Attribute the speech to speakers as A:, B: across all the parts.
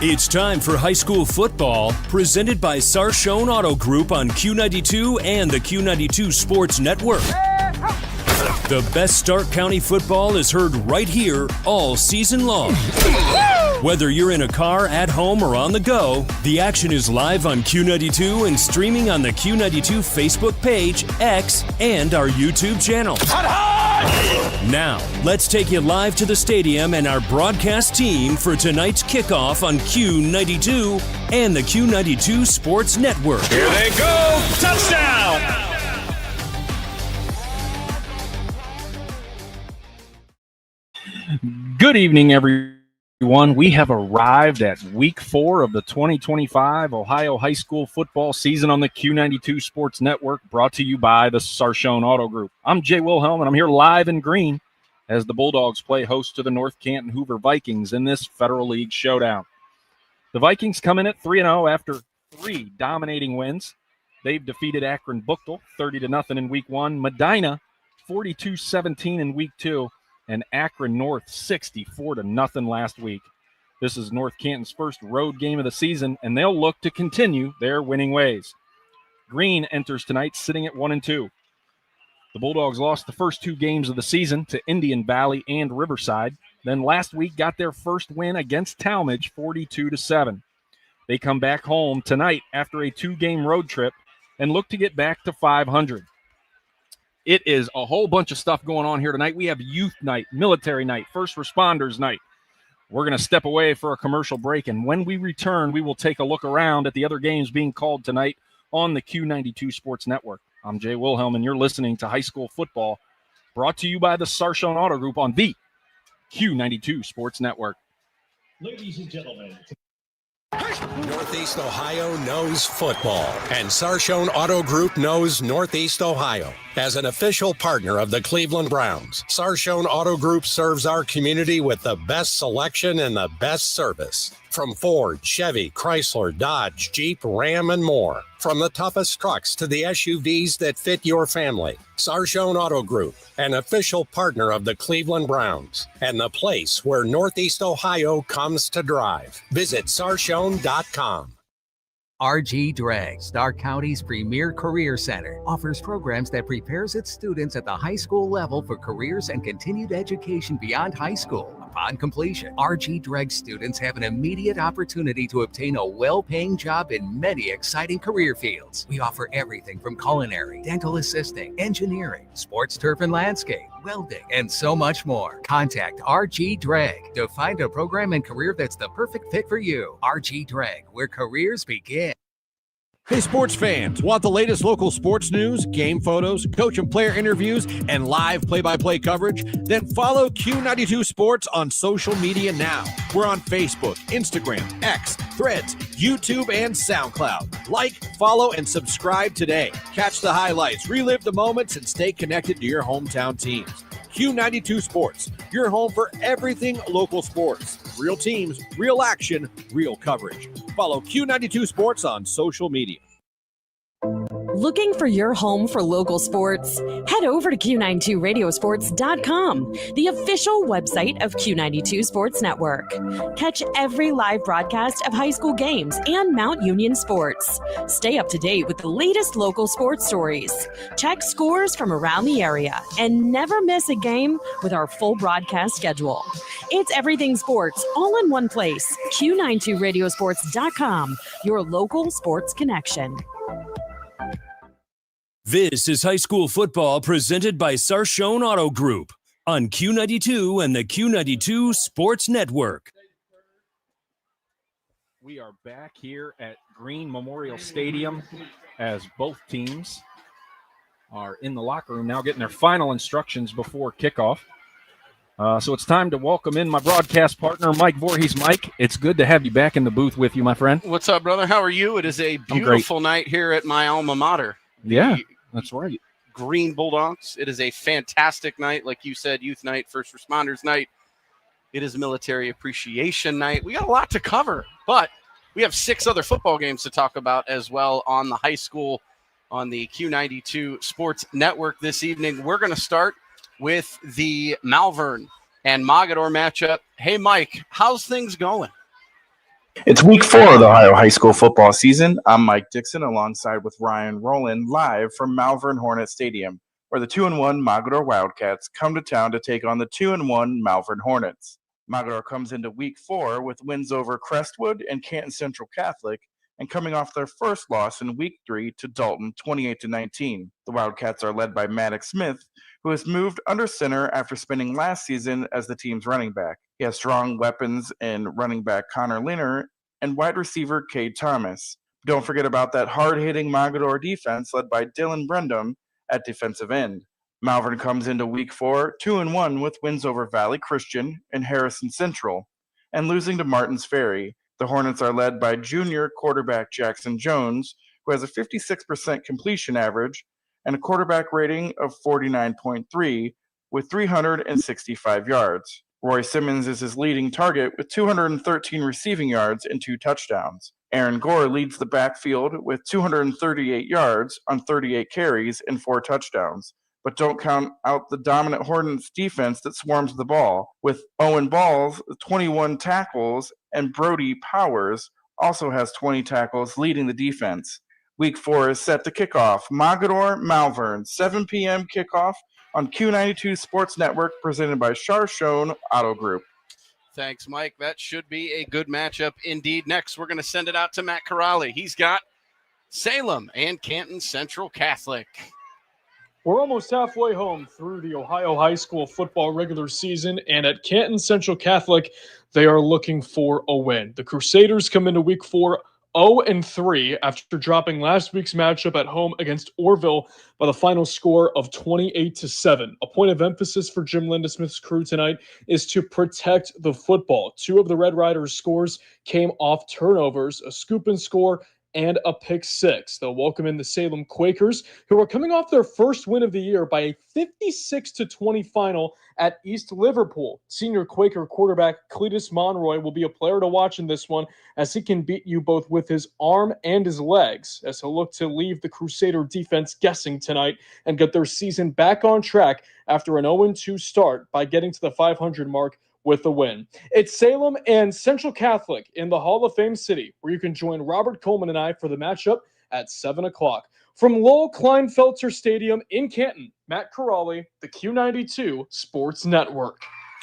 A: It's time for high school football, presented by Sarshone Auto Group on Q92 and the Q92 Sports Network. The best Stark County football is heard right here all season long. Whether you're in a car, at home, or on the go, the action is live on Q92 and streaming on the Q92 Facebook page, X, and our YouTube channel. Now, let's take you live to the stadium and our broadcast team for tonight's kickoff on Q92 and the Q92 Sports Network.
B: Here they go! Touchdown! Good evening, everyone. We have arrived at week 4 of the 2025 Ohio High School football season on the Q92 Sports Network, brought to you by the Sarshone Auto Group. I'm Jay Wilhelm, and I'm here live in green as the Bulldogs play host to the North Canton Hoover Vikings in this Federal League showdown. The Vikings come in at 3-0 after 3 dominating wins. They've defeated Akron Buchtel 30-0 in week 1, Medina 42-17 in week 2, and Akron North 64-0 last week. This is North Canton's first road game of the season, and they'll look to continue their winning ways. Green enters tonight sitting at 1-2. The Bulldogs lost the first 2 games of the season to Indian Valley and Riverside, then last week got their first win against Talmadge 42-7. They come back home tonight after a 2-game road trip and look to get back to 500. It is a whole bunch of stuff going on here tonight. We have youth night, military night, first responders night. We're going to step away for a commercial break, and when we return, we will take a look around at the other games being called tonight on the Q92 Sports Network. I'm Jay Wilhelm, and you're listening to High School Football, brought to you by the Sarshone Auto Group on the Q92 Sports Network.
C: Ladies and gentlemen,
D: Northeast Ohio knows football, and Sarshone Auto Group knows Northeast Ohio. As an official partner of the Cleveland Browns, Sarshone Auto Group serves our community with the best selection and the best service. From Ford, Chevy, Chrysler, Dodge, Jeep, Ram, and more. From the toughest trucks to the SUVs that fit your family. Sarshone Auto Group, an official partner of the Cleveland Browns, and the place where Northeast Ohio comes to drive. Visit Sarshone.com.
E: RG Drag, Stark County's premier career center, offers programs that prepares its students at the high school level for careers and continued education beyond high school. Upon completion, RG Drag students have an immediate opportunity to obtain a well-paying job in many exciting career fields. We offer everything from culinary, dental assisting, engineering, sports turf and landscape, welding, and so much more. Contact RG Drag to find a program and career that's the perfect fit for you. RG Drag, where careers begin.
F: Hey, sports fans, want the latest local sports news, game photos, coach and player interviews, and live play-by-play coverage? Then follow Q92 Sports on social media now. We're on Facebook, Instagram, X, Threads, YouTube, and SoundCloud. Like, follow, and subscribe today. Catch the highlights, relive the moments, and stay connected to your hometown teams. Q92 Sports, your home for everything local sports. Real teams, real action, real coverage. Follow Q92 Sports on social media.
G: Looking for your home for local sports? Head over to Q92radiosports.com, the official website of Q92 Sports Network. Catch every live broadcast of high school games and Mount Union sports. Stay up to date with the latest local sports stories. Check scores from around the area and never miss a game with our full broadcast schedule. It's everything sports all in one place. Q92radiosports.com, your local sports connection.
A: This is high school football presented by Sarshone Auto Group on Q92 and the Q92 Sports Network.
B: We are back here at Green Memorial Stadium as both teams are in the locker room now getting their final instructions before kickoff. So it's time to welcome in my broadcast partner, Mike Voorhees. Mike, it's good to have you back in the booth with you, my friend.
H: What's up, brother? How are you? It is a beautiful night here at my alma mater.
B: Yeah, that's right.
H: Green Bulldogs. It is a fantastic night. Like you said, youth night, first responders night. It is military appreciation night. We got a lot to cover, but we have 6 other football games to talk about as well on the high school on the Q92 Sports Network this evening. We're going to start with the Malvern and Mogadore matchup. Hey, Mike, how's things going?
I: It's week 4 of the Ohio high school football season. I'm Mike Dixon alongside with Ryan Rowland live from Malvern Hornet Stadium, where the 2-1 Mogador Wildcats come to town to take on the 2-1 Malvern Hornets. Mogador comes into week 4 with wins over Crestwood and Canton Central Catholic, and coming off their first loss in week 3 to Dalton 28-19. The Wildcats are led by Maddox Smith, who has moved under center after spending last season as the team's running back. He has strong weapons in running back Connor Liner and wide receiver Cade Thomas. Don't forget about that hard-hitting Mogador defense led by Dylan Brendam at defensive end. Malvern comes into week 4 2-1 with wins over Valley Christian and Harrison Central, and losing to Martins Ferry. The Hornets are led by junior quarterback Jackson Jones, who has a 56% completion average and a quarterback rating of 49.3 with 365 yards. Roy Simmons is his leading target with 213 receiving yards and 2 touchdowns. Aaron Gore leads the backfield with 238 yards on 38 carries and 4 touchdowns. But don't count out the dominant Hornets defense that swarms the ball, with Owen Balls 21 tackles and Brody Powers also has 20 tackles leading the defense. Week 4 is set to kick off. Mogador, Malvern, 7 p.m. kickoff on Q92 Sports Network, presented by Charshone Auto Group.
H: Thanks, Mike. That should be a good matchup indeed. Next, we're going to send it out to Matt Corrali. He's got Salem and Canton Central Catholic.
J: We're almost halfway home through the Ohio high school football regular season, and at Canton Central Catholic, they are looking for a win. The Crusaders come into week 4 0-3 after dropping last week's matchup at home against Orville by the final score of 28-7. A point of emphasis for Jim Lindesmith's crew tonight is to protect the football. 2 of the Red Riders' scores came off turnovers, a scoop and score, and a pick 6. They'll welcome in the Salem Quakers, who are coming off their first win of the year by a 56-20 final at East Liverpool. Senior Quaker quarterback Cletus Monroy will be a player to watch in this one, as he can beat you both with his arm and his legs, as he'll look to leave the Crusader defense guessing tonight and get their season back on track after an 0-2 start by getting to the 500 mark with a win. It's Salem and Central Catholic in the Hall of Fame City, where you can join Robert Coleman and I for the matchup at 7 o'clock. From Lowell Kleinfelter Stadium in Canton, Matt Corrali, the Q92 Sports Network.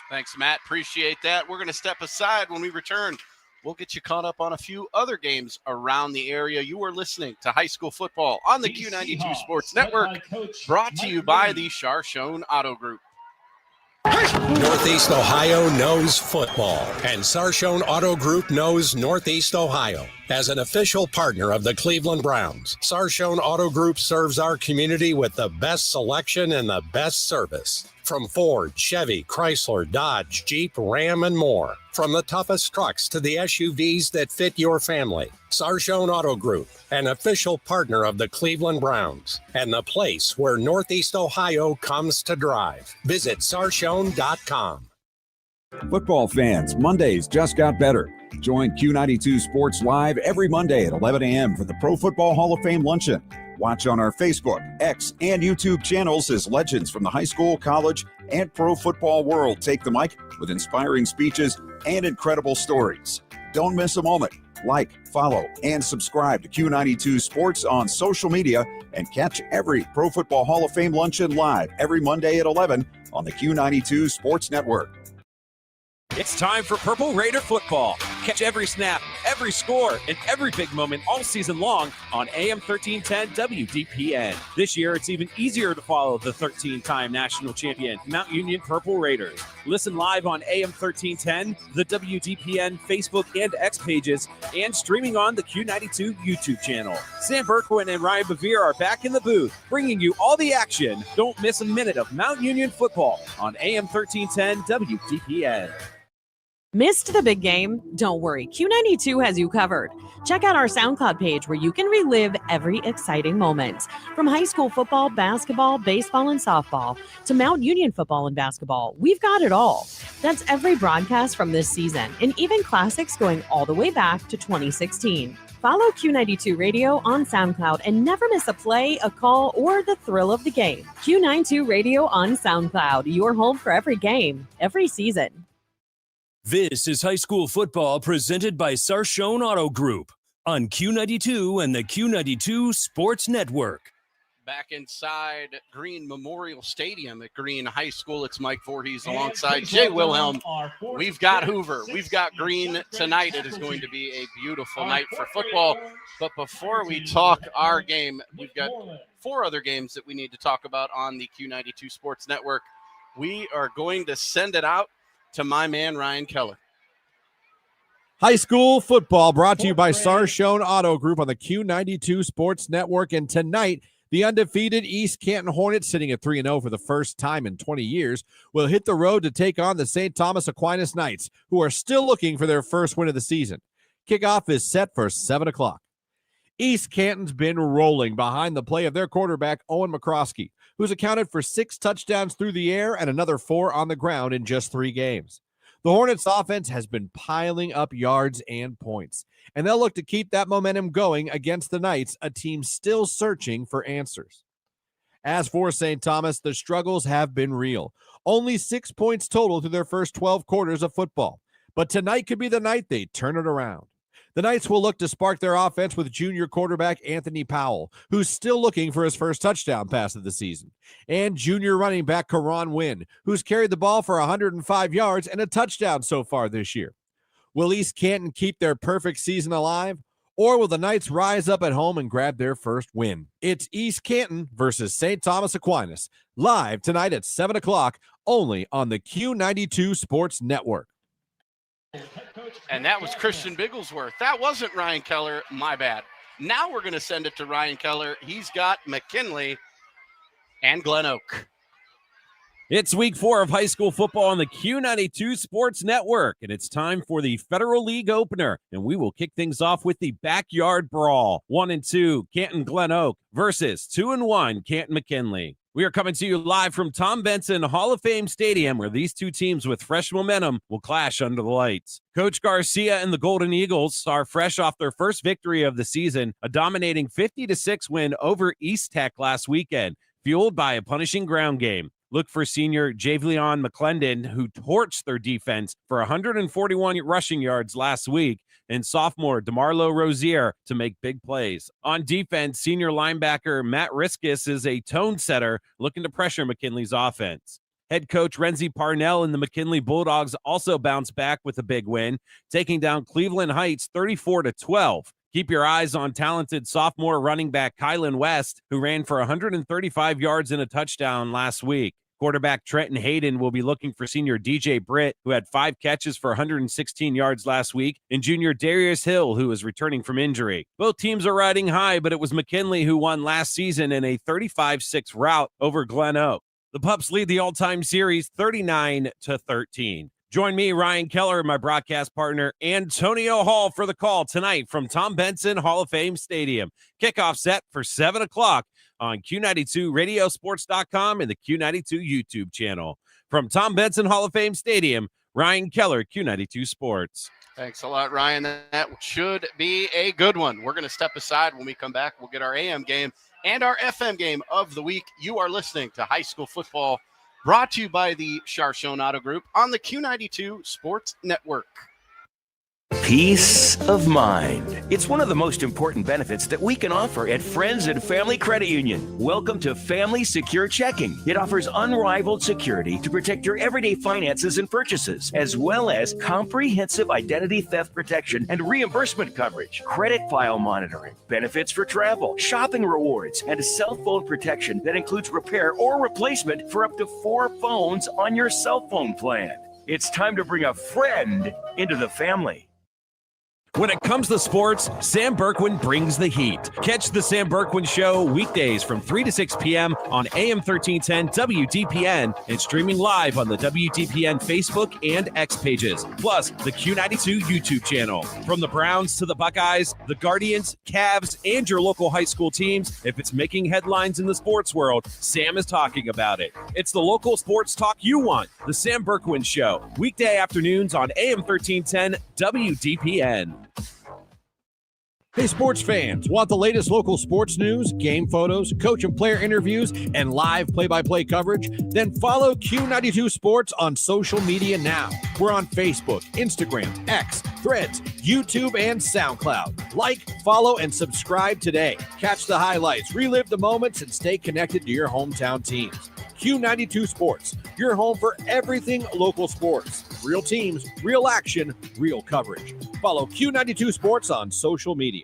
H: Thanks, Matt. Appreciate that. We're going to step aside. When we return, we'll get you caught up on a few other games around the area. You are listening to high school football on the Q92 Sports Network, brought to you by the Charshone Auto Group.
D: Northeast Ohio knows football, and Sarshone Auto Group knows Northeast Ohio. As an official partner of the Cleveland Browns, Sarshone Auto Group serves our community with the best selection and the best service. From Ford, Chevy, Chrysler, Dodge, Jeep, Ram, and more. From the toughest trucks to the SUVs that fit your family. Sarshone Auto Group, an official partner of the Cleveland Browns, and the place where Northeast Ohio comes to drive. Visit sarshone.com.
K: Football fans, Mondays just got better. Join Q92 Sports Live every Monday at 11 a.m. for the Pro Football Hall of Fame Luncheon. Watch on our Facebook, X, and YouTube channels as legends from the high school, college, and pro football world take the mic with inspiring speeches and incredible stories. Don't miss a moment. Like, follow, and subscribe to Q92 Sports on social media and catch every Pro Football Hall of Fame Luncheon live every Monday at 11 on the Q92 Sports Network.
L: It's time for Purple Raider football. Catch every snap, every score, and every big moment all season long on AM 1310 WDPN. This year, it's even easier to follow the 13-time national champion, Mount Union Purple Raiders. Listen live on AM 1310, the WDPN Facebook and X pages, and streaming on the Q92 YouTube channel. Sam Berkwin and Ryan Bevere are back in the booth, bringing you all the action. Don't miss a minute of Mount Union football on AM 1310 WDPN.
G: Missed the big game? Don't worry, Q92 has you covered. Check out our SoundCloud page where you can relive every exciting moment. From high school football, basketball, baseball, and softball to Mount Union football and basketball, we've got it all. That's every broadcast from this season, and even classics going all the way back to 2016. Follow Q92 Radio on SoundCloud and never miss a play, a call, or the thrill of the game. Q92 Radio on SoundCloud, your home for every game, every season.
A: This is high school football presented by Sarshone Auto Group on Q92 and the Q92 Sports Network.
H: Back inside Green Memorial Stadium at Green High School, it's Mike Voorhees alongside Jay Wilhelm. We've got Hoover. We've got Green tonight. It is going to be a beautiful night for football. But before we talk our game, we've got 4 other games that we need to talk about on the Q92 Sports Network. We are going to send it out to my man, Ryan Keller.
F: High school football brought to you by Sarshone Auto Group on the Q92 Sports Network. And tonight, the undefeated East Canton Hornets, sitting at 3-0 for the first time in 20 years, will hit the road to take on the St. Thomas Aquinas Knights, who are still looking for their first win of the season. Kickoff is set for 7 o'clock. East Canton's been rolling behind the play of their quarterback, Owen McCroskey, who's accounted for 6 touchdowns through the air and another 4 on the ground in just 3 games. The Hornets' offense has been piling up yards and points, and they'll look to keep that momentum going against the Knights, a team still searching for answers. As for St. Thomas, the struggles have been real. Only 6 points total through their first 12 quarters of football, but tonight could be the night they turn it around. The Knights will look to spark their offense with junior quarterback Anthony Powell, who's still looking for his first touchdown pass of the season, and junior running back Karan Wynn, who's carried the ball for 105 yards and a touchdown so far this year. Will East Canton keep their perfect season alive, or will the Knights rise up at home and grab their first win? It's East Canton versus St. Thomas Aquinas, live tonight at 7 o'clock, only on the Q92 Sports Network.
H: And that was Christian Bigglesworth. That wasn't Ryan Keller. My bad. Now we're going to send it to Ryan Keller. He's got McKinley and Glen Oak.
L: It's week 4 of high school football on the Q92 Sports Network, and it's time for the Federal League opener. And we will kick things off with the backyard brawl. 1-2 Canton Glen Oak versus 2-1 Canton McKinley. We are coming to you live from Tom Benson Hall of Fame Stadium, where these two teams with fresh momentum will clash under the lights. Coach Garcia and the Golden Eagles are fresh off their first victory of the season, a dominating 50-6 win over East Tech last weekend, fueled by a punishing ground game. Look for senior Javelion McClendon, who torched their defense for 141 rushing yards last week, and sophomore DeMarlo Rozier to make big plays. On defense, senior linebacker Matt Riskus is a tone setter looking to pressure McKinley's offense. Head coach Renzi Parnell and the McKinley Bulldogs also bounced back with a big win, taking down Cleveland Heights 34-12. Keep your eyes on talented sophomore running back Kylan West, who ran for 135 yards and a touchdown last week. Quarterback Trenton Hayden will be looking for senior DJ Britt, who had 5 catches for 116 yards last week, and junior Darius Hill, who is returning from injury. Both teams are riding high, but it was McKinley who won last season in a 35-6 rout over Glen Oak. The Pups lead the all-time series 39-13. Join me, Ryan Keller, and my broadcast partner, Antonio Hall, for the call tonight from Tom Benson Hall of Fame Stadium. Kickoff set for 7 o'clock on Q92 Radiosports.com and the Q92 YouTube channel. From Tom Benson Hall of Fame Stadium, Ryan Keller, Q92 Sports.
H: Thanks a lot, Ryan. That should be a good one. We're going to step aside. When we come back, we'll get our AM game and our FM game of the week. You are listening to High School Football, brought to you by the Sarshone Auto Group on the Q92 Sports Network.
M: Peace of mind. It's one of the most important benefits that we can offer at Friends and Family Credit Union. Welcome to Family Secure Checking. It offers unrivaled security to protect your everyday finances and purchases, as well as comprehensive identity theft protection and reimbursement coverage, credit file monitoring, benefits for travel, shopping rewards, and cell phone protection that includes repair or replacement for up to 4 phones on your cell phone plan. It's time to bring a friend into the family.
L: When it comes to sports, Sam Berkwin brings the heat. Catch the Sam Berkwin Show weekdays from 3 to 6 p.m. on AM 1310 WDPN and streaming live on the WDPN Facebook and X pages, plus the Q92 YouTube channel. From the Browns to the Buckeyes, the Guardians, Cavs, and your local high school teams, if it's making headlines in the sports world, Sam is talking about it. It's the local sports talk you want. The Sam Berkwin Show, weekday afternoons on AM 1310 WDPN.
F: Hey, sports fans, want the latest local sports news, game photos, coach and player interviews, and live play-by-play coverage? Then follow Q92 Sports on social media now. We're on Facebook, Instagram, X, Threads, YouTube, and SoundCloud. Like, follow, and subscribe today. Catch the highlights, relive the moments, and stay connected to your hometown teams. Q92 Sports, your home for everything local sports. Real teams, real action, real coverage. Follow Q92 Sports on social media.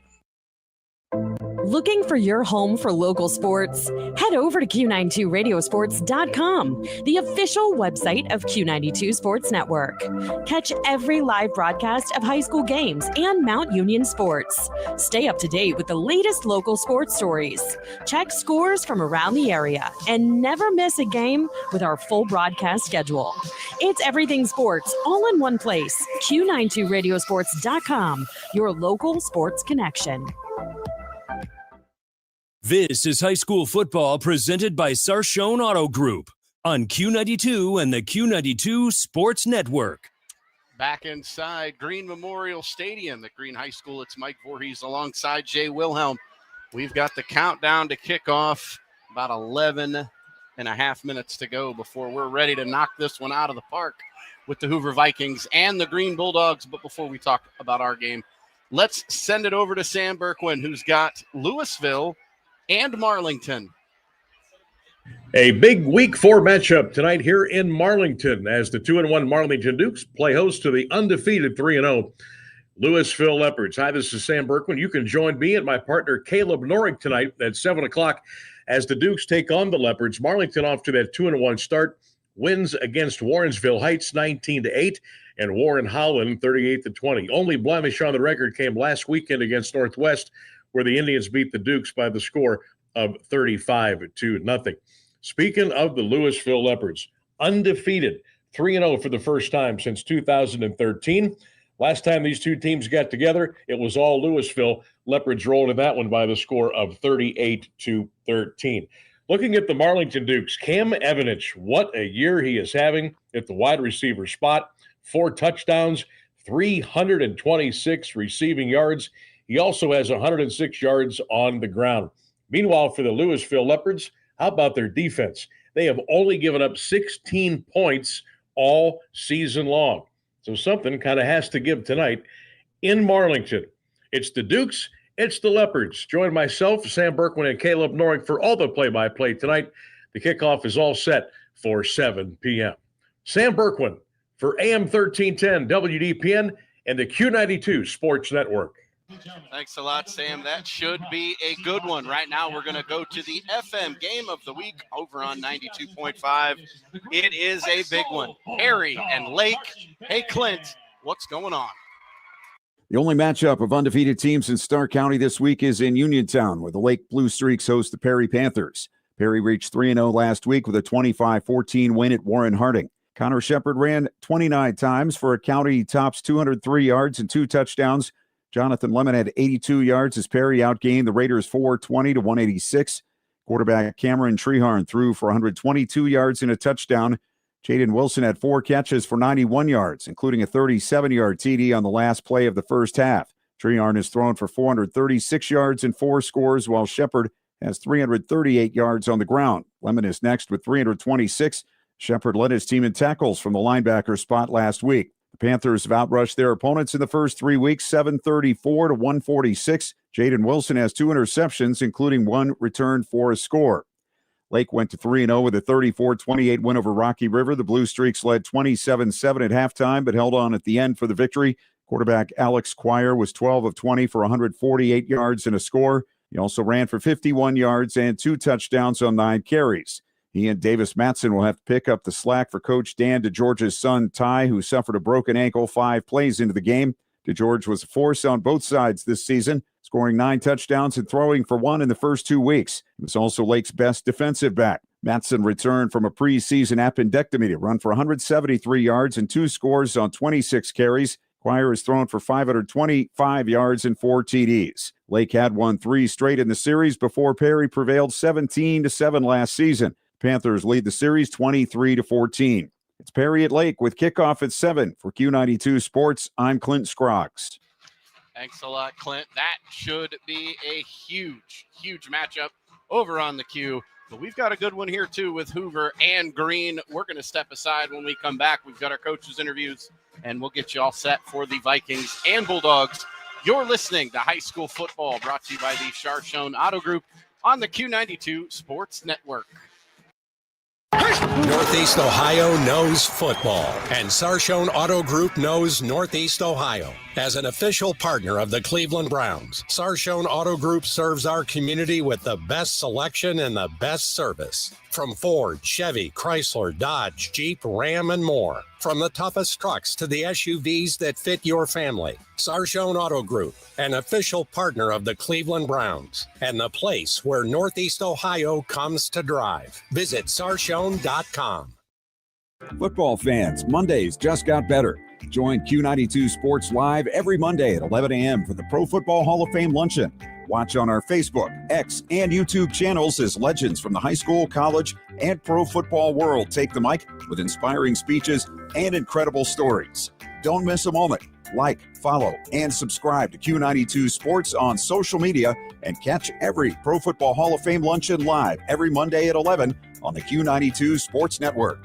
G: Looking for your home for local sports? Head over to Q92radiosports.com, the official website of Q92 Sports Network. Catch every live broadcast of high school games and Mount Union sports. Stay up to date with the latest local sports stories. Check scores from around the area and never miss a game with our full broadcast schedule. It's everything sports all in one place. Q92radiosports.com, your local sports connection.
A: This is high school football presented by Sarshone Auto Group on Q92 and the Q92 Sports Network.
H: Back inside Green Memorial Stadium at Green High School, it's Mike Voorhees alongside Jay Wilhelm. We've got the countdown to kickoff, about 11 and a half minutes to go before we're ready to knock this one out of the park with the Hoover Vikings and the Green Bulldogs. But before we talk about our game, let's send it over to Sam Berquin, who's got Louisville and Marlington.
C: A big Week 4 matchup tonight here in Marlington as the 2-1 Marlington Dukes play host to the undefeated 3-0 Louisville Leopards. Hi, this is Sam Berkman. You can join me and my partner Caleb Norig tonight at 7 o'clock as the Dukes take on the Leopards. Marlington off to that 2-1 start. Wins against Warrensville Heights 19-8 and Warren Howland 38-20. Only blemish on the record came last weekend against Northwest, where the Indians beat the Dukes by the score of 35-0. Speaking of the Louisville Leopards, undefeated, 3-0 for the first time since 2013. Last time these two teams got together, it was all Louisville. Leopards rolled in that one by the score of 38-13. Looking at the Marlington Dukes, Cam Evanich, what a year he is having at the wide receiver spot. 4 touchdowns, 326 receiving yards. He also has 106 yards on the ground. Meanwhile, for the Louisville Leopards, how about their defense? They have only given up 16 points all season long. So something kind of has to give tonight in Marlington. It's the Dukes, it's the Leopards. Join myself, Sam Berkman, and Caleb Norig for all the play-by-play tonight. The kickoff is all set for 7 p.m. Sam Berkman for AM 1310 WDPN and the Q92 Sports Network.
H: Thanks a lot, Sam. That should be a good one. Right now, we're going to go to the FM game of the week over on 92.5. It is a big one. Harry and Lake. Hey, Clint, what's going on?
K: The only matchup of undefeated teams in Stark County this week is in Uniontown, where the Lake Blue Streaks host the Perry Panthers. Perry reached 3-0 last week with a 25-14 win at Warren Harding. Connor Shepard ran 29 times for a county tops 203 yards and 2 touchdowns. Jonathan Lemon had 82 yards as Perry outgained the Raiders 420-186. Quarterback Cameron Treharn threw for 122 yards and a touchdown. Jaden Wilson had 4 catches for 91 yards, including a 37-yard TD on the last play of the first half. Treharn has thrown for 436 yards and 4 scores, while Shepard has 338 yards on the ground. Lemon is next with 326. Shepard led his team in tackles from the linebacker spot last week. The Panthers have outrushed their opponents in the first 3 weeks, 734-146. Jaden Wilson has 2 interceptions, including 1 returned for a score. Lake went to 3-0 with a 34-28 win over Rocky River. The Blue Streaks led 27-7 at halftime, but held on at the end for the victory. Quarterback Alex Quire was 12 of 20 for 148 yards and a score. He also ran for 51 yards and 2 touchdowns on 9 carries. He and Davis Matson will have to pick up the slack for Coach Dan DeGeorge's son, Ty, who suffered a broken ankle 5 plays into the game. DeGeorge was a force on both sides this season, scoring 9 touchdowns and throwing for 1 in the first 2 weeks. He was also Lake's best defensive back. Matson returned from a preseason appendectomy to run for 173 yards and 2 scores on 26 carries. Quire has thrown for 525 yards and 4 TDs. Lake had won 3 straight in the series before Perry prevailed 17-7 last season. Panthers lead the series 23-14. It's Perry at Lake with kickoff at 7. For Q92 Sports, I'm Clint Scroggs.
H: Thanks a lot, Clint. That should be a huge, huge matchup over on the Q. But we've got a good one here, too, with Hoover and Green. We're going to step aside when we come back. We've got our coaches' interviews, and we'll get you all set for the Vikings and Bulldogs. You're listening to High School Football, brought to you by the Charshone Auto Group on the Q92 Sports Network.
D: Northeast Ohio knows football, and Sarshone Auto Group knows Northeast Ohio. As an official partner of the Cleveland Browns, Sarshone Auto Group serves our community with the best selection and the best service. From Ford, Chevy, Chrysler, Dodge, Jeep, Ram, and more. From the toughest trucks to the SUVs that fit your family. Sarshone Auto Group, an official partner of the Cleveland Browns, and the place where Northeast Ohio comes to drive. Visit sarshone.com.
K: Football fans, Mondays just got better. Join Q92 Sports Live every Monday at 11 a.m. for the Pro Football Hall of Fame Luncheon. Watch on our Facebook, X, and YouTube channels as legends from the high school, college, and pro football world take the mic with inspiring speeches and incredible stories. Don't miss a moment. Like, follow, and subscribe to Q92 Sports on social media and catch every Pro Football Hall of Fame Luncheon live every Monday at 11 on the Q92 Sports Network.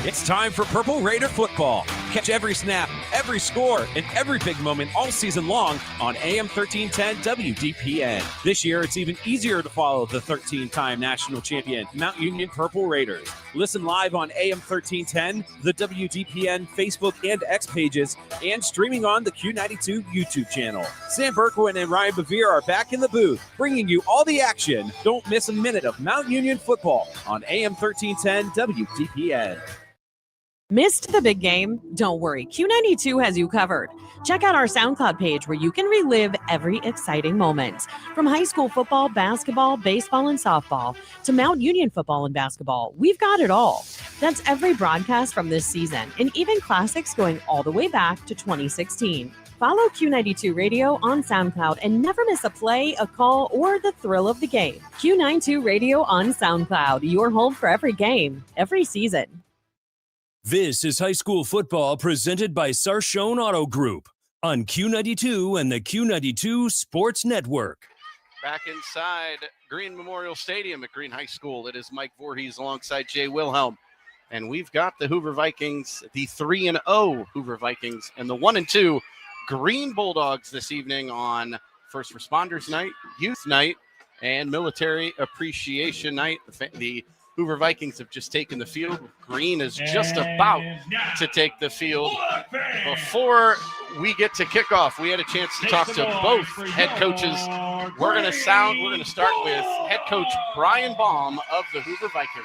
L: It's time for Purple Raider football. Catch every snap, every score, and every big moment all season long on AM 1310 WDPN. This year, it's even easier to follow the 13-time national champion, Mount Union Purple Raiders. Listen live on AM 1310, the WDPN Facebook and X pages, and streaming on the Q92 YouTube channel. Sam Berkwin and Ryan Bevere are back in the booth, bringing you all the action. Don't miss a minute of Mount Union football on AM 1310 WDPN.
G: Missed the big game? Don't worry, Q92 has you covered. Check out our SoundCloud page where you can relive every exciting moment. From high school football, basketball, baseball, and softball to Mount Union football and basketball, we've got it all. That's every broadcast from this season and even classics going all the way back to 2016. Follow Q92 Radio on SoundCloud and never miss a play, a call, or the thrill of the game. Q92 Radio on SoundCloud, your home for every game, every season.
A: This is high school football presented by Sarshone Auto Group on Q92 and the Q92 Sports Network.
H: Back inside Green Memorial Stadium at Green High School, it is Mike Voorhees alongside Jay Wilhelm. And we've got the Hoover Vikings, the 3-0 Hoover Vikings, and the 1-2 Green Bulldogs this evening on First Responders Night, Youth Night, and Military Appreciation Night. The Hoover Vikings have just taken the field. Green is just about to take the field. Before we get to kickoff, we had a chance to talk to both head coaches. We're going to start with head coach Brian Baum of the Hoover Vikings.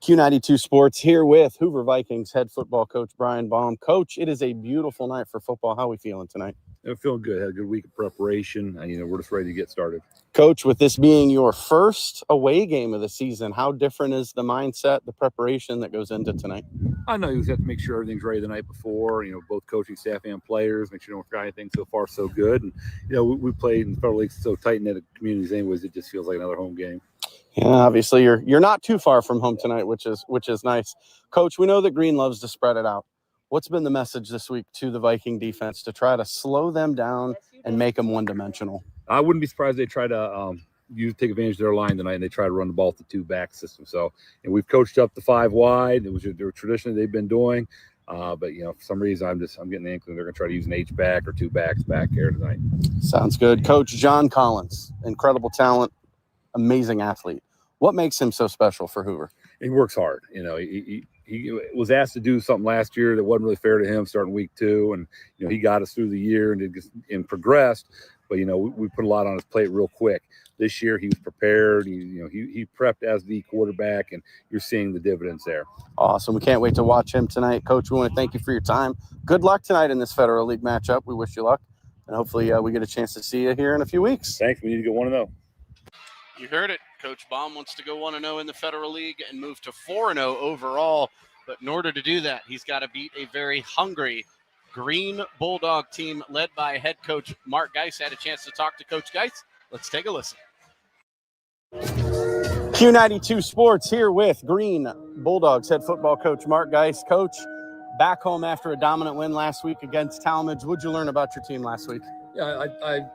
H: Q92 Sports here with Hoover Vikings head football coach Brian Baum. Coach, it is a beautiful night for football. How are we feeling tonight?
N: I'm feeling good. Had a good week of preparation. We're just ready to get started.
H: Coach, with this being your first away game of the season, how different is the mindset, the preparation that goes into tonight?
N: I know you have to make sure everything's ready the night before, both coaching staff and players, make sure you don't forget anything. So far, so good. And, we played in the Federal League so tight-knit communities anyways, it just feels like another home game.
H: Yeah, obviously you're not too far from home tonight, which is nice. Coach, we know that Green loves to spread it out. What's been the message this week to the Viking defense to try to slow them down and make them one-dimensional?
N: I wouldn't be surprised if they try to take advantage of their line tonight and they try to run the ball with the two-back system. So, and we've coached up the 5 wide. It was their tradition they've been doing. But, for some reason, I'm getting the inkling they're going to try to use an H-back or 2 backs back here tonight.
H: Sounds good. Coach John Collins, incredible talent, amazing athlete. What makes him so special for Hoover?
N: He works hard. He was asked to do something last year that wasn't really fair to him starting week 2. And, he got us through the year and progressed. But, we put a lot on his plate real quick. This year he was prepared. He prepped as the quarterback, and you're seeing the dividends there.
H: Awesome. We can't wait to watch him tonight. Coach, we want to thank you for your time. Good luck tonight in this Federal League matchup. We wish you luck. And hopefully we get a chance to see you here in a few weeks.
N: Thanks. We need to go 1-0.
H: You heard it. Coach Baum wants to go 1-0 in the Federal League and move to 4-0 overall. But in order to do that, he's got to beat a very hungry Green Bulldog team led by head coach Mark Geis. Had a chance to talk to Coach Geis. Let's take a listen. Q92 Sports here with Green Bulldogs head football coach Mark Geis. Coach, back home after a dominant win last week against Talmadge. What'd you learn about your team last week?
O: Yeah,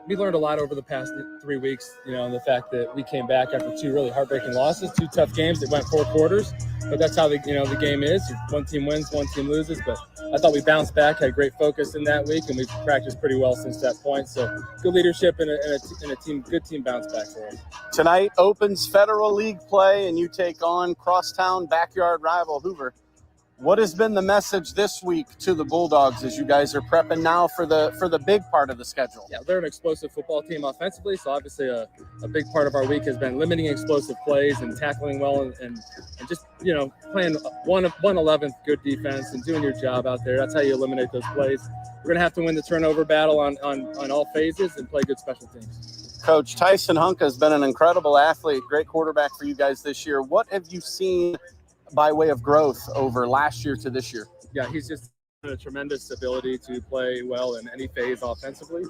O: we learned a lot over the past 3 weeks, and the fact that we came back after 2 really heartbreaking losses, 2 tough games that went 4 quarters. But that's how the game is. One team wins, one team loses. But I thought we bounced back, had great focus in that week, and we've practiced pretty well since that point. So good leadership and a good team bounce back for us.
H: Tonight opens Federal League play, and you take on crosstown backyard rival Hoover. What has been the message this week to the Bulldogs as you guys are prepping now for the big part of the schedule?
O: Yeah, they're an explosive football team offensively, so obviously a big part of our week has been limiting explosive plays and tackling well and just, playing 1/11th good defense and doing your job out there. That's how you eliminate those plays. We're going to have to win the turnover battle on all phases and play good special teams.
H: Coach, Tyson Hunk has been an incredible athlete, great quarterback for you guys this year. What have you seen by way of growth over last year to this year?
O: Yeah, he's just a tremendous ability to play well in any phase offensively.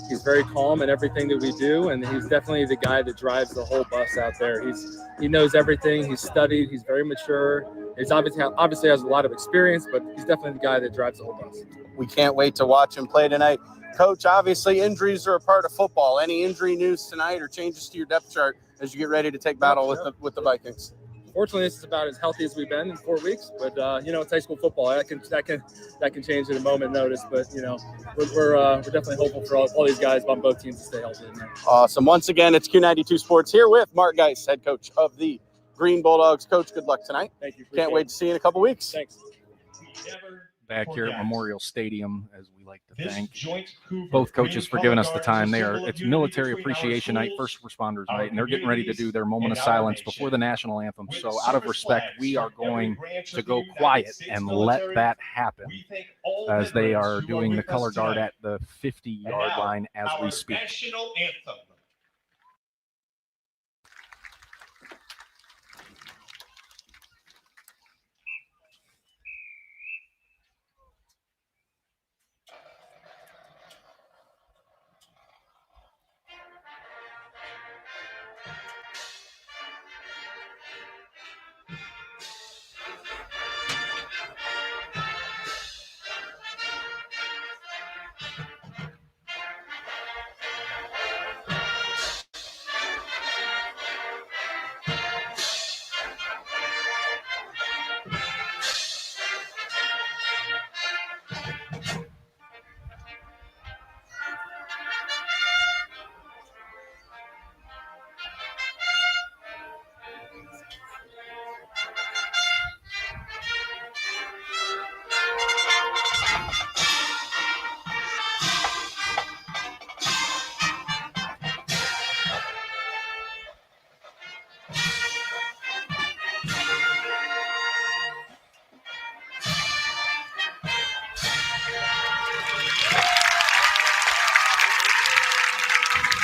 O: He's very calm in everything that we do, and he's definitely the guy that drives the whole bus out there. He knows everything. He's studied. He's very mature. He's obviously has a lot of experience, but he's definitely the guy that drives the whole bus.
H: We can't wait to watch him play tonight. Coach, obviously injuries are a part of football. Any injury news tonight or changes to your depth chart as you get ready to take battle with the Vikings?
O: Fortunately, this is about as healthy as we've been in 4 weeks, but it's high school football. That can change at a moment's notice. But we're definitely hopeful for all these guys on both teams to stay healthy tonight.
H: Awesome. Once again, it's Q92 Sports here with Mark Geis, head coach of the Green Bulldogs. Coach, good luck tonight.
O: Thank you.
H: Can't wait to see you in a couple weeks.
O: Thanks.
B: Back here at Memorial Stadium, as we like to thank both coaches for giving us the time. It's Military Appreciation Night, First Responders Night, and they're getting ready to do their moment of silence before the national anthem. So out of respect, we are going to go quiet and let that happen as they are doing the color guard at the 50-yard line as we speak.
P: National anthem.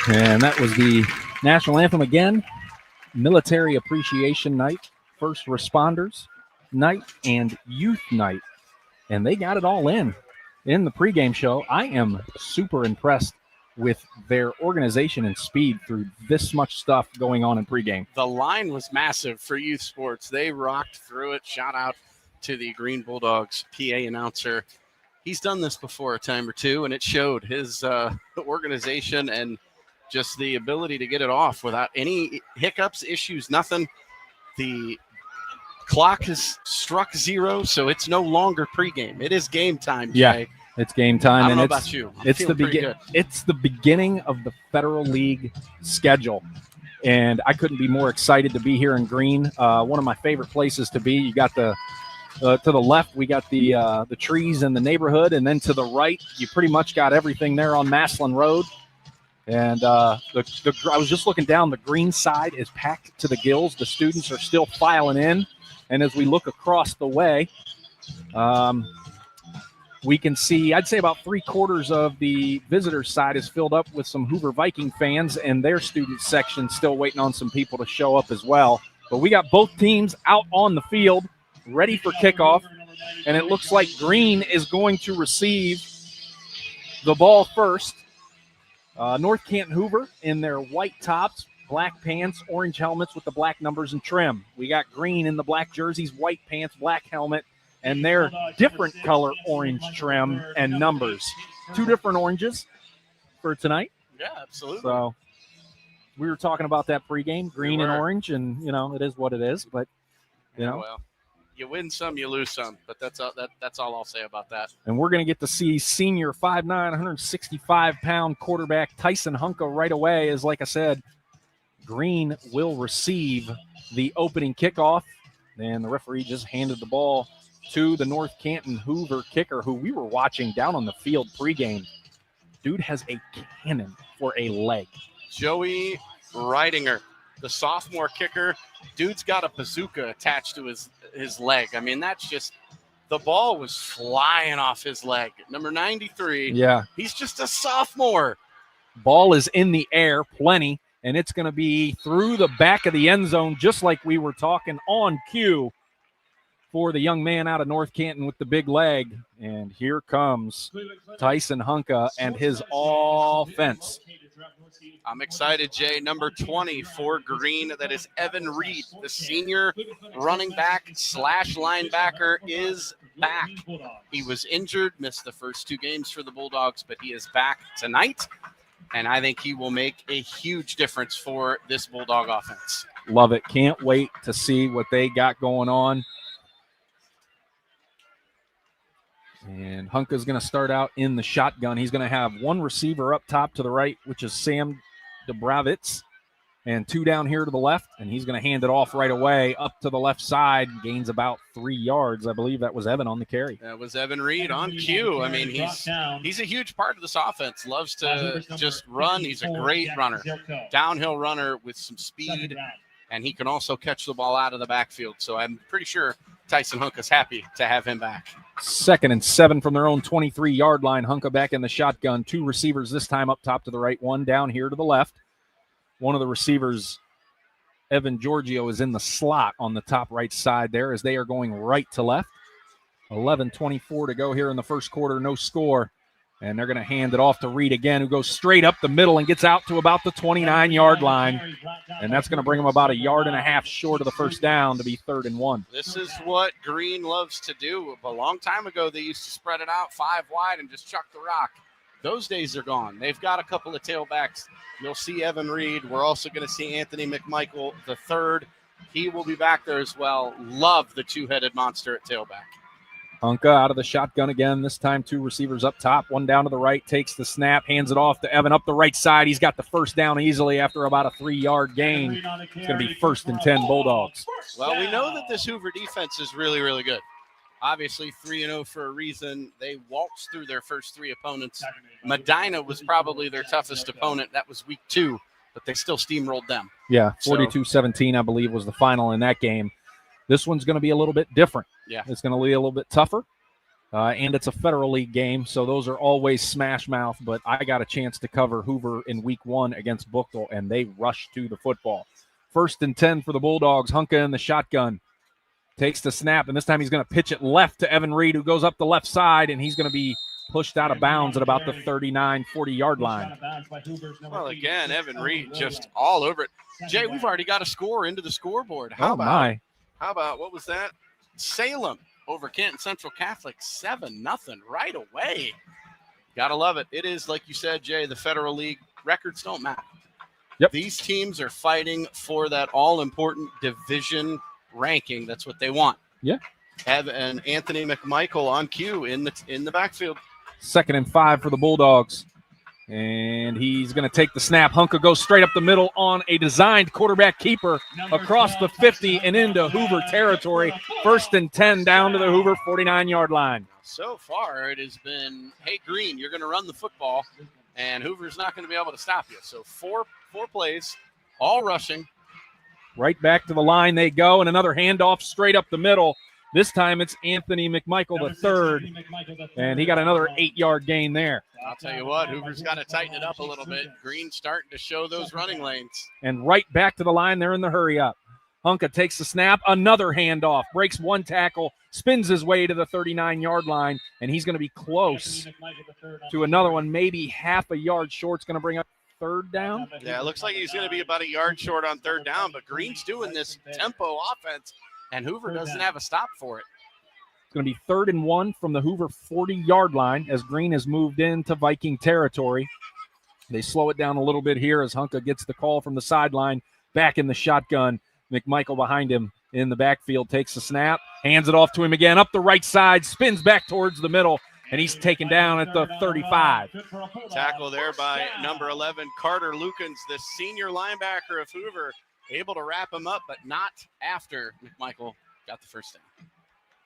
B: And that was the national anthem again. Military Appreciation Night, First Responders Night, and Youth Night. And they got it all in the pregame show. I am super impressed with their organization and speed through this much stuff going on in pregame.
H: The line was massive for youth sports. They rocked through it. Shout out to the Green Bulldogs PA announcer. He's done this before a time or two, and it showed his organization and just the ability to get it off without any hiccups, issues, nothing. The clock has struck 0, so it's no longer pregame. It is game time, Jay.
B: Yeah, it's game time.
H: I don't know
B: it's,
H: about you.
B: It's the beginning of the Federal League schedule, and I couldn't be more excited to be here in Green. One of my favorite places to be. You got to the left, we got the trees in the neighborhood, and then to the right, you pretty much got everything there on Maslin Road. And I was just looking down. The green side is packed to the gills. The students are still filing in. And as we look across the way, we can see, I'd say about 3/4 of the visitors side is filled up with some Hoover Viking fans, and their student section still waiting on some people to show up as well. But we got both teams out on the field, ready for kickoff. And it looks like Green is going to receive the ball first. North Canton Hoover in their white tops, black pants, orange helmets with the black numbers and trim. We got Green in the black jerseys, white pants, black helmet, and they're different color orange trim and numbers. 2 different oranges for tonight.
H: Yeah, absolutely.
B: So we were talking about that pregame, green and orange, and, you know, it is what it is. But, you know.
H: Well, you win some, you lose some. But that's all I'll say about that.
B: And we're going to get to see senior 5'9", 165-pound quarterback Tyson Hunka right away. As, like I said, green will receive the opening kickoff. And the referee just handed the ball to the North Canton Hoover kicker, who we were watching down on the field pregame. Dude has a cannon for a leg.
H: Joey Reidinger, the sophomore kicker. Dude's got a bazooka attached to his leg. I mean, that's just – the ball was flying off his leg. Number 93.
B: Yeah.
H: He's just a sophomore.
B: Ball is in the air, plenty, and it's going to be through the back of the end zone, just like we were talking, on cue for the young man out of North Canton with the big leg. And here comes Tyson Hunka and his offense.
H: I'm excited, Jay. Number 20 for Green. That is Evan Reed, the senior running back / linebacker, is back. He was injured, missed the first 2 games for the Bulldogs, but he is back tonight. And I think he will make a huge difference for this Bulldog offense.
B: Love it. Can't wait to see what they got going on. And Hunka's going to start out in the shotgun. He's going to have 1 receiver up top to the right, which is Sam Dobravitz, and 2 down here to the left. And he's going to hand it off right away up to the left side. Gains about 3 yards. I believe that was Evan on the carry.
H: That was Evan Reed on cue. I mean, he's a huge part of this offense. Loves to just run. He's a great runner. Downhill runner with some speed, and he can also catch the ball out of the backfield. So I'm pretty sure Tyson Hunka's happy to have him back.
B: 2nd and 7 from their own 23-yard line. Hunka back in the shotgun. 2 receivers this time up top to the right, 1 down here to the left. One of the receivers, Evan Giorgio, is in the slot on the top right side there as they are going right to left. 11:24 to go here in the first quarter. No score. And they're going to hand it off to Reed again, who goes straight up the middle and gets out to about the 29-yard line. And that's going to bring him about 1.5 yards short of the first down to be 3rd and 1.
H: This is what Green loves to do. A long time ago, they used to spread it out 5 wide and just chuck the rock. Those days are gone. They've got a couple of tailbacks. You'll see Evan Reed. We're also going to see Anthony McMichael the third. He will be back there as well. Love the 2-headed monster at tailback.
B: Hunka out of the shotgun again. This time 2 receivers up top. 1 down to the right, takes the snap, hands it off to Evan up the right side. He's got the first down easily after about a 3-yard gain. It's going to be 1st and 10 Bulldogs.
H: Well, we know that this Hoover defense is really, really good. Obviously 3-0 for a reason. They waltzed through their first 3 opponents. Medina was probably their toughest opponent. That was week 2, but they still steamrolled them.
B: Yeah, 42-17, I believe, was the final in that game. This one's going to be a little bit different.
H: Yeah.
B: It's going to be a little bit tougher, and it's a Federal League game, so those are always smash mouth, but I got a chance to cover Hoover in week 1 against Buchtel, and they rushed to the football. 1st and 10 for the Bulldogs. Hunka in the shotgun. Takes the snap, and this time he's going to pitch it left to Evan Reed, who goes up the left side, and he's going to be pushed out of bounds at about the 39, 40-yard line.
H: Well, again, Evan Reed just all over it. Jay, we've already got a score into the scoreboard. How about, what was that? Salem over Canton Central Catholic, 7-0 right away. Gotta love it. It is, like you said, Jay, the Federal League. Records don't matter.
B: Yep.
H: These teams are fighting for that all-important division ranking. That's what they want.
B: Yeah.
H: And Anthony McMichael on cue in the backfield.
B: 2nd and 5 for the Bulldogs. And he's going to take the snap. Hunka goes straight up the middle on a designed quarterback keeper across the 50 and into Hoover territory. 1st and 10 down to the Hoover 49-yard line.
H: So far, it has been, hey, Green, you're going to run the football, and Hoover's not going to be able to stop you. So four plays, all rushing.
B: Right back to the line they go, and another handoff straight up the middle. This time it's Anthony McMichael the third, and he got another 8-yard gain there.
H: I'll tell you what, Hoover's got to tighten it up a little bit. Green's starting to show those running lanes.
B: And right back to the line, they're in the hurry up. Hunka takes the snap, another handoff, breaks one tackle, spins his way to the 39-yard line, and he's going to be close to another one, maybe half a yard short. It's going to bring up 3rd down.
H: Yeah, it looks like he's going to be about a yard short on 3rd down, but Green's doing this tempo offense, and Hoover doesn't have a stop for it.
B: going to be 3rd and 1 from the Hoover 40-yard line as Green has moved into Viking territory. They slow it down a little bit here as Hunka gets the call from the sideline, back in the shotgun. McMichael behind him in the backfield takes the snap, hands it off to him again, up the right side, spins back towards the middle, and he's taken down at the 35.
H: Tackle there by number 11, Carter Lukens, the senior linebacker of Hoover, able to wrap him up, but not after McMichael got the first down.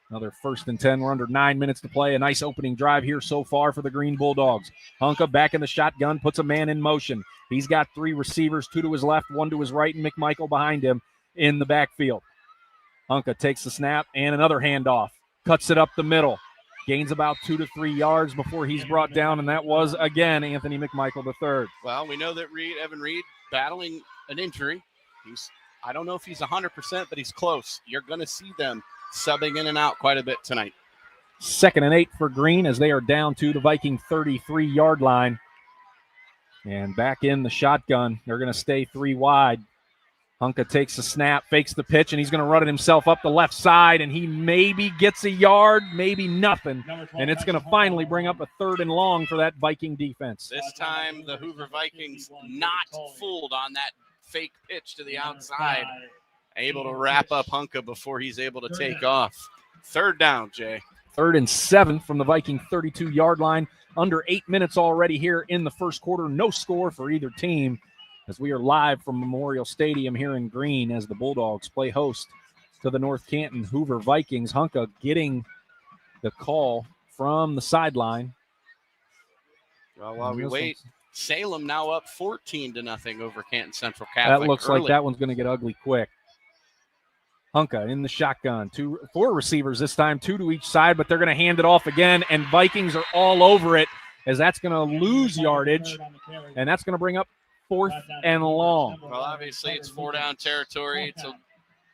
B: Another 1st and 10. We're under 9 minutes to play. A nice opening drive here so far for the Green Bulldogs. Hunka back in the shotgun, puts a man in motion. He's got 3 receivers, 2 to his left, 1 to his right, and McMichael behind him in the backfield. Hunka takes the snap and another handoff. Cuts it up the middle. Gains about 2 to 3 yards before he's brought down, and that was, again, Anthony McMichael III.
H: Well, we know that Evan Reed battling an injury. I don't know if he's 100%, but he's close. You're going to see them subbing in and out quite a bit tonight.
B: 2nd and 8 for Green as they are down to the Viking 33-yard line. And back in the shotgun. They're going to stay 3 wide. Hunka takes the snap, fakes the pitch, and he's going to run it himself up the left side, and he maybe gets a yard, maybe nothing. And it's going to finally bring up a 3rd and long for that Viking defense.
H: This time the Hoover Vikings not fooled on that fake pitch to the outside. Able to wrap up Hunka before he's able to take off. 3rd down, Jay.
B: 3rd and 7 from the Viking 32-yard line. Under 8 minutes already here in the first quarter. No score for either team as we are live from Memorial Stadium here in Green as the Bulldogs play host to the North Canton Hoover Vikings. Hunka getting the call from the sideline.
H: Well, while we wait, Salem now up 14-0 over Canton Central Catholic.
B: That looks like that one's going to get ugly quick. Hunka in the shotgun. 4 receivers this time, 2 to each side, but they're going to hand it off again, and Vikings are all over it as that's going to lose yardage, and that's going to bring up 4th and long.
H: Well, obviously it's 4-down territory. It's a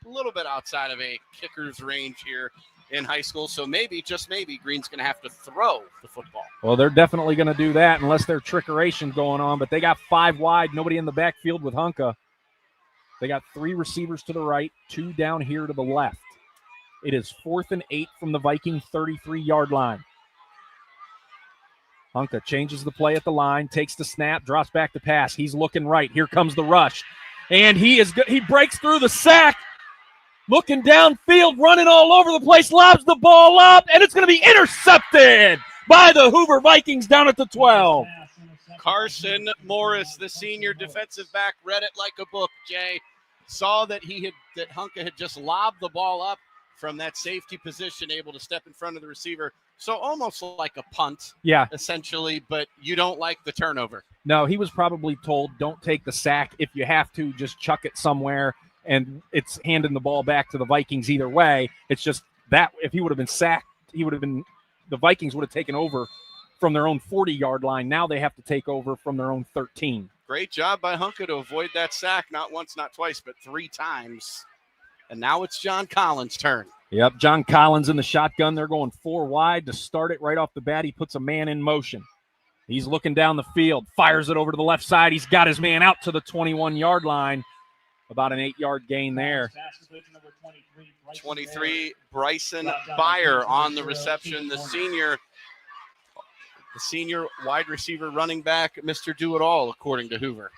H: little bit outside of a kicker's range here in high school, so maybe, just maybe, Green's going to have to throw the football.
B: Well, they're definitely going to do that unless there's trickeration going on, but they got 5 wide, nobody in the backfield with Hunka. They got 3 receivers to the right, 2 down here to the left. It is 4th and 8 from the Viking 33-yard line. Hunka changes the play at the line, takes the snap, drops back to pass. He's looking right. Here comes the rush. And he breaks through the sack, looking downfield, running all over the place, lobs the ball up, and it's going to be intercepted by the Hoover Vikings down at the 12.
H: Carson Morris, the senior defensive back, read it like a book, Jay. Saw that Hunka had just lobbed the ball up from that safety position, able to step in front of the receiver. So almost like a punt, essentially, but you don't like the turnover.
B: No, he was probably told, don't take the sack. If you have to, just chuck it somewhere, and it's handing the ball back to the Vikings either way. It's just that if he would have been sacked, the Vikings would have taken over from their own 40-yard line. Now they have to take over from their own 13.
H: Great job by Hunka to avoid that sack, not once, not twice, but 3 times. And now it's John Collins' turn.
B: Yep, John Collins in the shotgun. They're going 4 wide to start it right off the bat. He puts a man in motion. He's looking down the field, fires it over to the left side. He's got his man out to the 21-yard line. About an 8-yard gain there.
H: 23, Bryson Byer on the reception. The senior wide receiver running back, Mr. Do-It-All, according to Hoover.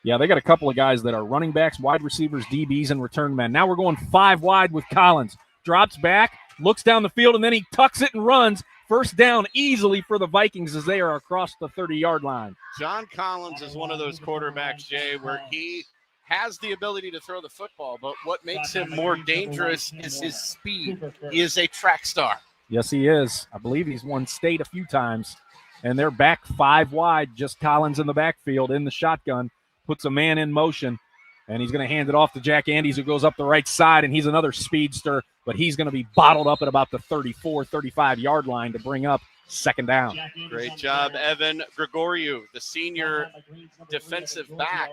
B: Yeah, they got a couple of guys that are running backs, wide receivers, DBs, and return men. Now we're going 5 wide with Collins. Drops back, looks down the field, and then he tucks it and runs. First down easily for the Vikings as they are across the 30-yard line.
H: John Collins is one of those quarterbacks, Jay, where he has the ability to throw the football, but what makes him more dangerous is his speed. He is a track star.
B: Yes, he is. I believe he's won state a few times. And they're back 5 wide, just Collins in the backfield in the shotgun. Puts a man in motion, and he's going to hand it off to Jack Andes, who goes up the right side, and he's another speedster, but he's going to be bottled up at about the 34, 35-yard line to bring up 2nd down.
H: Great job, Evan Gregoriou, the senior defensive back,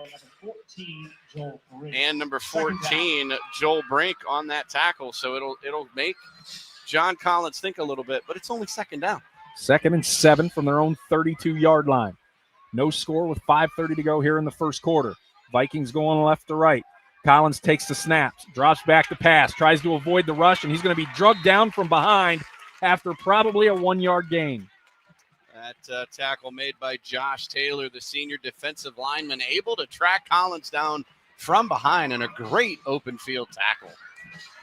H: and number 14, Joel Brink on that tackle, so it'll make John Collins think a little bit, but it's only 2nd down.
B: 2nd and 7 from their own 32-yard line. No score with 5:30 to go here in the first quarter. Vikings going left to right. Collins takes the snaps, drops back to pass, tries to avoid the rush, and he's going to be drugged down from behind after probably a 1-yard gain.
H: That tackle made by Josh Taylor, the senior defensive lineman, able to track Collins down from behind, and a great open field tackle.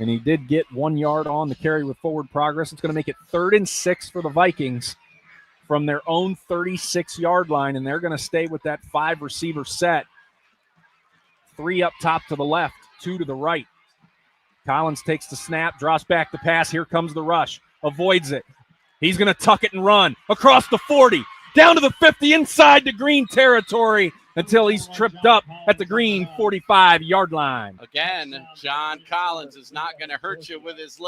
B: And he did get 1 yard on the carry with forward progress. It's going to make it 3rd and 6 for the Vikings from their own 36-yard line, and they're going to stay with that 5-receiver set. 3 up top to the left, 2 to the right. Collins takes the snap, drops back the pass. Here comes the rush. Avoids it. He's going to tuck it and run across the 40, down to the 50, inside the green territory until he's tripped up at the green 45-yard line.
H: Again, John Collins is not going to hurt you with his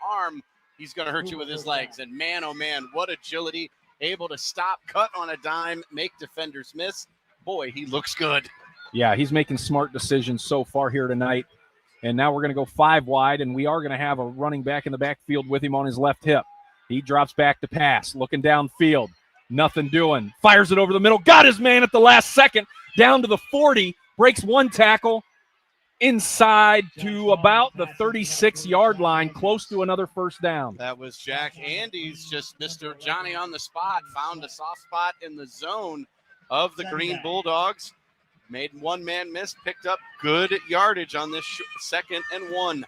H: arm. He's going to hurt you with his legs. And man, oh man, what agility. Able to stop, cut on a dime, make defenders miss. Boy, he looks good.
B: Yeah, he's making smart decisions so far here tonight. And now we're going to go 5 wide, and we are going to have a running back in the backfield with him on his left hip. He drops back to pass, looking downfield. Nothing doing. Fires it over the middle. Got his man at the last second. Down to the 40. Breaks 1 tackle. Inside to about the 36-yard line. Close to another first down.
H: That was Jack Andes, just Mr. Johnny on the spot. Found a soft spot in the zone of the Green Bulldogs. Made 1 man miss. Picked up good yardage on this 2nd and 1.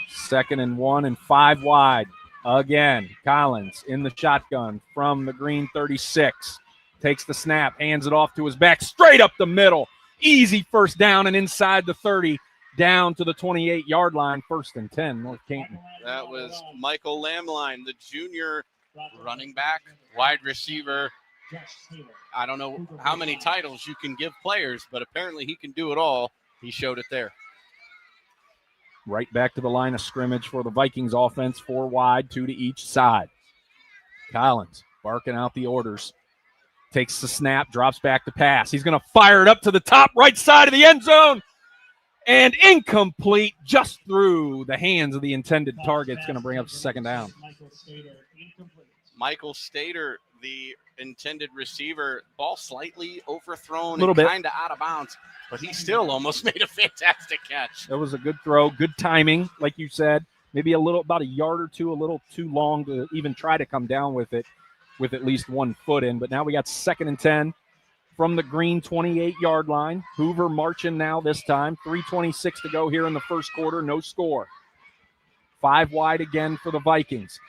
B: 2nd and 1 and 5 wide. Again, Collins in the shotgun from the green 36. Takes the snap, hands it off to his back, straight up the middle. Easy first down and inside the 30, down to the 28-yard line, 1st and 10, North Canton.
H: That was Michael Lamline, the junior running back, wide receiver. I don't know how many titles you can give players, but apparently he can do it all. He showed it there.
B: Right back to the line of scrimmage for the Vikings offense, 4 wide, 2 to each side. Collins barking out the orders. Takes the snap, drops back to pass. He's going to fire it up to the top right side of the end zone. And incomplete, just through the hands of the intended target. It's going to bring up 2nd down.
H: Michael Stater, the intended receiver, ball slightly overthrown
B: Little
H: and
B: bit.
H: kind of out of bounds, but he still almost made a fantastic catch.
B: That was a good throw, good timing, like you said. Maybe about a yard or two, a little too long to even try to come down with it with at least 1 foot in. But now we got 2nd and 10 from the green 28-yard line. Hoover marching now this time. 3:26 to go here in the first quarter, no score. 5 wide again for the Vikings.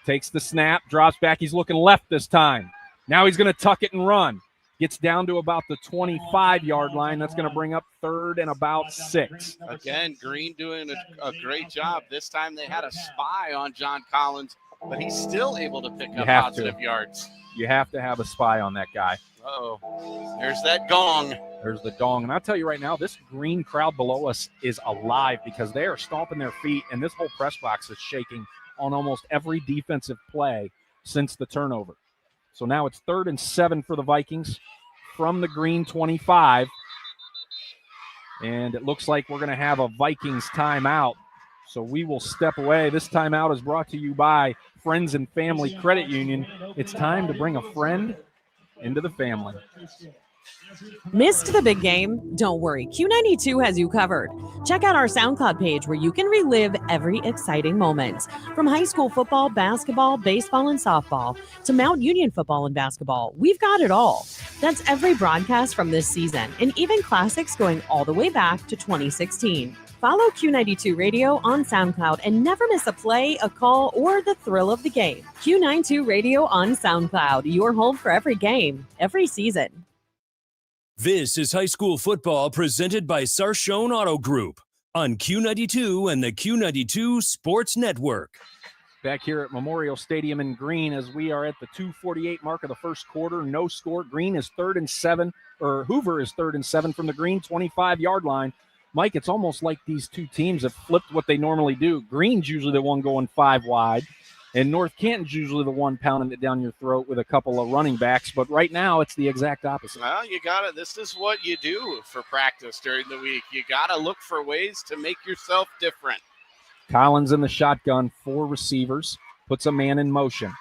B: Takes the snap, drops back. He's looking left this time. Now he's going to tuck it and run. Gets down to about the 25-yard line. That's going to bring up 3rd and about 6.
H: Again, Green doing a great job. This time they had a spy on John Collins, but he's still able to pick up positive yards.
B: You have to have a spy on that guy.
H: Uh-oh. There's that gong.
B: There's the dong. And I'll tell you right now, this green crowd below us is alive because they are stomping their feet, and this whole press box is shaking on almost every defensive play since the turnover. So now it's 3rd and 7 for the Vikings from the green 25. And it looks like we're going to have a Vikings timeout. So we will step away. This timeout is brought to you by Friends and Family Credit Union. It's time to bring a friend into the family.
G: Missed the big game? Don't worry, Q92 has you covered. Check out our SoundCloud page where you can relive every exciting moment. From high school football, basketball, baseball, and softball to Mount Union football and basketball, we've got it all. That's every broadcast from this season, and even classics going all the way back to 2016. Follow Q92 Radio on SoundCloud and never miss a play, a call, or the thrill of the game. Q92 Radio on SoundCloud, your home for every game, every season.
A: This is high school football presented by Sarshone Auto Group on Q92 and the Q92 Sports Network.
B: Back here at Memorial Stadium in Green as we are at the 2:48 mark of the first quarter. No score. Green is 3rd and 7, or Hoover is 3rd and 7 from the green 25-yard line. Mike, it's almost like these two teams have flipped what they normally do. Green's usually the one going 5 wide, and North Canton's usually the one pounding it down your throat with a couple of running backs. But right now, it's the exact opposite.
H: Well, you got to. This is what you do for practice during the week. You got to look for ways to make yourself different.
B: Collins in the shotgun, 4 receivers, puts a man in motion.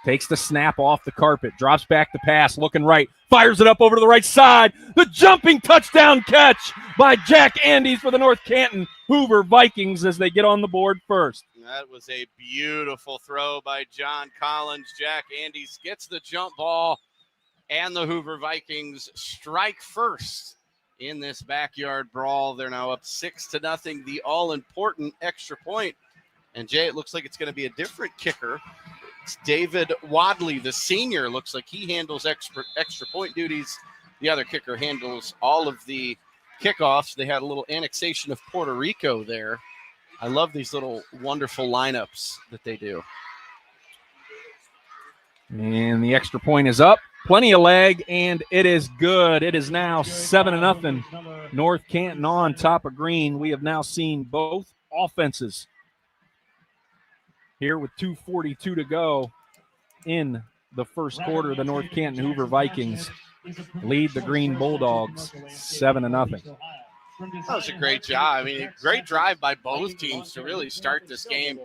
B: Takes the snap off the carpet, drops back to pass, looking right, fires it up over to the right side. The jumping touchdown catch by Jack Andes for the North Canton Hoover Vikings as they get on the board first.
H: That was a beautiful throw by John Collins. Jack Andes gets the jump ball, and the Hoover Vikings strike first in this backyard brawl. They're now up 6-0, the all-important extra point. And, Jay, it looks like it's going to be a different kicker. It's David Wadley, the senior. Looks like he handles extra point duties. The other kicker handles all of the kickoffs. They had a little annexation of Puerto Rico there. I love these little wonderful lineups that they do.
B: And the extra point is up. Plenty of leg, and it is good. It is now 7-0. North Canton on top of Green. We have now seen both offenses here with 2:42 to go in the first quarter. The North Canton Hoover Vikings lead the Green Bulldogs 7-0.
H: That was a great job. I mean, great drive by both teams to really start this game.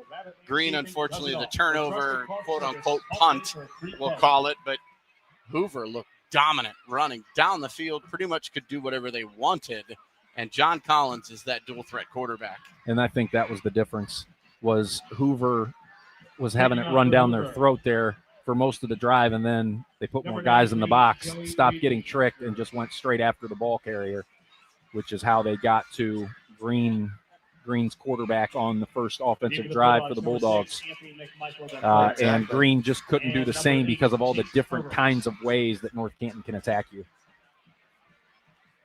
H: Green, unfortunately, the turnover, quote-unquote punt, we'll call it, but Hoover looked dominant, running down the field, pretty much could do whatever they wanted, and John Collins is that dual-threat quarterback.
B: And I think that was the difference, was Hoover was having it run down their throat there for most of the drive, and then they put more guys in the box, stopped getting tricked, and just went straight after the ball carrier, which is how they got to Green's quarterback on the first offensive drive for the Bulldogs. And Green just couldn't do the same because of all the different kinds of ways that North Canton can attack you.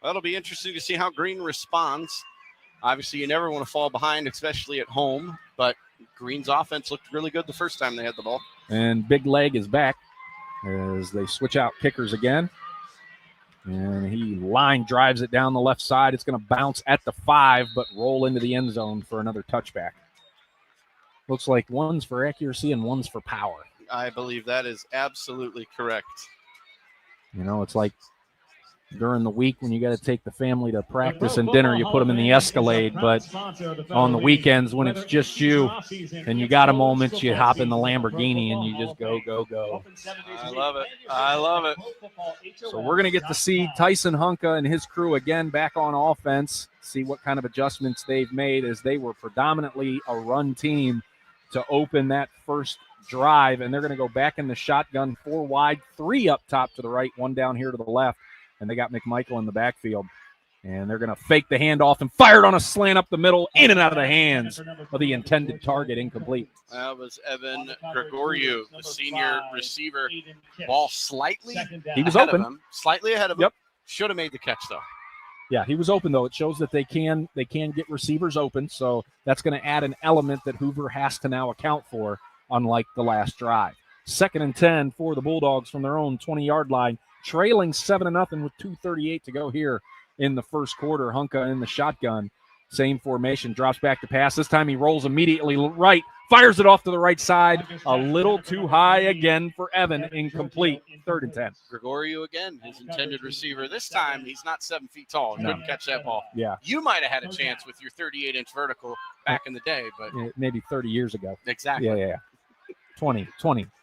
H: Well, it'll be interesting to see how Green responds. Obviously, you never want to fall behind, especially at home, but Green's offense looked really good the first time they had the ball.
B: And Big Leg is back as they switch out kickers again. And he line drives it down the left side. It's going to bounce at the 5, but roll into the end zone for another touchback. Looks like one's for accuracy and one's for power.
H: I believe that is absolutely correct.
B: You know, it's like during the week when you got to take the family to practice and dinner, you put them in the Escalade. But on the weekends when it's just you and you got a moment, you hop in the Lamborghini and you just go, go, go.
H: I love it. I love it.
B: So we're going to get to see Tyson Hunka and his crew again back on offense, see what kind of adjustments they've made, as they were predominantly a run team to open that first drive. And they're going to go back in the shotgun, 4 wide, 3 up top to the right, 1 down here to the left. And they got McMichael in the backfield. And they're going to fake the handoff and fire it on a slant up the middle, in and out of the hands of the intended target, incomplete.
H: That was Evan Gregoriou, the senior receiver. Ball slightly
B: He was
H: ahead
B: open.
H: of him. Slightly ahead of him.
B: Yep.
H: Should have made the catch, though.
B: Yeah, he was open, though. It shows that they can get receivers open, so that's going to add an element that Hoover has to now account for, unlike the last drive. 2nd and 10 for the Bulldogs from their own 20-yard line, trailing 7-0 with 2:38 to go here in the first quarter. Hunka in the shotgun, same formation, drops back to pass. This time he rolls immediately right, fires it off to the right side, a little too high again for Evan, incomplete. 3rd and 10.
H: Gregoriou again, his intended receiver. This time he's not 7 feet tall. He couldn't catch that ball.
B: Yeah.
H: You might have had a chance with your 38-inch vertical back in the day, but
B: Maybe 30 years ago.
H: Exactly.
B: Yeah. 20.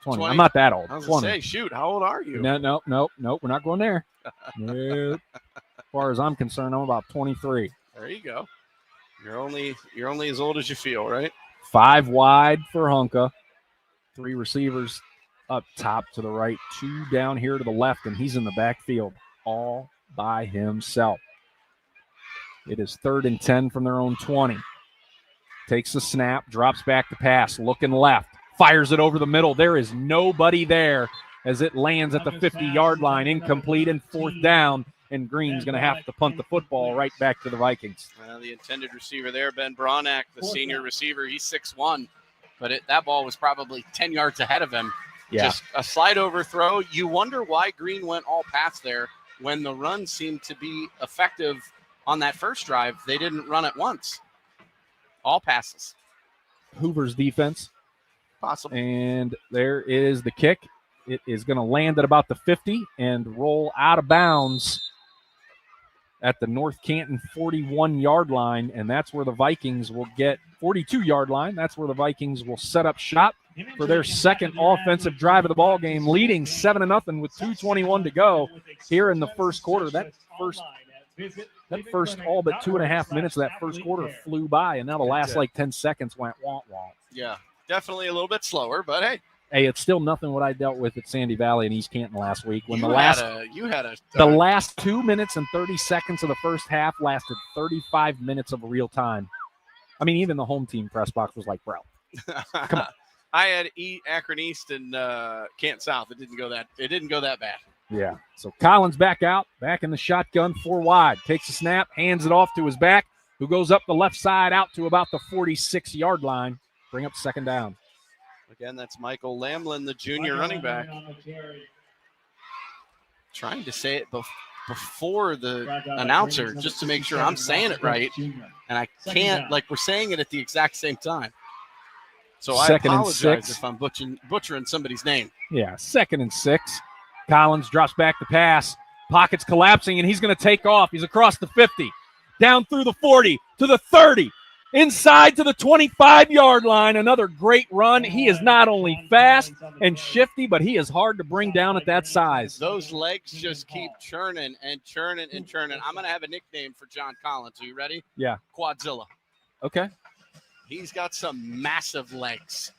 B: I'm not that old.
H: I was
B: 20.
H: going to say, shoot, how old are you?
B: No. We're not going there. Nope. As far as I'm concerned, I'm about 23.
H: There you go. You're only as old as you feel, right?
B: 5 wide for Hunka. 3 receivers up top to the right, 2 down here to the left, and he's in the backfield all by himself. It is 3rd and 10 from their own 20. Takes the snap, drops back to pass, looking left. Fires it over the middle. There is nobody there as it lands at the 50-yard line, incomplete, and 4th down, and Green's going to have to punt the football right back to the Vikings.
H: The intended receiver there, Ben Bronack, the senior receiver, he's 6'1", but that ball was probably 10 yards ahead of him.
B: Yeah.
H: Just a slide overthrow. You wonder why Green went all pass there when the run seemed to be effective on that first drive. They didn't run it once. All passes.
B: Hoover's defense.
H: Possible.
B: And there is the kick. It is going to land at about the 50 and roll out of bounds at the North Canton 41-yard line, and that's where the Vikings will get 42-yard line. That's where the Vikings will set up shop for their second offensive drive of the ball game, leading 7-0 with 2:21 to go here in the first quarter. That first all but 2.5 minutes of that first quarter flew by, and now the last 10 seconds went womp-womp.
H: Yeah, definitely a little bit slower, but hey.
B: Hey, it's still nothing what I dealt with at Sandy Valley and East Canton last week. When
H: the
B: last 2 minutes and 30 seconds of the first half lasted 35 minutes of real time. I mean, even the home team press box was like, bro, come on.
H: I had Akron East and Canton South. It didn't go that bad.
B: Yeah. So Collins back out, back in the shotgun, 4 wide. Takes a snap, hands it off to his back, who goes up the left side out to about the 46-yard line. Bring up second down.
H: Again, that's Michael Lamlin, the junior running back. Trying to say it before the announcer just to make sure I'm saying it right. And I can't, we're saying it at the exact same time. So I apologize if I'm butchering somebody's name.
B: Yeah, 2nd and 6. Collins drops back the pass. Pocket's collapsing, and he's going to take off. He's across the 50, down through the 40, to the 30, inside to the 25-yard line. Another great run. He is not only fast and shifty, but he is hard to bring down at that size.
H: Those legs just keep churning and churning and churning. I'm going to have a nickname for John Collins. Are you ready?
B: Yeah.
H: Quadzilla.
B: Okay.
H: He's got some massive legs,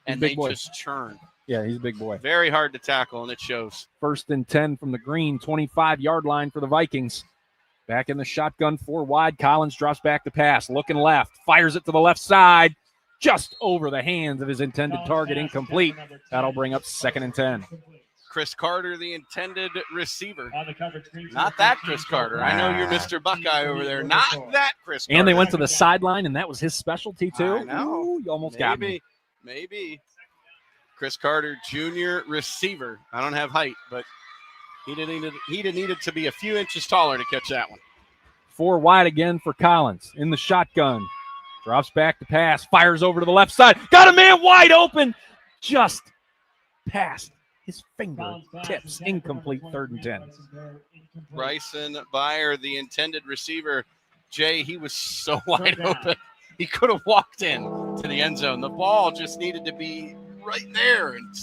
H: and they just churn.
B: Yeah, he's a big boy.
H: Very hard to tackle, and it shows.
B: 1st and 10 from the green, 25-yard line for the Vikings. Back in the shotgun, 4 wide. Collins drops back the pass, looking left, fires it to the left side, just over the hands of his intended target, incomplete. That'll bring up 2nd and 10.
H: Chris Carter, the intended receiver. Not that Chris Carter. I know you're Mr. Buckeye over there. Not that Chris Carter.
B: And they went to the sideline, and that was his specialty, too.
H: I know.
B: Ooh, you almost got me.
H: Maybe. Chris Carter, junior receiver. I don't have height, but he needed to be a few inches taller to catch that one.
B: 4 wide again for Collins in the shotgun. Drops back to pass, fires over to the left side. Got a man wide open. Just past his fingertips. Incomplete, 3rd and 10.
H: Bryson Byer, the intended receiver. Jay, he was so wide open. He could have walked in to the end zone. The ball just needed to be right there and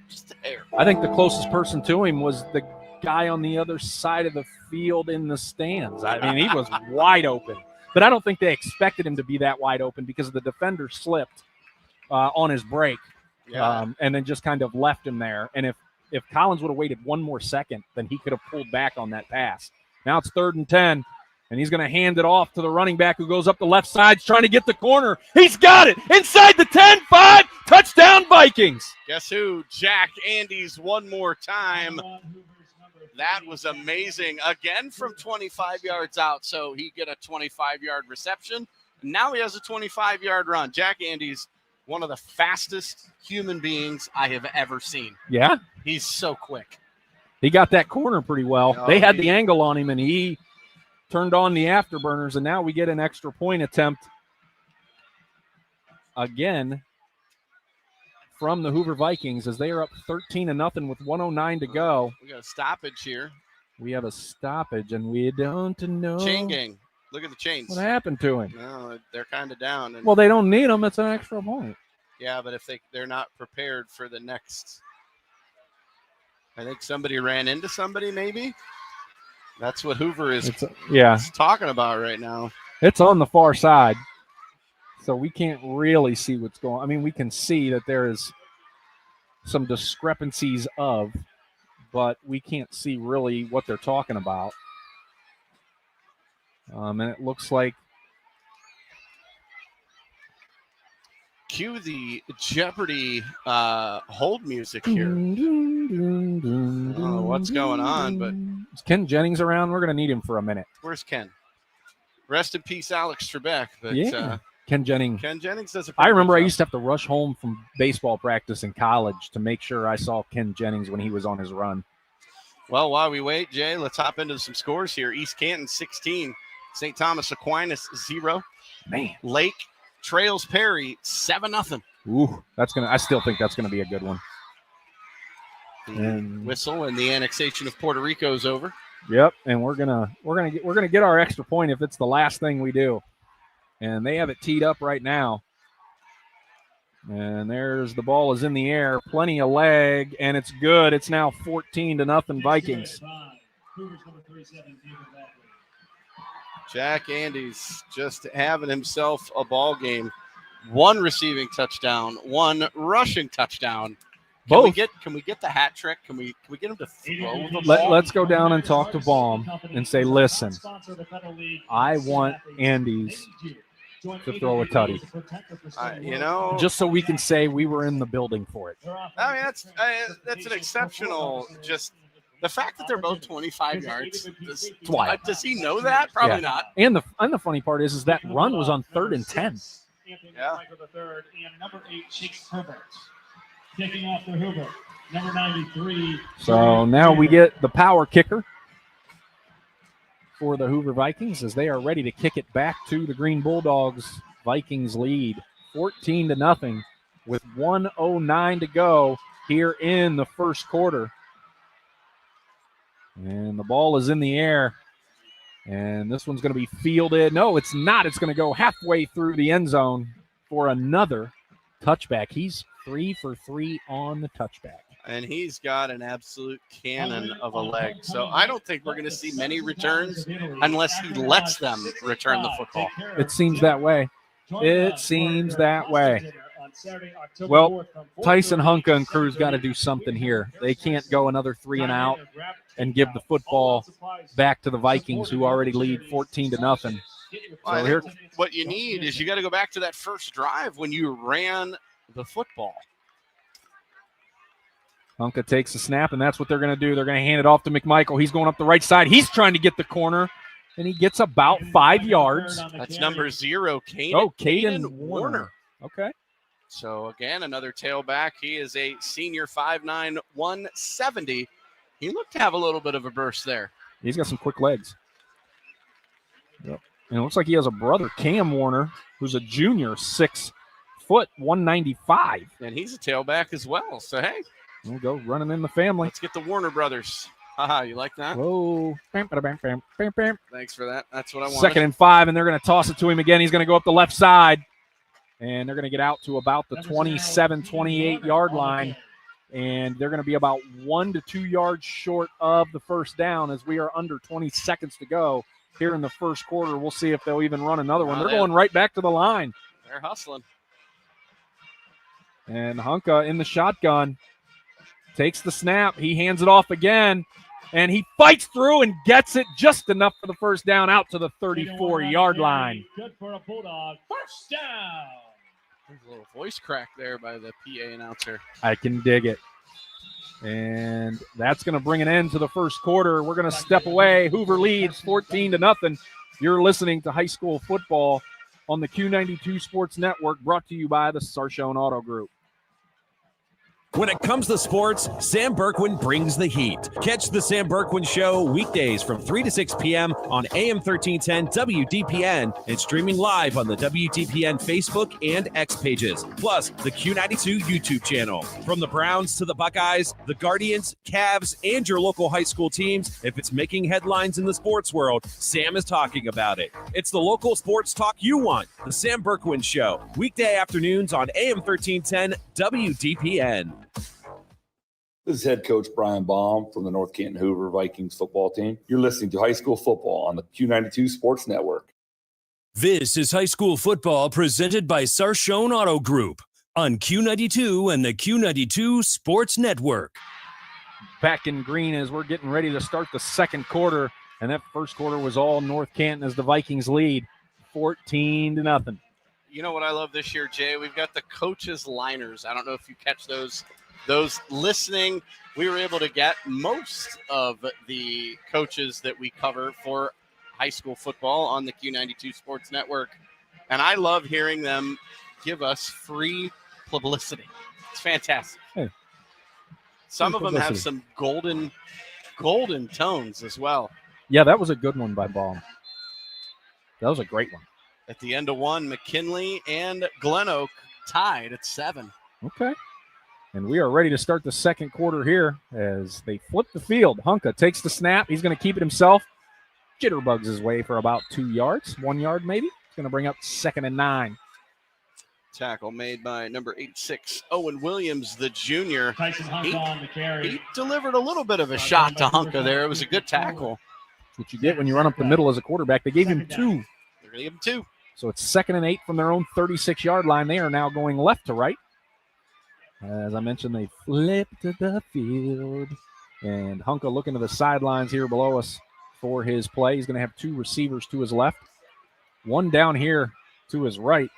H: just there.
B: I think the closest person to him was the guy on the other side of the field in the stands. I mean, he was wide open. But I don't think they expected him to be that wide open because the defender slipped on his break and then just kind of left him there. And if Collins would have waited one more second, then he could have pulled back on that pass. Now it's 3rd and 10. And he's going to hand it off to the running back who goes up the left side, trying to get the corner. He's got it inside the 10-5. Touchdown, Vikings.
H: Guess who? Jack Andes one more time. That was amazing. Again from 25 yards out. So he get a 25-yard reception. Now he has a 25-yard run. Jack Andes, one of the fastest human beings I have ever seen.
B: Yeah?
H: He's so quick.
B: He got that corner pretty well. They had the angle on him, and he turned on the afterburners, and now we get an extra point attempt again from the Hoover Vikings as they are up 13-0 with 1:09 to go.
H: We got a stoppage here.
B: We have a stoppage, and we don't know.
H: Chain gang. Look at the chains.
B: What happened to him?
H: No, they're kind of down.
B: Well, they don't need them. It's an extra point.
H: Yeah, but if they're not prepared for the next, I think somebody ran into somebody maybe. That's what Hoover is talking about right now.
B: It's on the far side, so we can't really see what's going on. I mean, we can see that there is some discrepancies but we can't see really what they're talking about. And it looks like
H: cue the Jeopardy hold music here. I don't know what's going on, but
B: is Ken Jennings around? We're going to need him for a minute.
H: Where's Ken? Rest in peace, Alex Trebek. But
B: Ken Jennings.
H: Ken Jennings does a
B: I remember I used to have to rush home from baseball practice in college to make sure I saw Ken Jennings when he was on his run.
H: Well, while we wait, Jay, let's hop into some scores here. East Canton 16, St. Thomas Aquinas 0.
B: Man.
H: Lake trails Perry 7-0.
B: Ooh, I still think that's gonna be a good one.
H: And whistle and the annexation of Puerto Rico is over.
B: Yep, and we're gonna get our extra point if it's the last thing we do. And they have it teed up right now And there's the ball is in the air, plenty of leg, and it's good. It's now 14-0 Vikings.
H: Jack Andes just having himself a ball game. 1 receiving touchdown, 1 rushing touchdown. Can we get the hat trick? Can we get him to throw the ball?
B: Let's go down and talk to Baum and say, listen, I want Andes to throw a tutty. Just so we can say we were in the building for it.
H: I mean, that's an exceptional. Just the fact that they're both 25 yards. Does he know that? Probably not.
B: And the funny part is that run was on 3rd and 10.
H: Yeah.
P: Number 8, Chase Herbert. Kicking off for Hoover. Number 93.
B: So now we get the power kicker for the Hoover Vikings as they are ready to kick it back to the Green Bulldogs. Vikings lead 14-0 with 1:09 to go here in the first quarter. And the ball is in the air. And this one's going to be fielded. No, it's not. It's going to go halfway through the end zone for another touchback. He's 3 for 3 on the touchback.
H: And he's got an absolute cannon of a leg. So I don't think we're going to see many returns unless he lets them return the football.
B: It seems that way. It seems that way. Well, Tyson Hunka and crew's got to do something here. They can't go another 3 and out and give the football back to the Vikings, who already lead 14-0.
H: So here, what you need is you got to go back to that first drive when you ran the football.
B: Hunka takes the snap, and that's what they're going to do. They're going to hand it off to McMichael. He's going up the right side. He's trying to get the corner, and he gets about 5 yards.
H: That's number 0, Caden.
B: Oh, Caden Warner. Okay.
H: So, again, another tailback. He is a senior 5'9", 170. He looked to have a little bit of a burst there.
B: He's got some quick legs. Yep. And it looks like he has a brother, Cam Warner, who's a junior, 6 foot, 195.
H: And he's a tailback as well. So, hey.
B: We'll go running in the family.
H: Let's get the Warner brothers. Haha, you like that?
B: Whoa. Bam, bam, bam, bam, bam.
H: Thanks for that. That's what I wanted.
B: 2nd and 5, and they're going to toss it to him again. He's going to go up the left side. And they're going to get out to about the 27, 28-yard line. And they're going to be about 1 to 2 yards short of the first down as we are under 20 seconds to go here in the first quarter. We'll see if they'll even run another one. They're going right back to the line.
H: They're hustling.
B: And Hunka in the shotgun takes the snap. He hands it off again. And he fights through and gets it just enough for the first down out to the 34-yard line.
P: Good for a Bulldog. First down.
H: There's a little voice crack there by the PA announcer.
B: I can dig it. And that's going to bring an end to the first quarter. We're going to step away. Hoover leads 14-0. You're listening to high school football on the Q92 Sports Network, brought to you by the Sarshone Auto Group.
L: When it comes to sports, Sam Berkwin brings the heat. Catch the Sam Berkwin Show weekdays from 3 to 6 p.m. on AM 1310 WDPN and streaming live on the WDPN Facebook and X pages, plus the Q92 YouTube channel. From the Browns to the Buckeyes, the Guardians, Cavs, and your local high school teams, if it's making headlines in the sports world, Sam is talking about it. It's the local sports talk you want. The Sam Berkwin Show, weekday afternoons on AM 1310 WDPN.
Q: This is head coach Brian Baum from the North Canton Hoover Vikings football team. You're listening to high school football on the Q92 Sports Network.
A: This is high school football presented by Sarshone Auto Group on Q92 and the Q92 Sports Network.
B: Back in green as we're getting ready to start the second quarter, and that first quarter was all North Canton as the Vikings lead 14-0.
H: You know what I love this year, Jay? We've got the coaches' liners. I don't know if you catch those listening. We were able to get most of the coaches that we cover for high school football on the Q92 Sports Network. And I love hearing them give us free publicity. It's fantastic.
B: Hey,
H: some of them have some golden tones as well.
B: Yeah, that was a good one by Baum. That was a great one.
H: At the end of one, McKinley and Glen Oak tied at 7.
B: Okay. And we are ready to start the second quarter here as they flip the field. Hunka takes the snap. He's going to keep it himself. Jitterbugs his way for about 2 yards, 1 yard maybe. It's going to bring up 2nd and 9.
H: tackle made by number 86, Owen Williams, the junior.
P: Tyson Hunka on the carry.
H: He delivered a little bit of a shot to Hunka there. It was a good tackle.
B: That's what you get when you run up the middle as a quarterback. They gave him 2.
H: They're going to give him 2.
B: So it's 2nd and 8 from their own 36-yard line. They are now going left to right. As I mentioned, they flipped to the field. And Hunka looking to the sidelines here below us for his play. He's going to have 2 receivers to his left. 1 down here to his right,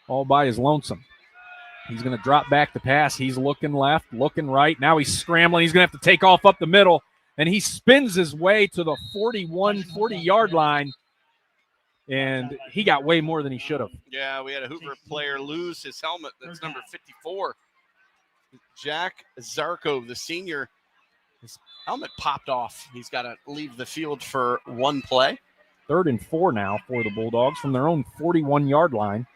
B: all by his lonesome. He's going to drop back to pass. He's looking left, looking right. Now he's scrambling. He's going to have to take off up the middle. And he spins his way to the 40-yard line. And he got way more than he should have.
H: Yeah, we had a Hoover player lose his helmet. That's number 54. Jack Zarko, the senior, his helmet popped off. He's got to leave the field for 1 play.
B: 3rd and 4 now for the Bulldogs from their own 41-yard line.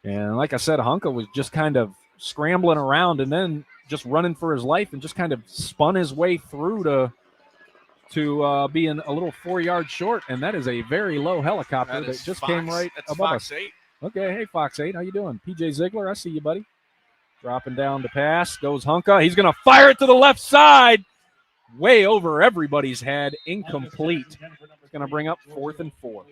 B: And like I said, Hunka was just kind of scrambling around and then just running for his life and just kind of spun his way through to being a little 4 yards short. And that is a very low helicopter that just came right above
H: Fox
B: us.
H: 8.
B: Okay, hey, Fox 8, how you doing? PJ Ziegler, I see you, buddy. Dropping down to pass, goes Hunka. He's going to fire it to the left side. Way over everybody's head, incomplete. It's going to bring up 4th and 4.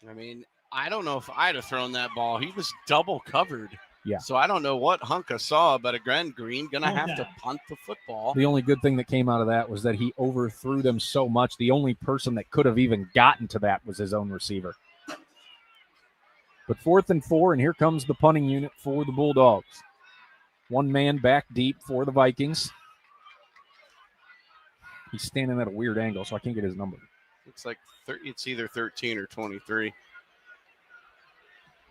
H: I mean, I don't know if I'd have thrown that ball. He was double covered.
B: Yeah.
H: So I don't know what Hunka saw, but again, Green going to have to punt the football.
B: The only good thing that came out of that was that he overthrew them so much. The only person that could have even gotten to that was his own receiver. But 4th and 4, and here comes the punting unit for the Bulldogs. 1 man back deep for the Vikings. He's standing at a weird angle, so I can't get his number.
H: Looks like it's either 13 or 23.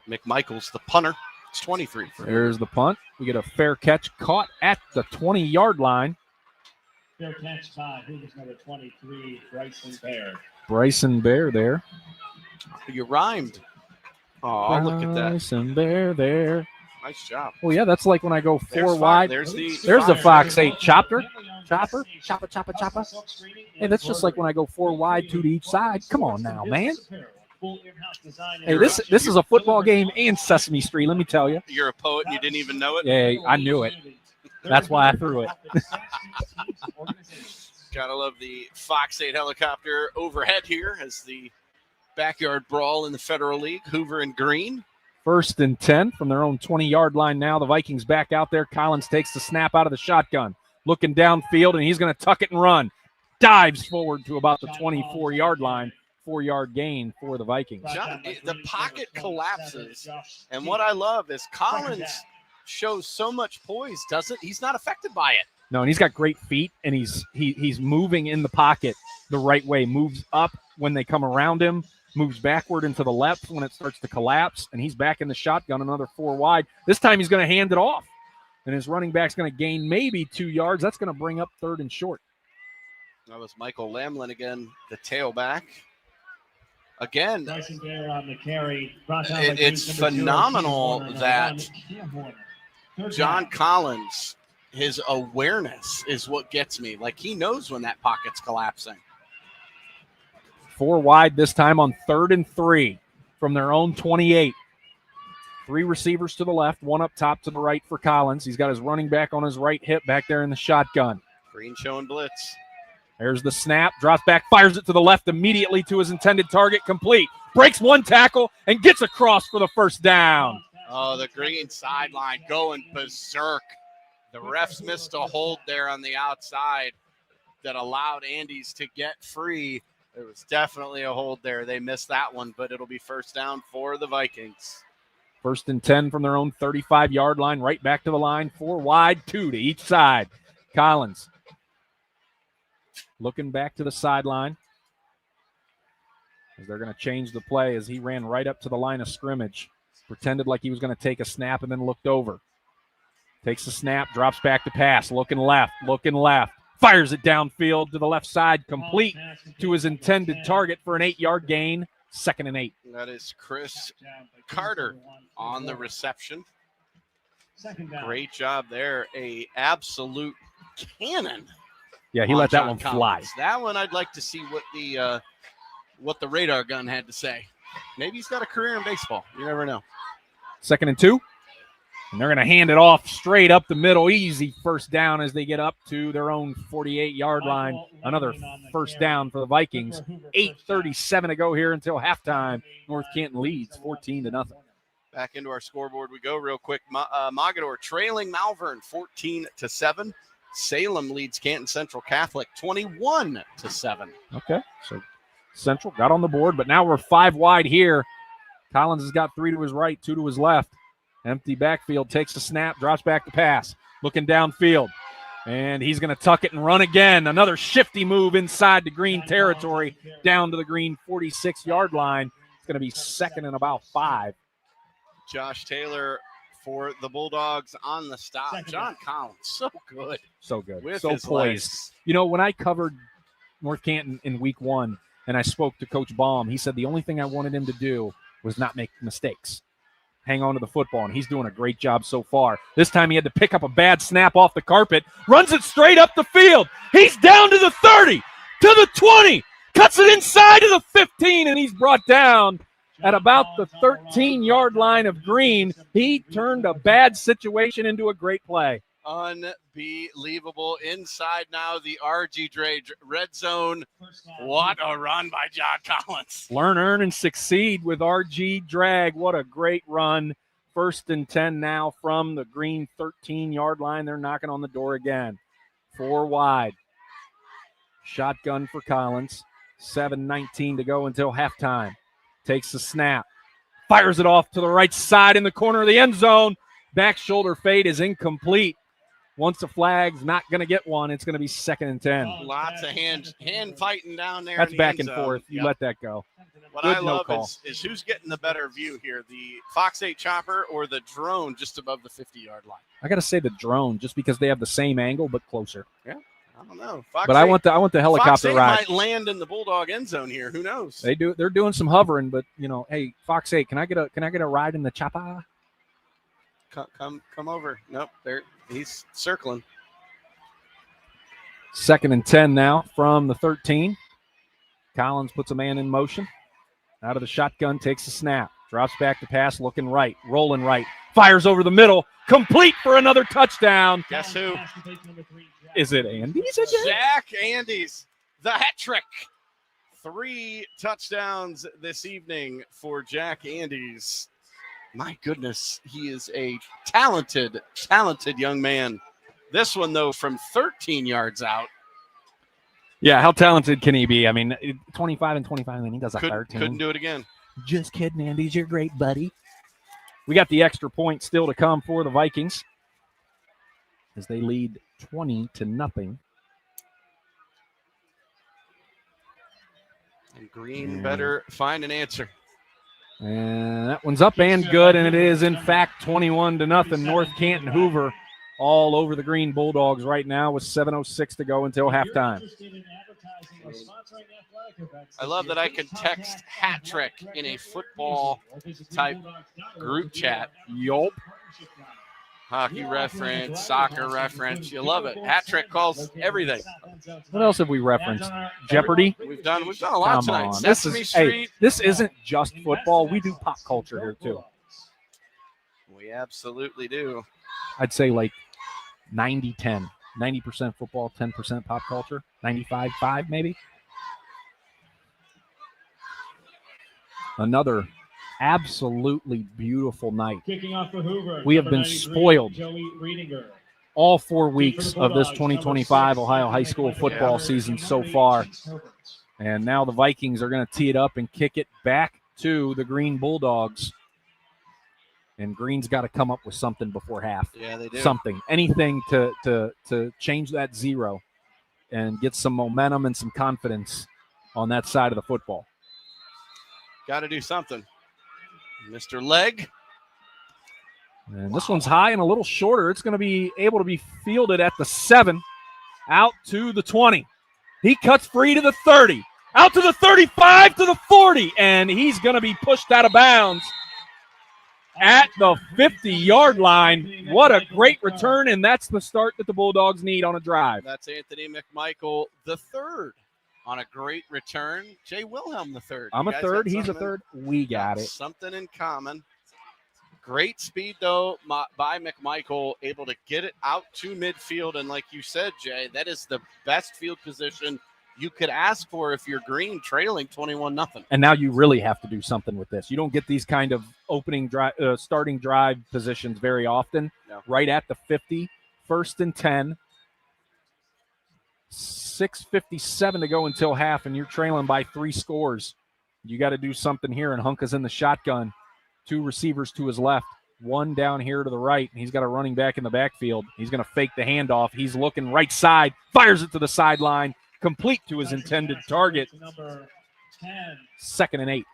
H: McMichael's the punter. It's 23 for him.
B: There's the punt. We get a fair catch caught at the 20-yard line.
P: Fair catch by Hoover's number 23, Bryson Baird.
B: Bryson Baird there.
H: You rhymed. Oh, look at that.
B: Bryson Baird there.
H: Nice job.
B: Oh, yeah, that's like when I go 4
H: There's
B: wide.
H: There's
B: the Fox 8 chopper. Chopper. Hey, that's just like when I go 4 wide, 2 to each side. Come on now, man. Hey, this is a football game and Sesame Street, let me tell you.
H: You're a poet and you didn't even know it?
B: Yeah, I knew it. That's why I threw it.
H: Gotta love the Fox 8 helicopter overhead here as the backyard brawl in the Federal League. Hoover and Green.
B: 1st and 10 from their own 20-yard line now. The Vikings back out there. Collins takes the snap out of the shotgun. Looking downfield, and he's going to tuck it and run. Dives forward to about the 24-yard line. 4-yard gain for the Vikings.
H: John, the pocket collapses, and what I love is Collins shows so much poise, doesn't? He's not affected by it.
B: No, and he's got great feet, and he's moving in the pocket the right way. Moves up when they come around him, moves backward and to the left when it starts to collapse, and he's back in the shotgun, another 4 wide. This time he's going to hand it off, and his running back's going to gain maybe 2 yards. That's going to bring up 3rd and short.
H: That was Michael Lamlin again, the tailback. Again,
P: on the carry.
H: It's phenomenal that John Collins, his awareness is what gets me. Like, he knows when that pocket's collapsing.
B: 4 wide this time on 3rd and 3 from their own 28. 3 receivers to the left, 1 up top to the right for Collins. He's got his running back on his right hip back there in the shotgun.
H: Green showing blitz.
B: There's the snap, drops back, fires it to the left immediately to his intended target, complete. Breaks 1 tackle and gets across for the 1st down.
H: Oh, the Green sideline going berserk. The refs missed a hold there on the outside that allowed Andes to get free. There was definitely a hold there. They missed that one, but it'll be 1st down for the Vikings.
B: 1st and 10 from their own 35-yard line, right back to the line, 4 wide, 2 to each side. Collins looking back to the sideline as they're going to change the play as he ran right up to the line of scrimmage, pretended like he was going to take a snap and then looked over. Takes the snap, drops back to pass, looking left, fires it downfield to the left side, complete to his intended target for an 8-yard gain, 2nd and 8.
H: That is Chris Carter on the reception. Great job there. A absolute cannon.
B: Yeah, he let that one fly.
H: That one I'd like to see what the radar gun had to say. Maybe he's got a career in baseball. You never know.
B: 2nd and 2. And they're going to hand it off straight up the middle. Easy first down as they get up to their own 48-yard line. Another first down for the Vikings. 8:37 to go here until halftime. North Canton leads 14-0.
H: Back into our scoreboard we go real quick. Mogador trailing Malvern 14-7. Salem leads Canton Central Catholic 21-7.
B: Okay, so Central got on the board, but now we're 5 wide here. Collins has got 3 to his right, 2 to his left. Empty backfield, takes the snap, drops back to pass. Looking downfield, and he's going to tuck it and run again. Another shifty move inside the green territory, down to the green 46-yard line. It's going to be 2nd and about 5.
H: Josh Taylor for the Bulldogs on the stop. John Collins, so good.
B: So good.
H: With
B: so
H: his
B: poised.
H: legs.
B: You know, when I covered North Canton in week 1 and I spoke to Coach Baum, he said the only thing I wanted him to do was not make mistakes. Hang on to the football, and he's doing a great job so far. This time he had to pick up a bad snap off the carpet, runs it straight up the field. He's down to the 30, to the 20, cuts it inside to the 15, and he's brought down at about the 13-yard line of green. He turned a bad situation into a great play.
H: Unbelievable. Inside now, the RG Dre red zone. What a run by John Collins.
B: Learn, earn, and succeed with RG Drag. What a great run. 1st and 10 now from the green 13-yard line. They're knocking on the door again. 4 wide. Shotgun for Collins. 7:19 to go until halftime. Takes the snap. Fires it off to the right side in the corner of the end zone. Back shoulder fade is incomplete. Once the flag's not going to get one, it's going to be 2nd and 10.
H: Lots of hand fighting down there.
B: That's
H: in the
B: back
H: end
B: and
H: zone.
B: forth. You let that go.
H: What
B: Good
H: I
B: no
H: love
B: call.
H: is who's getting the better view here, the Fox 8 chopper or the drone just above the 50-yard line?
B: I got to say the drone, just because they have the same angle but closer.
H: Yeah, I don't know. Fox
B: But
H: 8,
B: I want the helicopter
H: Fox 8
B: ride.
H: might land in the Bulldog end zone here. Who knows?
B: They're doing some hovering, but hey, Fox 8, can I get a ride in the chopper?
H: Come over. Nope, there he's circling.
B: 2nd and 10 now from the 13. Collins puts a man in motion. Out of the shotgun, takes the snap. Drops back to pass, looking right, rolling right. Fires over the middle, complete for another touchdown.
H: Guess who?
B: Is it Andy's again?
H: Jack Andes, the hat trick. 3 touchdowns this evening for Jack Andes. My goodness, he is a talented young man. This one, though, from 13 yards out.
B: Yeah, how talented can he be? I mean, 25 and 25, and he does a 13.
H: Couldn't do it again.
B: Just kidding, Andy's. You're great, buddy. We got the extra point still to come for the Vikings as they lead 20-0.
H: And Green better find an answer.
B: And that one's up and good, and it is, in fact, 21-0. North Canton Hoover all over the Green Bulldogs right now with 7:06 to go until halftime.
H: I love that I can text hat trick in a football type group chat.
B: Yup.
H: Hockey reference, soccer reference. You love it. Hat trick calls everything.
B: What else have we referenced? Jeopardy?
H: We've done a lot
B: Come
H: tonight.
B: on.
H: Sesame Street.
B: This isn't just football. We do pop culture here, too.
H: We absolutely do.
B: I'd say like 90-10. 90% football, 10% pop culture. 95-5 maybe. Another absolutely beautiful night.
P: Kicking off for Hoover.
B: We have been
P: 93,
B: spoiled
P: Joey Riedinger.
B: all 4 weeks of this 2025 Ohio high school football season so far. And now the Vikings are going to tee it up and kick it back to the Green Bulldogs. And Green's got to come up with something before half.
H: Yeah, they do.
B: Something. Anything to change that 0 and get some momentum and some confidence on that side of the football.
H: Got to do something. Mr. Leg.
B: And this one's high and a little shorter. It's going to be able to be fielded at the 7, out to the 20. He cuts free to the 30, out to the 35, to the 40, and he's going to be pushed out of bounds at the 50-yard line. What a great return, and that's the start that the Bulldogs need on a drive.
H: That's Anthony McMichael, the 3rd on a great return. Jay Wilhelm the third.
B: I'm
H: You
B: a
H: guys
B: third.
H: got
B: He's a
H: something-
B: third. We got it.
H: Something in common. Great speed, though, by McMichael, able to get it out to midfield. And like you said, Jay, that is the best field position you could ask for if you're Green trailing 21-0.
B: And now you really have to do something with this. You don't get these kind of opening drive, starting drive positions very often.
H: No.
B: Right at the 50, 1st and 10, 6:57 to go until half, and you're trailing by 3 scores. You got to do something here, and Hunka's in the shotgun. 2 receivers to his left, 1 down here to the right. He's got a running back in the backfield. He's going to fake the handoff. He's looking right side, fires it to the sideline, complete to his intended target.
P: Number 10,
B: 2nd and 8.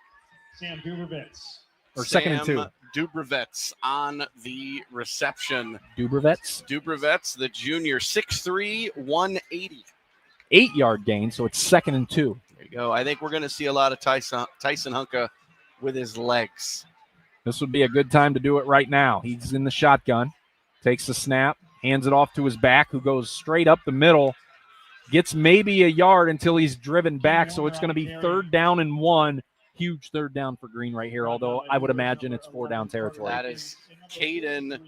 P: Sam Dubrovitz.
B: Or 2nd and 2.
H: Dubrovitz on the reception.
B: Dubrovitz,
H: the junior, 6'3", 180.
B: 8-yard gain, so it's 2nd and 2.
H: There you go. I think we're going to see a lot of Tyson Hunka with his legs.
B: This would be a good time to do it right now. He's in the shotgun, takes the snap, hands it off to his back, who goes straight up the middle, gets maybe a yard until he's driven back, so it's going to be 3rd down and 1. Huge 3rd down for Green right here, although I would imagine it's 4-down territory.
H: That is Caden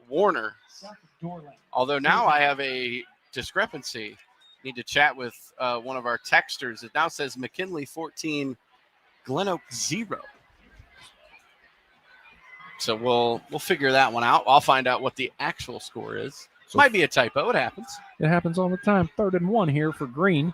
H: Warner. Although now I have a discrepancy. Need to chat with one of our texters. It now says McKinley 14, Glen Oak 0. So we'll figure that one out. I'll find out what the actual score is. Might be a typo. It happens.
B: It happens all the time. 3rd and 1 here for Green.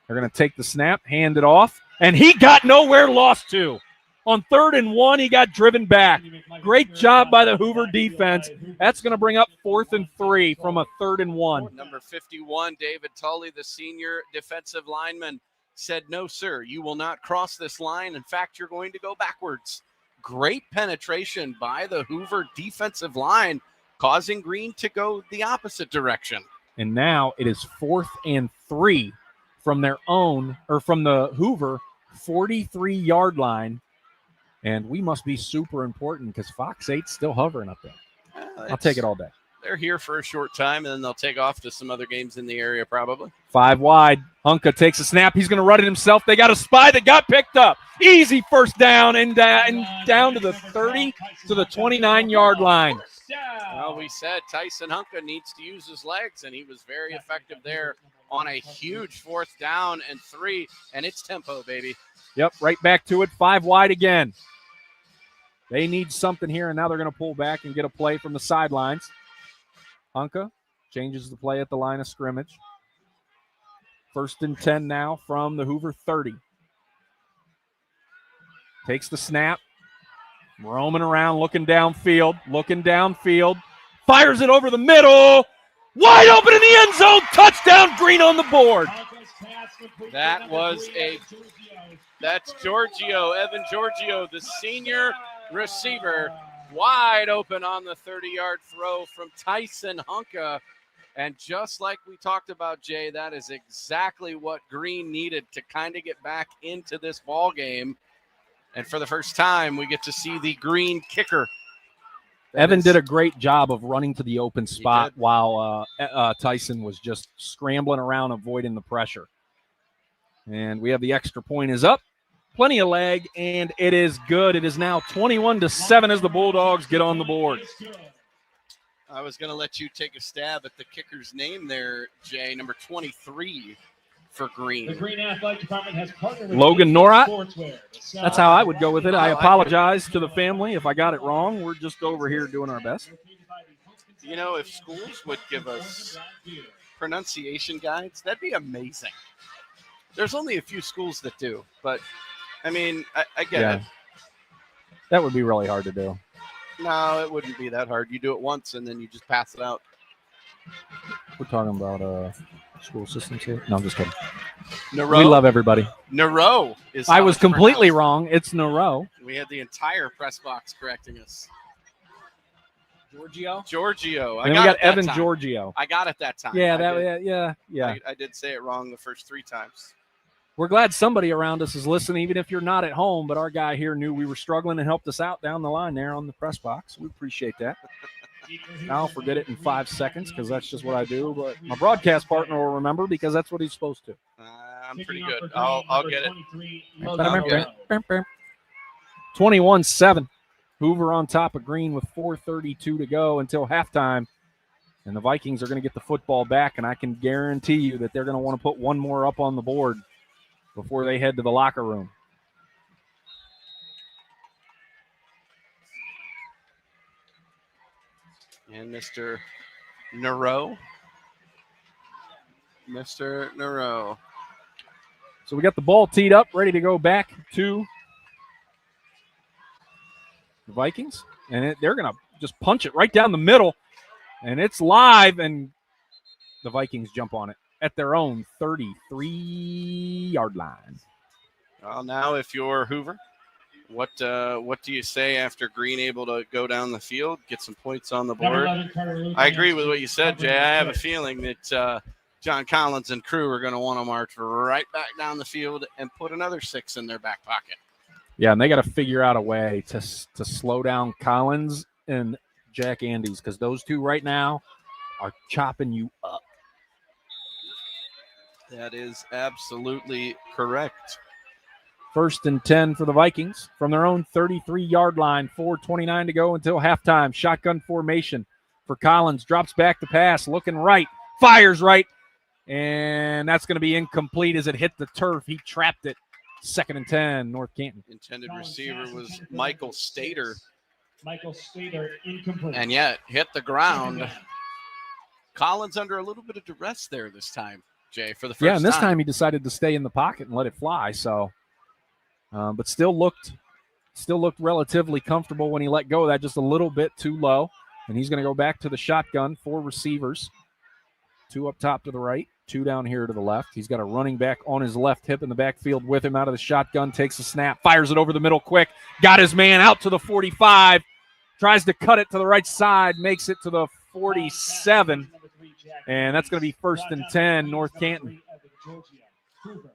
B: They're going to take the snap, hand it off, and he got nowhere lost to. On 3rd and 1, he got driven back. Great job by the Hoover defense. That's going to bring up 4th and 3 from a 3rd and 1.
H: Number 51, David Tully, the senior defensive lineman, said, "No, sir, you will not cross this line. In fact, you're going to go backwards." Great penetration by the Hoover defensive line, causing Green to go the opposite direction.
B: And now it is 4th and 3 from their own, or from the Hoover 43-yard line. And we must be super important because Fox 8's still hovering up there. I'll take it all day.
H: They're here for a short time, and then they'll take off to some other games in the area probably.
B: 5 wide. Hunka takes a snap. He's going to run it himself. They got a spy that got picked up. Easy 1st down and down to the 30 to the 29-yard line.
H: Well, we said Tyson Hunka needs to use his legs, and he was very effective there on a huge 4th down and 3, and it's tempo, baby.
B: Yep, right back to it. 5 wide again. They need something here, and now they're going to pull back and get a play from the sidelines. Hunka changes the play at the line of scrimmage. 1st and 10 now from the Hoover 30. Takes the snap. Roaming around, looking downfield. Fires it over the middle. Wide open in the end zone. Touchdown, Green on the board.
H: That's Giorgio, Evan Giorgio, the senior receiver, wide open on the 30-yard throw from Tyson Hunka. And just like we talked about, Jay, that is exactly what Green needed to kind of get back into this ball game. And for the first time, we get to see the Green kicker.
B: Evan did a great job of running to the open spot while Tyson was just scrambling around, avoiding the pressure. And we have the extra point is up. Plenty of leg, and it is good. It is now 21-7 as the Bulldogs get on the board.
H: I was going to let you take a stab at the kicker's name there, Jay, number 23 for Green.
P: The Green Athletic Department has partnered with
B: Logan Norat.
P: Sportswear.
B: That's how I would go with it. I apologize to the family if I got it wrong. We're just over here doing our best.
H: You know, if schools would give us pronunciation guides, that'd be amazing. There's only a few schools that do, but I mean, I get it.
B: That would be really hard to do.
H: No, it wouldn't be that hard. You do it once and then you just pass it out.
B: We're talking about school systems here. No, I'm just kidding.
H: Nero?
B: We love everybody.
H: Nero is.
B: I was completely wrong. It's Nero.
H: We had the entire press box correcting us.
B: Giorgio.
H: And
B: we got Evan Giorgio.
H: I got it that time.
B: Yeah.
H: I did say it wrong the first 3 times.
B: We're glad somebody around us is listening, even if you're not at home. But our guy here knew we were struggling and helped us out down the line there on the press box. We appreciate that. I'll forget it in 5 seconds because that's just what I do. But my broadcast partner will remember because that's what he's supposed to.
H: I'm pretty good. I'll get it.
B: 21-7. Hoover on top of Green with 4:32 to go until halftime. And the Vikings are going to get the football back, and I can guarantee you that they're going to want to put one more up on the board before they head to the locker room.
H: And Mr. Nero.
B: So we got the ball teed up, ready to go back to the Vikings. And they're going to just punch it right down the middle. And it's live, and the Vikings jump on it at their own 33-yard line.
H: Well, now if you're Hoover, what do you say after Green able to go down the field, get some points on the board? I agree with what you said, Jay. I have a feeling that John Collins and crew are going to want to march right back down the field and put another 6 in their back pocket.
B: Yeah, and they got to figure out a way to slow down Collins and Jack Andes, because those two right now are chopping you up.
H: That is absolutely correct.
B: 1st and 10 for the Vikings from their own 33-yard line. 4:29 to go until halftime. Shotgun formation for Collins. Drops back to pass, looking right, fires right, and that's going to be incomplete as it hit the turf. He trapped it. 2nd and 10, North Canton.
H: Intended receiver was Michael Stater.
P: Incomplete.
H: And yet hit the ground. Collins under a little bit of duress there this time, Jay, for the first time.
B: Yeah, and this time he decided to stay in the pocket and let it fly. So, but still looked relatively comfortable when he let go of that, just a little bit too low. And he's going to go back to the shotgun. 4 receivers, 2 up top to the right, 2 down here to the left. He's got a running back on his left hip in the backfield with him out of the shotgun, takes a snap, fires it over the middle quick, got his man out to the 45, tries to cut it to the right side, makes it to the 47, and that's going to be 1st and 10, North Canton.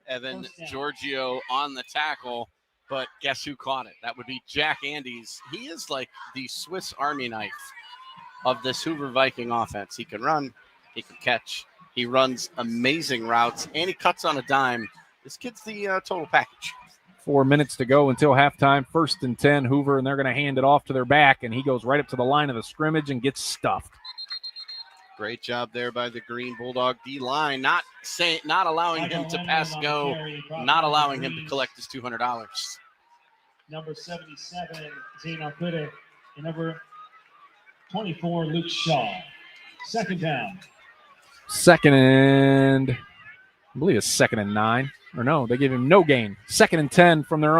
H: Evan Giorgio on the tackle, but guess who caught it? That would be Jack Andes. He is like the Swiss Army knife of this Hoover Viking offense. He can run, he can catch, he runs amazing routes, and he cuts on a dime. This kid's the total package.
B: 4 minutes to go until halftime. 1st and 10, Hoover, and they're going to hand it off to their back, and he goes right up to the line of the scrimmage and gets stuffed.
H: Great job there by the Green Bulldog D-line, not allowing him to pass go, not allowing him to collect his $200.
P: Number 77, Zeno Kude, and number 24, Luke Shaw. 2nd down.
B: 2nd and, I believe it's 2nd and 9. Or no, they gave him no gain. 2nd and 10 from their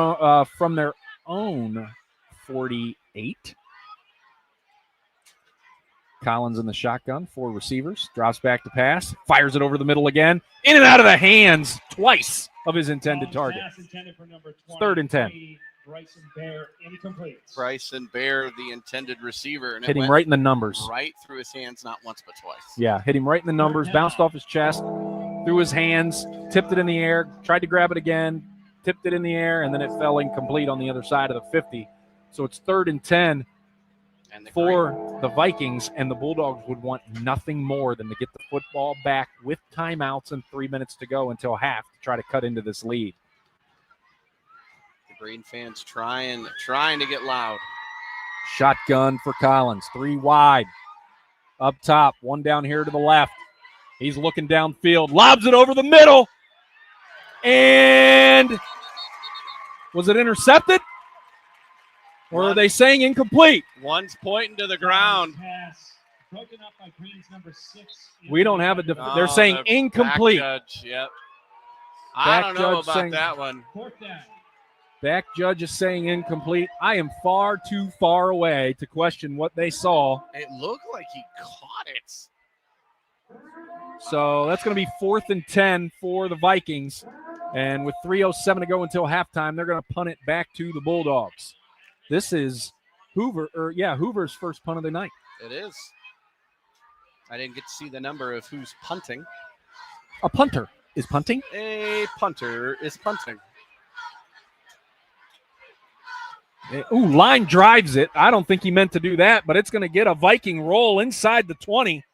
B: own 48. Collins in the shotgun, 4 receivers, drops back to pass, fires it over the middle again, in and out of the hands twice of his intended target. 3rd and 10.
P: Bryson Bear, incomplete.
H: Bryson Bear, the intended receiver. And
B: hit him right in the numbers.
H: Right through his hands, not once but twice.
B: Yeah, hit him right in the numbers, bounced off his chest, through his hands, tipped it in the air, tried to grab it again, tipped it in the air, and then it fell incomplete on the other side of the 50. So it's 3rd and 10 for the Vikings, and the Bulldogs would want nothing more than to get the football back with timeouts and 3 minutes to go until half to try to cut into this lead.
H: The Green fans trying to get loud.
B: Shotgun for Collins, 3 wide. Up top, 1 down here to the left. He's looking downfield, lobs it over the middle, and was it intercepted? Or are they saying incomplete?
H: One's pointing to the ground.
P: Broken up by Green's number 6.
B: We don't have they're saying incomplete.
H: Back judge, yep. I don't know about that one.
B: Back judge is saying incomplete. I am far too far away to question what they saw.
H: It looked like he caught it.
B: So that's going to be 4th and 10 for the Vikings. And with 3:07 to go until halftime, they're going to punt it back to the Bulldogs. This is Hoover's first punt of the night.
H: It is. I didn't get to see the number of who's punting.
B: A punter is punting?
H: A punter is punting.
B: Ooh, line drives it. I don't think he meant to do that, but it's going to get a Viking roll inside the 20.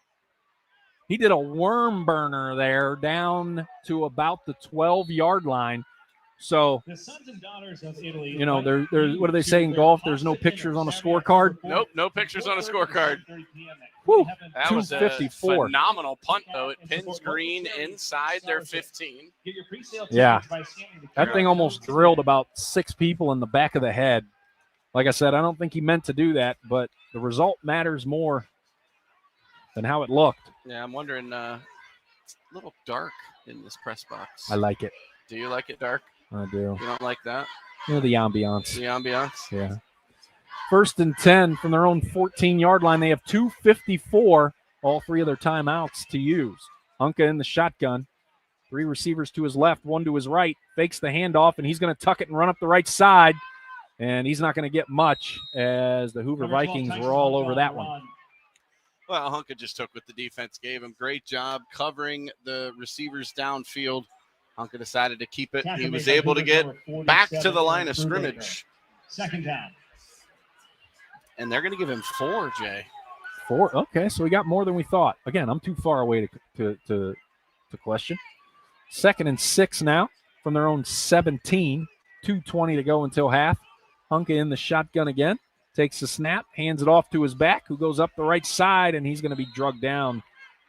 B: He did a worm burner there down to about the 12-yard line. So,
P: The sons and daughters of Italy.
B: you know, there's what do they say in golf? There's no pictures on a scorecard.
H: Nope, no pictures on a scorecard.
B: Whew,
H: That was a
B: 254.
H: phenomenal punt, though. It pins Green inside their 15.
B: Yeah, that thing almost drilled about 6 people in the back of the head. Like I said, I don't think he meant to do that, but the result matters more than how it looked.
H: Yeah, I'm wondering, it's a little dark in this press box.
B: I like it.
H: Do you like it dark?
B: I do.
H: You don't like that?
B: You know, the ambiance.
H: The ambiance?
B: Yeah. 1st and 10 from their own 14-yard line. They have 2:54, all 3 of their timeouts to use. Hunka in the shotgun. 3 receivers to his left, 1 to his right. Fakes the handoff, and he's going to tuck it and run up the right side. And he's not going to get much as the Hoover Vikings were all over that one.
H: Well, Hunka just took what the defense gave him. Great job covering the receivers downfield. Hunka decided to keep it. He was able to get back to the line of scrimmage.
P: 2nd down.
H: And they're going to give him 4, Jay.
B: 4? Okay, so we got more than we thought. Again, I'm too far away to question. 2nd and 6 now from their own 17. 2:20 to go until half. Hunka in the shotgun again. Takes the snap, hands it off to his back, who goes up the right side, and he's going to be drugged down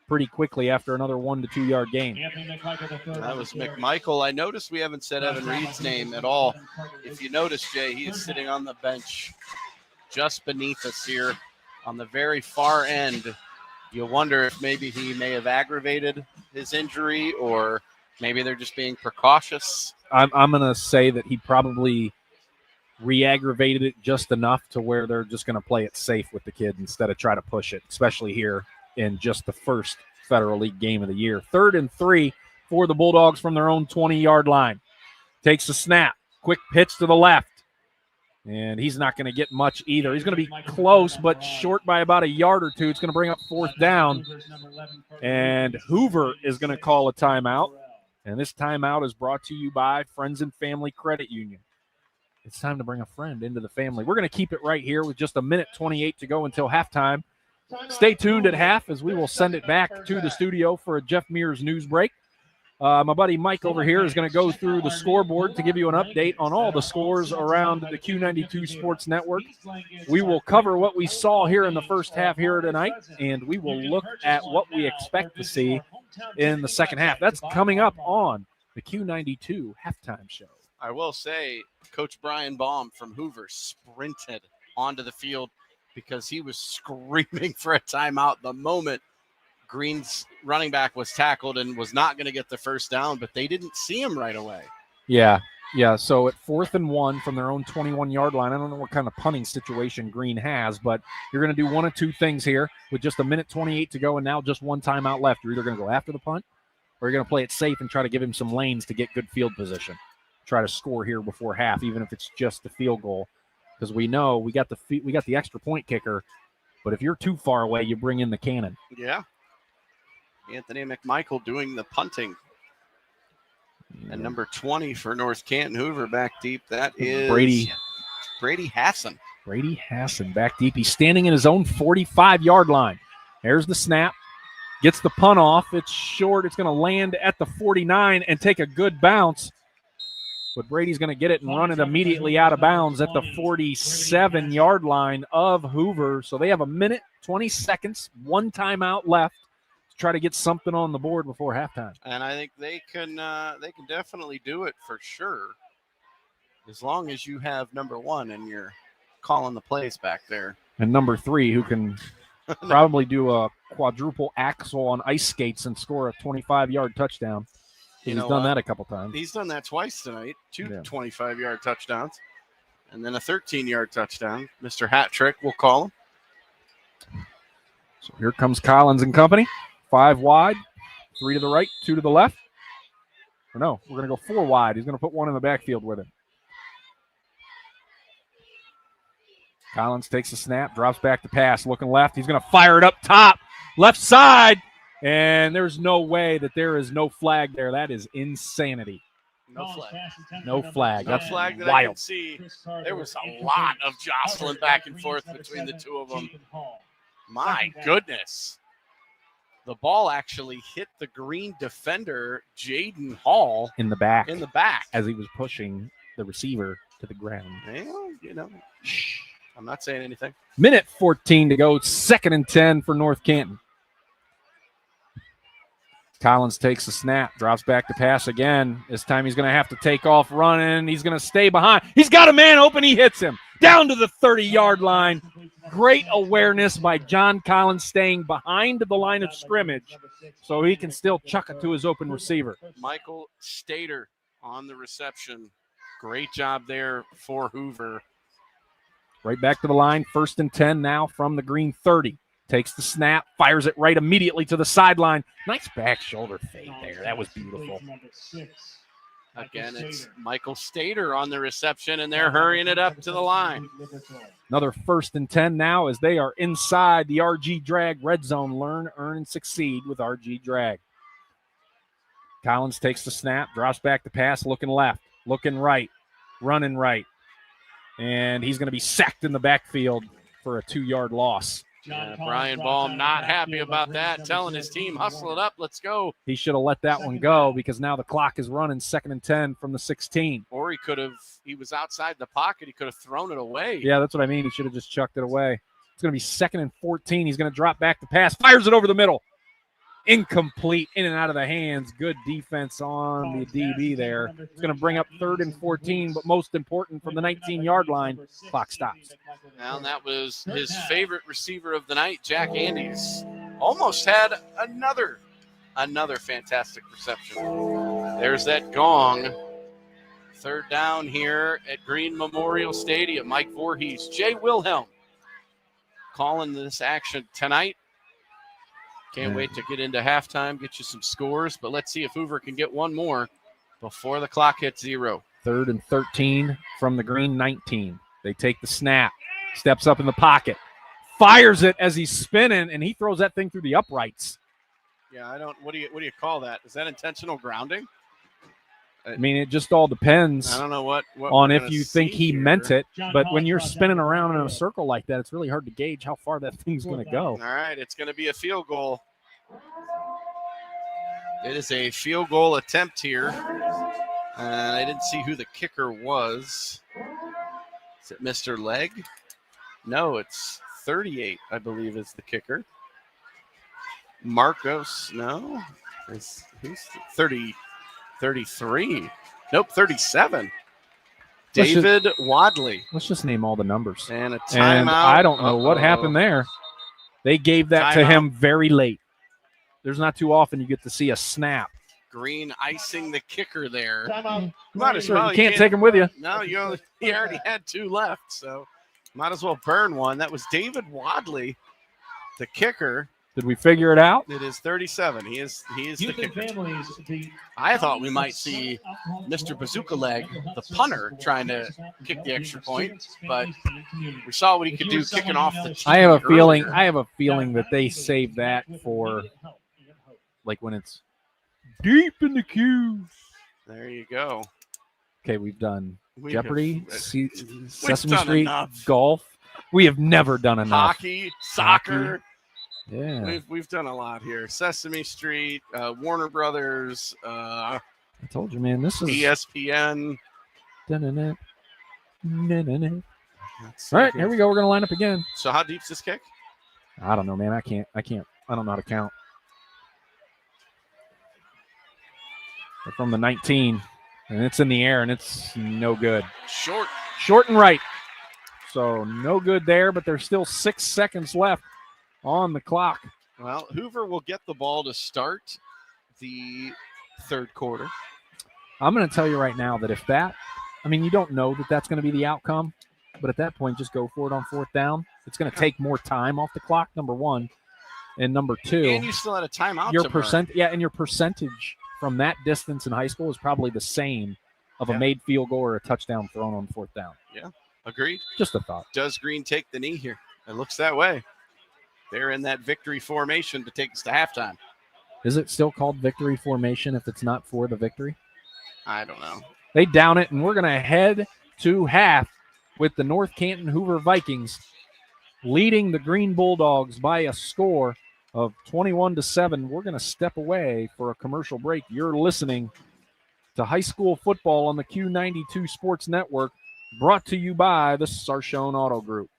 B: pretty quickly after another 1 to 2 yard gain.
H: That was McMichael. I noticed we haven't said Evan Reed's name at all. If you notice, Jay, he is sitting on the bench just beneath us here on the very far end. You'll wonder if maybe he may have aggravated his injury, or maybe they're just being precautious.
B: I'm going to say that he probably re-aggravated it just enough to where they're just going to play it safe with the kid instead of try to push it, especially here in just the first Federal League game of the year. 3rd and 3 for the Bulldogs from their own 20-yard line. Takes the snap. Quick pitch to the left. And he's not going to get much either. He's going to be close, but short by about a yard or 2. It's going to bring up 4th down. And Hoover is going to call a timeout. And this timeout is brought to you by Friends and Family Credit Union. It's time to bring a friend into the family. We're going to keep it right here with just 1:28 to go until halftime. Stay tuned at half as we will send it back to the studio for a Jeff Mears news break. My buddy Mike over here is going to go through the scoreboard to give you an update on all the scores around the Q92 Sports Network. We will cover what we saw here in the first half here tonight, and we will look at what we expect to see in the second half. That's coming up on the Q92 halftime show.
H: I will say, Coach Brian Baum from Hoover sprinted onto the field because he was screaming for a timeout the moment Green's running back was tackled and was not going to get the first down, but they didn't see him right away.
B: Yeah. So at 4th and 1 from their own 21-yard line, I don't know what kind of punting situation Green has, but you're going to do one of 2 things here with just 1:28 to go and now just 1 timeout left. You're either going to go after the punt or you're going to play it safe and try to give him some lanes to get good field position. Try to score here before half, even if it's just the field goal, because we know we got the extra point kicker. But if you're too far away, you bring in the cannon.
H: Yeah. Anthony McMichael doing the punting. And number 20 for North Canton Hoover back deep. That is Brady Hassan.
B: Brady Hassan back deep. He's standing in his own 45-yard line. There's the snap. Gets the punt off. It's short. It's going to land at the 49 and take a good bounce. But Brady's going to get it and run it immediately out of bounds at the 47-yard line of Hoover. So they have 1:20, 1 timeout left to try to get something on the board before halftime.
H: And I think they can definitely do it for sure, as long as you have number 1 and you're calling the plays back there.
B: And number 3, who can probably do a quadruple axel on ice skates and score a 25-yard touchdown. He's done that a couple times.
H: He's done that twice tonight. 2 25-yard touchdowns and then a 13-yard touchdown. Mr. Hat Trick, we'll call him.
B: So here comes Collins and company. 5 wide, 3 to the right, 2 to the left. Or no, we're going to go 4 wide. He's going to put 1 in the backfield with him. Collins takes the snap, drops back to pass, looking left. He's going to fire it up top, left side. And there's no way that there is no flag there. That is insanity.
H: No flag.
B: No flag.
H: No
B: That's
H: flag that
B: wild.
H: I can see. There was a lot of jostling back and forth between the 2 of them. My goodness. The ball actually hit the green defender, Jaden Hall.
B: In the back.
H: As
B: he was pushing the receiver to the ground.
H: Well, I'm not saying anything.
B: Minute 14 to go. 2nd and 10 for North Canton. Collins takes the snap, drops back to pass again. This time he's going to have to take off running. He's going to stay behind. He's got a man open. He hits him down to the 30-yard line. Great awareness by John Collins, staying behind the line of scrimmage so he can still chuck it to his open receiver.
H: Michael Stater on the reception. Great job there for Hoover.
B: Right back to the line. 1st and 10 now from the green 30. Takes the snap, fires it right immediately to the sideline. Nice back shoulder fade there. That was beautiful.
H: Again, it's Michael Stater on the reception, and they're hurrying it up to the line.
B: Another 1st and 10 now as they are inside the RG Drag red zone. Learn, earn, and succeed with RG Drag. Collins takes the snap, drops back to pass, looking left, looking right, running right. And he's going to be sacked in the backfield for a 2-yard loss.
H: Brian Baum not happy about that, telling his team, hustle it up, let's go.
B: He should have let that one go because now the clock is running. 2nd and 10 from the 16.
H: Or he was outside the pocket. He could have thrown it away.
B: Yeah, that's what I mean. He should have just chucked it away. It's going to be 2nd and 14. He's going to drop back to pass, fires it over the middle. Incomplete, in and out of the hands. Good defense on the DB there. It's going to bring up 3rd and 14, but most important, from the 19-yard line, clock stops.
H: And that was his favorite receiver of the night, Jack Andes. Almost had another fantastic reception. There's that gong. 3rd down here at Green Memorial Stadium. Mike Voorhees, Jay Wilhelm calling this action tonight. Can't wait to get into halftime, get you some scores, but let's see if Hoover can get one more before the clock hits 0.
B: 3rd and 13 from the green 19. They take the snap, steps up in the pocket, fires it as he's spinning, and he throws that thing through the uprights.
H: Yeah, what do you call that? Is that intentional grounding?
B: I mean, it just all depends.
H: I don't know what
B: on if you think he meant it, but when you're spinning around in a circle like that, it's really hard to gauge how far that thing's going to go.
H: All right, it's going to be a field goal. It is a field goal attempt here. I didn't see who the kicker was. Is it Mr. Legg? No, it's 38, I believe, is the kicker. Marcos, no. Who's 30? 33. Nope, 37. David Wadley.
B: Let's just name all the numbers.
H: And a timeout.
B: And I don't know what happened there. They gave that to him very late. There's not too often you get to see a snap.
H: Green icing the kicker there.
B: Might as well. You can't take him with you.
H: No, you already had 2 left, so might as well burn one. That was David Wadley, the kicker.
B: Did we figure it out?
H: It is 37. He is the kicker. I thought we might see Mr. Bazooka Leg, the punter, trying to kick the extra point, but we saw what he could do kicking off the tee.
B: I have a feeling that they save that for like when it's deep in the queue.
H: There you go.
B: Okay, we've done
H: We
B: Jeopardy,
H: have-
B: Sesame
H: done
B: Street,
H: enough.
B: golf. We have never done enough.
H: Hockey, soccer.
B: Yeah.
H: We've done a lot here. Sesame Street, Warner Brothers,
B: I told you, man. This is
H: ESPN.
B: Dun-dun-dun. Dun-dun-dun. All right, here we go. We're gonna line up again.
H: So how deep's this kick?
B: I don't know, man. I can't. I don't know how to count. They're from the 19, and it's in the air, and it's no good. Short and right. So no good there, but there's still 6 seconds left on the clock.
H: Well, Hoover will get the ball to start the 3rd quarter.
B: I'm going to tell you right now that if that, I mean, you don't know that that's going to be the outcome, but at that point, just go for it on 4th down. It's going to take more time off the clock, number one. And number two,
H: And you still had a timeout
B: your
H: to burn.
B: and your percentage from that distance in high school is probably the same of a
H: Yeah.
B: made field goal or a touchdown thrown on 4th down.
H: Yeah, agreed.
B: Just a thought.
H: Does Green take the knee here? It looks that way. They're in that victory formation to take us to halftime.
B: Is it still called victory formation if it's not for the victory?
H: I don't know.
B: They down it, and we're going to head to half with the North Canton Hoover Vikings leading the Green Bulldogs by a score of 21-7. We're going to step away for a commercial break. You're listening to high school football on the Q92 Sports Network, brought to you by the Sarshone Auto Group.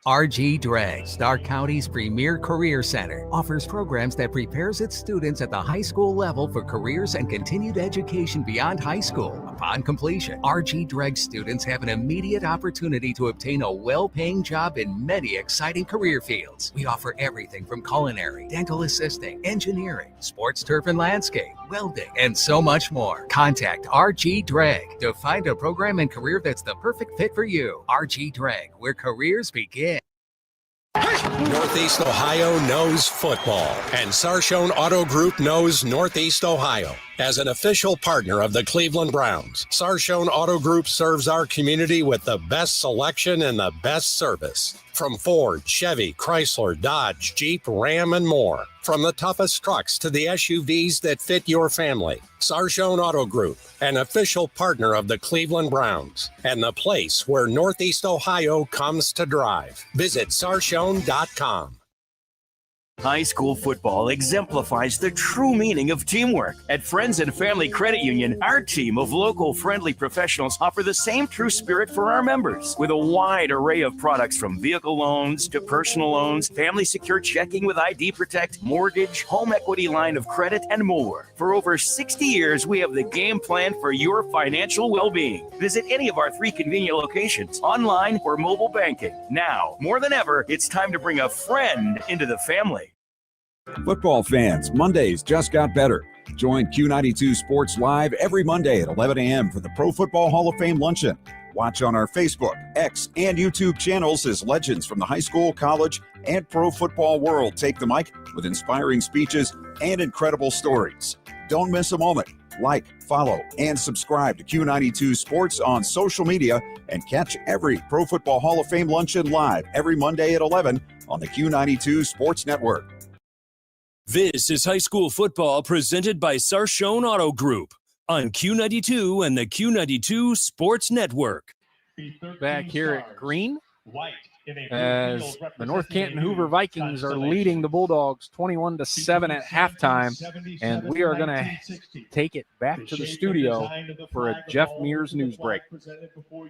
E: RG Drag, Stark County's premier career center, offers programs that prepares its students at the high school level for careers and continued education beyond high school. Upon completion, RG Drag students have an immediate opportunity to obtain a well-paying job in many exciting career fields. We offer everything from culinary, dental assisting, engineering, sports turf and landscape, welding, and so much more. Contact RG Drag to find a program and career that's the perfect fit for you. RG Drag, where careers begin.
D: Northeast Ohio knows football, and Sarshone Auto Group knows Northeast Ohio. As an official partner of the Cleveland Browns, Sarshone Auto Group serves our community with the best selection and the best service. From Ford, Chevy, Chrysler, Dodge, Jeep, Ram, and more. From the toughest trucks to the SUVs that fit your family. Sarshone Auto Group, an official partner of the Cleveland Browns, and the place where Northeast Ohio comes to drive. Visit Sarshone.com.
M: High school football exemplifies the true meaning of teamwork. At Friends and Family Credit Union, our team of local friendly professionals offer the same true spirit for our members with a wide array of products from vehicle loans to personal loans, family secure checking with ID Protect, mortgage, home equity line of credit, and more. For over 60 years, we have the game plan for your financial well-being. Visit any of our 3 convenient locations, online or mobile banking. Now, more than ever, it's time to bring a friend into the family.
K: Football fans, Mondays just got better. Join Q92 Sports Live every Monday at 11 a.m. for the Pro Football Hall of Fame Luncheon. Watch on our Facebook, X, and YouTube channels as legends from the high school, college, and pro football world take the mic with inspiring speeches and incredible stories. Don't miss a moment. Like, follow, and subscribe to Q92 Sports on social media and catch every Pro Football Hall of Fame Luncheon live every Monday at 11 on the Q92 Sports Network.
A: This is high school football presented by Sarshone Auto Group on Q92 and the Q92 Sports Network.
B: Back here at Green, as the North Canton Hoover Vikings are leading the Bulldogs 21-7 at halftime, and we are going to take it back to the studio for a Jeff Mears news break.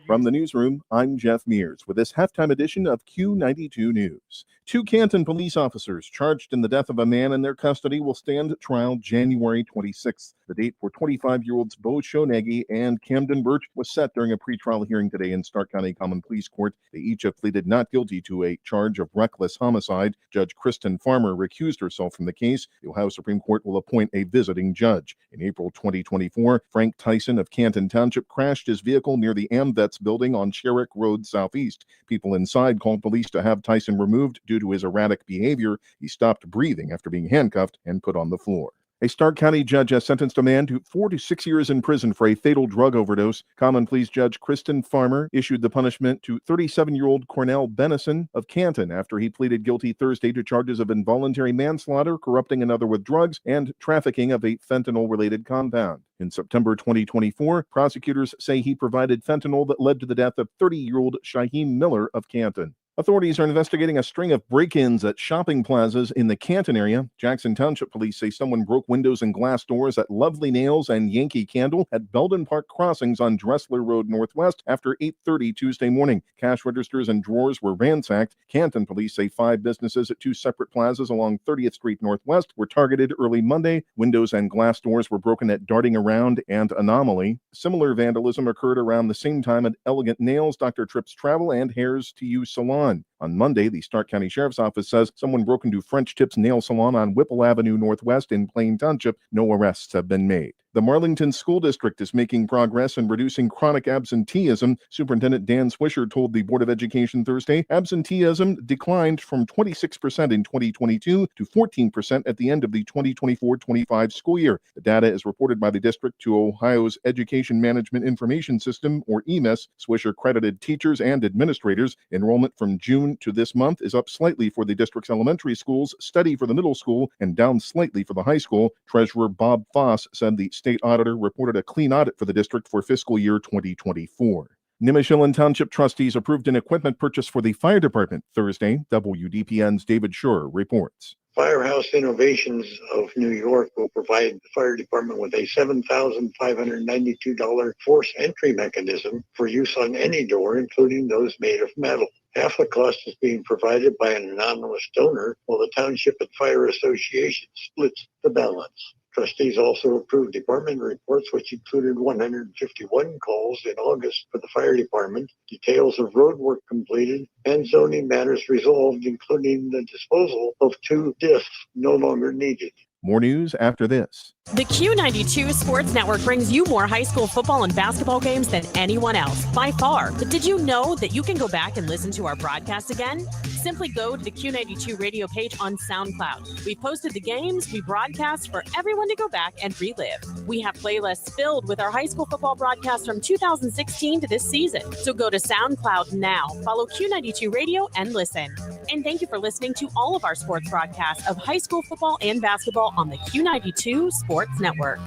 R: From the newsroom, I'm Jeff Mears with this halftime edition of Q92 News. 2 Canton police officers charged in the death of a man in their custody will stand trial January 26th. The date for 25-year-olds Bo Shonegi and Camden Birch was set during a pretrial hearing today in Stark County Common Pleas Court. They each have pleaded not guilty to a charge of reckless homicide. Judge Kristen Farmer recused herself from the case. The Ohio Supreme Court will appoint a visiting judge. In April 2024, Frank Tyson of Canton Township crashed his vehicle near the AmVets building on Sherrick Road Southeast. People inside called police to have Tyson removed due to his erratic behavior. He stopped breathing after being handcuffed and put on the floor. A Stark County judge has sentenced a man to 4 to 6 years in prison for a fatal drug overdose. Common Pleas Judge Kristen Farmer issued the punishment to 37-year-old Cornell Bennison of Canton after he pleaded guilty Thursday to charges of involuntary manslaughter, corrupting another with drugs, and trafficking of a fentanyl-related compound. In September 2024, prosecutors say he provided fentanyl that led to the death of 30-year-old Shaheem Miller of Canton. Authorities are investigating a string of break-ins at shopping plazas in the Canton area. Jackson Township police say someone broke windows and glass doors at Lovely Nails and Yankee Candle at Belden Park Crossings on Dressler Road Northwest after 8:30 Tuesday morning. Cash registers and drawers were ransacked. Canton police say 5 businesses at 2 separate plazas along 30th Street Northwest were targeted early Monday. Windows and glass doors were broken at Darting Around and Anomaly. Similar vandalism occurred around the same time at Elegant Nails, Dr. Tripp's Travel, and Hair's to You Salon. On Monday, the Stark County Sheriff's Office says someone broke into French Tip's Nail Salon on Whipple Avenue Northwest in Plain Township. No arrests have been made. The Marlington School District is making progress in reducing chronic absenteeism. Superintendent Dan Swisher told the Board of Education Thursday absenteeism declined from 26% in 2022 to 14% at the end of the 2024-25 school year. The data is reported by the district to Ohio's Education Management Information System, or EMIS. Swisher credited teachers and administrators. Enrollment from June to this month is up slightly for the district's elementary schools, steady for the middle school, and down slightly for the high school. Treasurer Bob Foss said the state auditor reported a clean audit for the district for fiscal year 2024. Nimishillen Township trustees approved an equipment purchase for the fire department Thursday. WDPN's David Schur reports.
S: Firehouse Innovations of New York will provide the fire department with a $7,592 force entry mechanism for use on any door, including those made of metal. Half the cost is being provided by an anonymous donor, while the Township and Fire Association splits the balance. Trustees also approved department reports, which included 151 calls in August for the fire department, details of road work completed, and zoning matters resolved, including the disposal of 2 discs no longer needed.
R: More news after this.
G: The Q92 Sports Network brings you more high school football and basketball games than anyone else, by far. But did you know that you can go back and listen to our broadcast again? Simply go to the Q92 radio page on SoundCloud. We posted the games we broadcast for everyone to go back and relive. We have playlists filled with our high school football broadcasts from 2016 to this season. So go to SoundCloud now, follow Q92 Radio, and listen. And thank you for listening to all of our sports broadcasts of high school football and basketball on the Q92 Sports Network.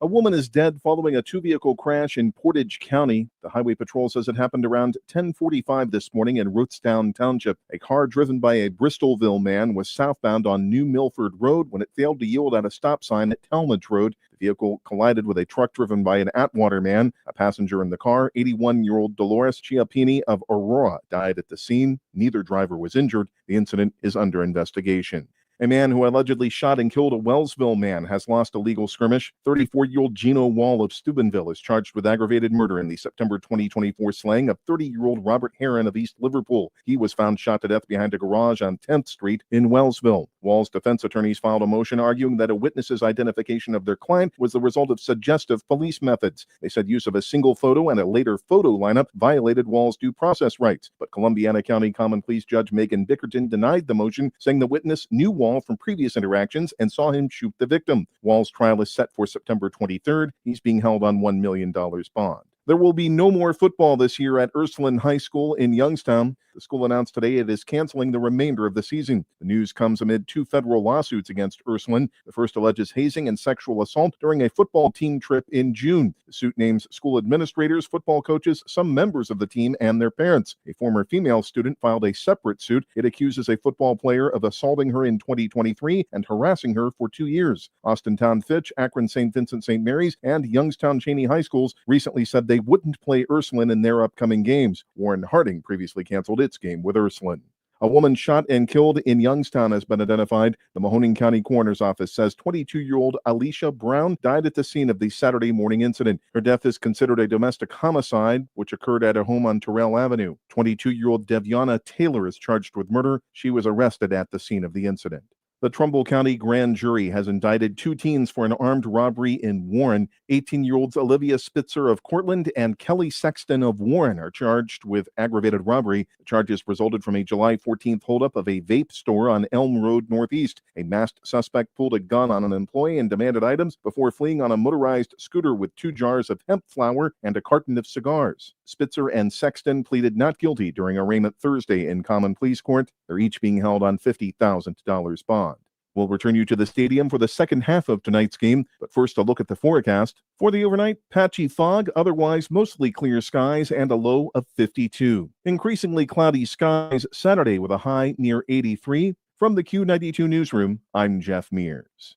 R: A woman is dead following a 2-vehicle crash in Portage County. The Highway Patrol says it happened around 10:45 this morning in Rootstown Township. A car driven by a Bristolville man was southbound on New Milford Road when it failed to yield at a stop sign at Talmadge Road. The vehicle collided with a truck driven by an Atwater man. A passenger in the car, 81-year-old Dolores Chiappini of Aurora, died at the scene. Neither driver was injured. The incident is under investigation. A man who allegedly shot and killed a Wellsville man has lost a legal skirmish. 34-year-old Gino Wall of Steubenville is charged with aggravated murder in the September 2024 slaying of 30-year-old Robert Heron of East Liverpool. He was found shot to death behind a garage on 10th Street in Wellsville. Wall's defense attorneys filed a motion arguing that a witness's identification of their client was the result of suggestive police methods. They said use of a single photo and a later photo lineup violated Wall's due process rights. But Columbiana County Common Pleas Judge Megan Bickerton denied the motion, saying the witness knew Wall from previous interactions and saw him shoot the victim. Wall's trial is set for September 23rd. He's being held on $1 million bond. There will be no more football this year at Ursuline High School in Youngstown. The school announced today it is canceling the remainder of the season. The news comes amid 2 federal lawsuits against Ursuline. The first alleges hazing and sexual assault during a football team trip in June. The suit names school administrators, football coaches, some members of the team, and their parents. A former female student filed a separate suit. It accuses a football player of assaulting her in 2023 and harassing her for 2 years. Austintown Fitch, Akron St. Vincent St. Mary's, and Youngstown Cheney High Schools recently said they wouldn't play Ursuline in their upcoming games. Warren Harding previously canceled its game with Ursuline. A woman shot and killed in Youngstown has been identified. The Mahoning County Coroner's Office says 22-year-old Alicia Brown died at the scene of the Saturday morning incident. Her death is considered a domestic homicide, which occurred at a home on Terrell Avenue. 22-year-old Deviana Taylor is charged with murder. She was arrested at the scene of the incident. The Trumbull County Grand Jury has indicted 2 teens for an armed robbery in Warren. 18-year-olds Olivia Spitzer of Cortland and Kelly Sexton of Warren are charged with aggravated robbery. The charges resulted from a July 14th holdup of a vape store on Elm Road Northeast. A masked suspect pulled a gun on an employee and demanded items before fleeing on a motorized scooter with 2 jars of hemp flour and a carton of cigars. Spitzer and Sexton pleaded not guilty during arraignment Thursday in Common Pleas Court. They're each being held on $50,000 bond. We'll return you to the stadium for the second half of tonight's game, but first a look at the forecast. For the overnight, patchy fog, otherwise mostly clear skies and a low of 52. Increasingly cloudy skies Saturday with a high near 83. From the Q92 Newsroom, I'm Jeff Mears.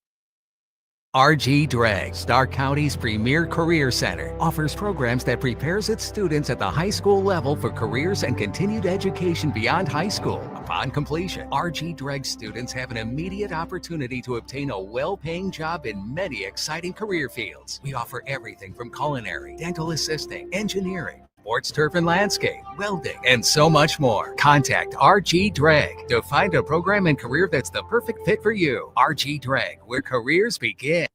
E: RG Drag, Stark County's premier career center, offers programs that prepares its students at the high school level for careers and continued education beyond high school. Upon completion, RG Drag students have an immediate opportunity to obtain a well-paying job in many exciting career fields. We offer everything from culinary, dental assisting, engineering, sports, turf and landscape, welding, and so much more. Contact RG Drag to find a program and career that's the perfect fit for you. RG Drag, where careers begin.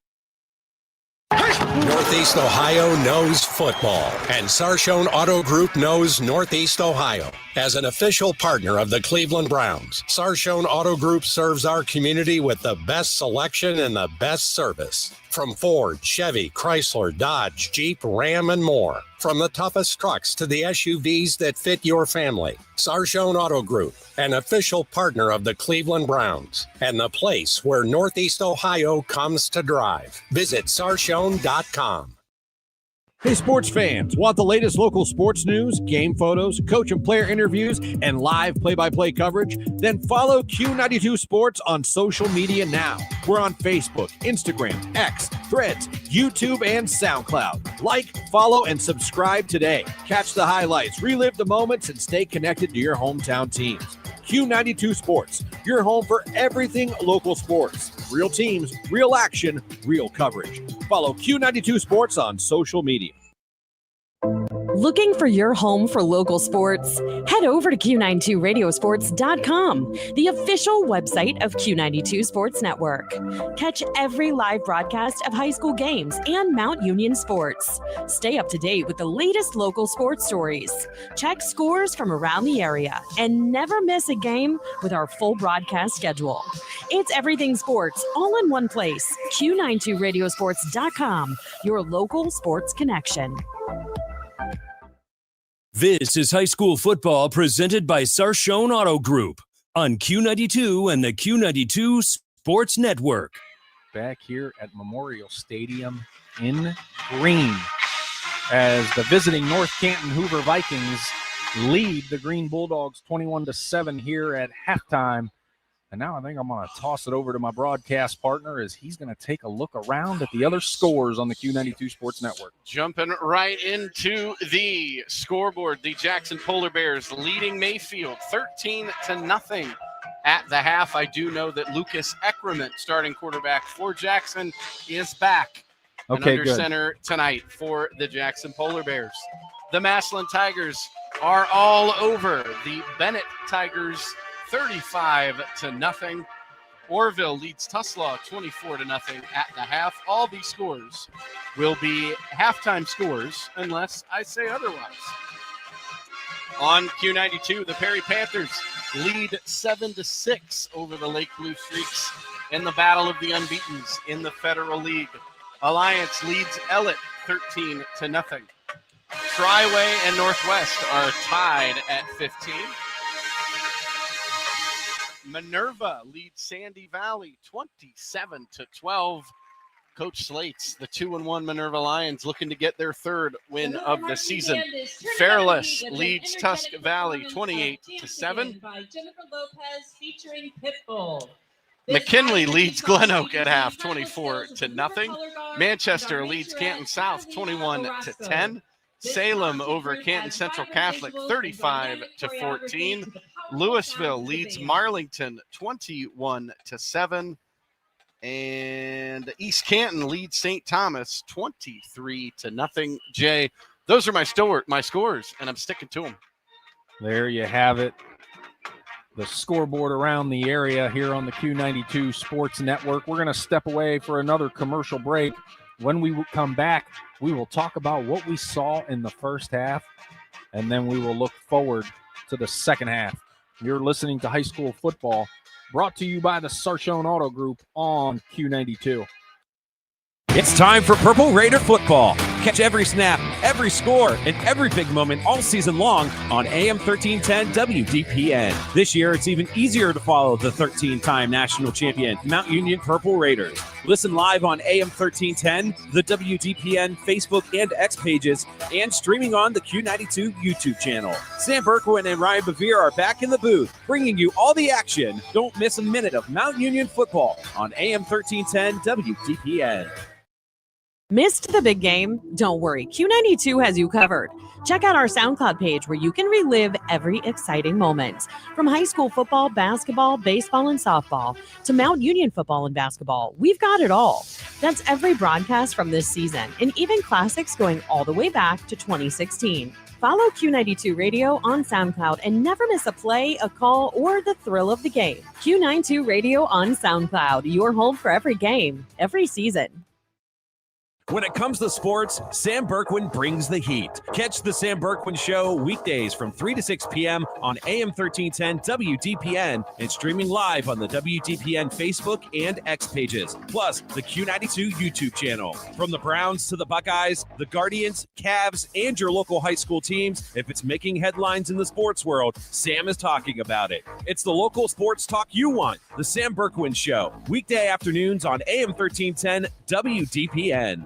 D: Northeast Ohio knows football, and Sarshone Auto Group knows Northeast Ohio. As an official partner of the Cleveland Browns, Sarshone Auto Group serves our community with the best selection and the best service. From Ford, Chevy, Chrysler, Dodge, Jeep, Ram, and more. From the toughest trucks to the SUVs that fit your family. Sarshone Auto Group, an official partner of the Cleveland Browns, and the place where Northeast Ohio comes to drive. Visit sarshone.com.
F: Hey, sports fans, want the latest local sports news, game photos, coach and player interviews, and live play-by-play coverage? Then follow Q92 Sports on social media now. We're on Facebook, Instagram, X, Threads, YouTube, and SoundCloud. Like, follow, and subscribe today. Catch the highlights, relive the moments, and stay connected to your hometown teams. Q92 Sports, your home for everything local sports. Real teams, real action, real coverage. Follow Q92 Sports on social media.
G: Looking for your home for local sports? Head over to Q92radiosports.com, the official website of Q92 Sports Network. Catch every live broadcast of high school games and Mount Union sports. Stay up to date with the latest local sports stories. Check scores from around the area and never miss a game with our full broadcast schedule. It's everything sports all in one place. Q92radiosports.com, your local sports connection.
A: This is high school football presented by Sarshone Auto Group on Q92 and the Q92 Sports Network.
B: Back here at Memorial Stadium in green as the visiting North Canton Hoover Vikings lead the Green Bulldogs 21-7 here at halftime. And now I think I'm going to toss it over to my broadcast partner as he's going to take a look around at the other scores on the Q92 Sports Network.
H: Jumping right into the scoreboard, the Jackson Polar Bears leading Mayfield 13-0 at the half. I do know that Lucas Eckerman, starting quarterback for Jackson, is back under
B: good.
H: center tonight for the Jackson Polar Bears. The Massillon Tigers are all over the Bennett Tigers 35-0. Orville leads Tuslaw 24-0 at the half. All these scores will be halftime scores unless I say otherwise. On Q92, the Perry Panthers lead 7-6 over the Lake Blue Streaks in the battle of the unbeatens in the Federal League. Alliance leads Ellett 13-0. Triway and Northwest are tied at 15. Minerva leads Sandy Valley 27-12. Coach Slates, the 2-1 Minerva Lions, looking to get their third win of the season. Fairless leads Tusk Valley 28-7. McKinley leads Glen Oak at half 24-0. Manchester leads Canton South 21-10. Salem over Canton Central Catholic 35-14. Louisville leads Marlington 21-7. And East Canton leads St. Thomas 23-0. Jay, those are my scores, and I'm sticking to them.
B: There you have it. The scoreboard around the area here on the Q92 Sports Network. We're going to step away for another commercial break. When we come back, we will talk about what we saw in the first half, and then we will look forward to the second half. You're listening to High School Football, brought to you by the Sarshone Auto Group on Q92.
L: It's time for Purple Raider football. Catch every snap, every score, and every big moment all season long on AM 1310 WDPN. This year, it's even easier to follow the 13-time national champion, Mount Union Purple Raiders. Listen live on AM 1310, the WDPN Facebook and X pages, and streaming on the Q92 YouTube channel. Sam Berkwin and Ryan Bevere are back in the booth, bringing you all the action. Don't miss a minute of Mount Union football on AM 1310 WDPN.
G: Missed the big game? Don't worry, Q92 has you covered. Check out our SoundCloud page where you can relive every exciting moment. From high school football, basketball, baseball, and softball to Mount Union football and basketball, we've got it all. That's every broadcast from this season, and even classics going all the way back to 2016. Follow Q92 Radio on SoundCloud and never miss a play, a call, or the thrill of the game. Q92 Radio on SoundCloud, your home for every game, every season.
L: When it comes to sports, Sam Berkwin brings the heat. Catch the Sam Berkwin Show weekdays from 3 to 6 p.m. on AM 1310 WDPN and streaming live on the WDPN Facebook and X pages, plus the Q92 YouTube channel. From the Browns to the Buckeyes, the Guardians, Cavs, and your local high school teams, if it's making headlines in the sports world, Sam is talking about it. It's the local sports talk you want, the Sam Berkwin Show, weekday afternoons on AM 1310 WDPN.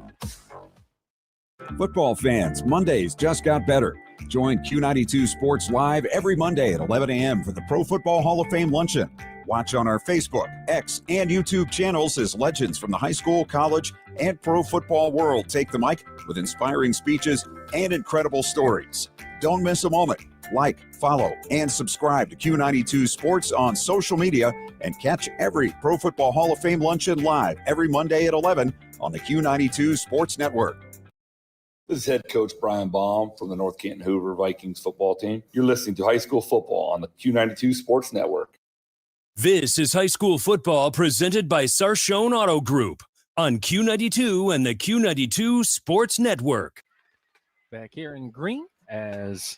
K: Football fans, Mondays just got better. Join Q92 Sports Live every Monday at 11 a.m. for the Pro Football Hall of Fame Luncheon. Watch on our Facebook, X, and YouTube channels as legends from the high school, college, and pro football world take the mic with inspiring speeches and incredible stories. Don't miss a moment. Like, follow, and subscribe to Q92 Sports on social media and catch every Pro Football Hall of Fame Luncheon live every Monday at 11 on the Q92 Sports Network.
Q: This is head coach Brian Baum from the North Canton Hoover Vikings football team. You're listening to high school football on the Q92 Sports Network.
A: This is high school football presented by Sarshone Auto Group on Q92 and the Q92 Sports Network.
B: Back here in green as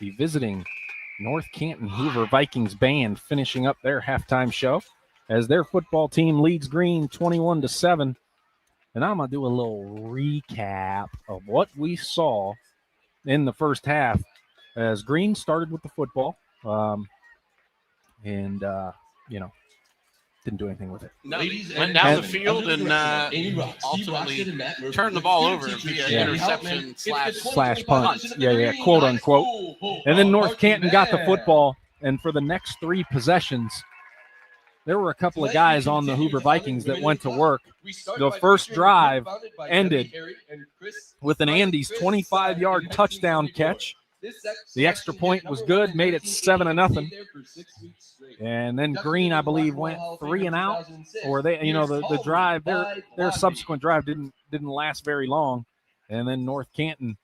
B: the visiting North Canton Hoover Vikings band finishing up their halftime show as their football team leads green 21-7. And I'm going to do a little recap of what we saw in the first half as green started with the football and didn't do anything with it.
H: No, went down the field and ultimately turned the ball over via interception
B: slash punt. Yeah, quote unquote. And then North Canton got the football, and for the next 3 possessions, there were a couple of guys on the Hoover Vikings that went to work. The first drive ended with an Andes 25-yard touchdown catch. The extra point was good, made it 7-0. And then Green, I believe, went 3 and out, or they, the drive, their subsequent drive didn't last very long. And then North Canton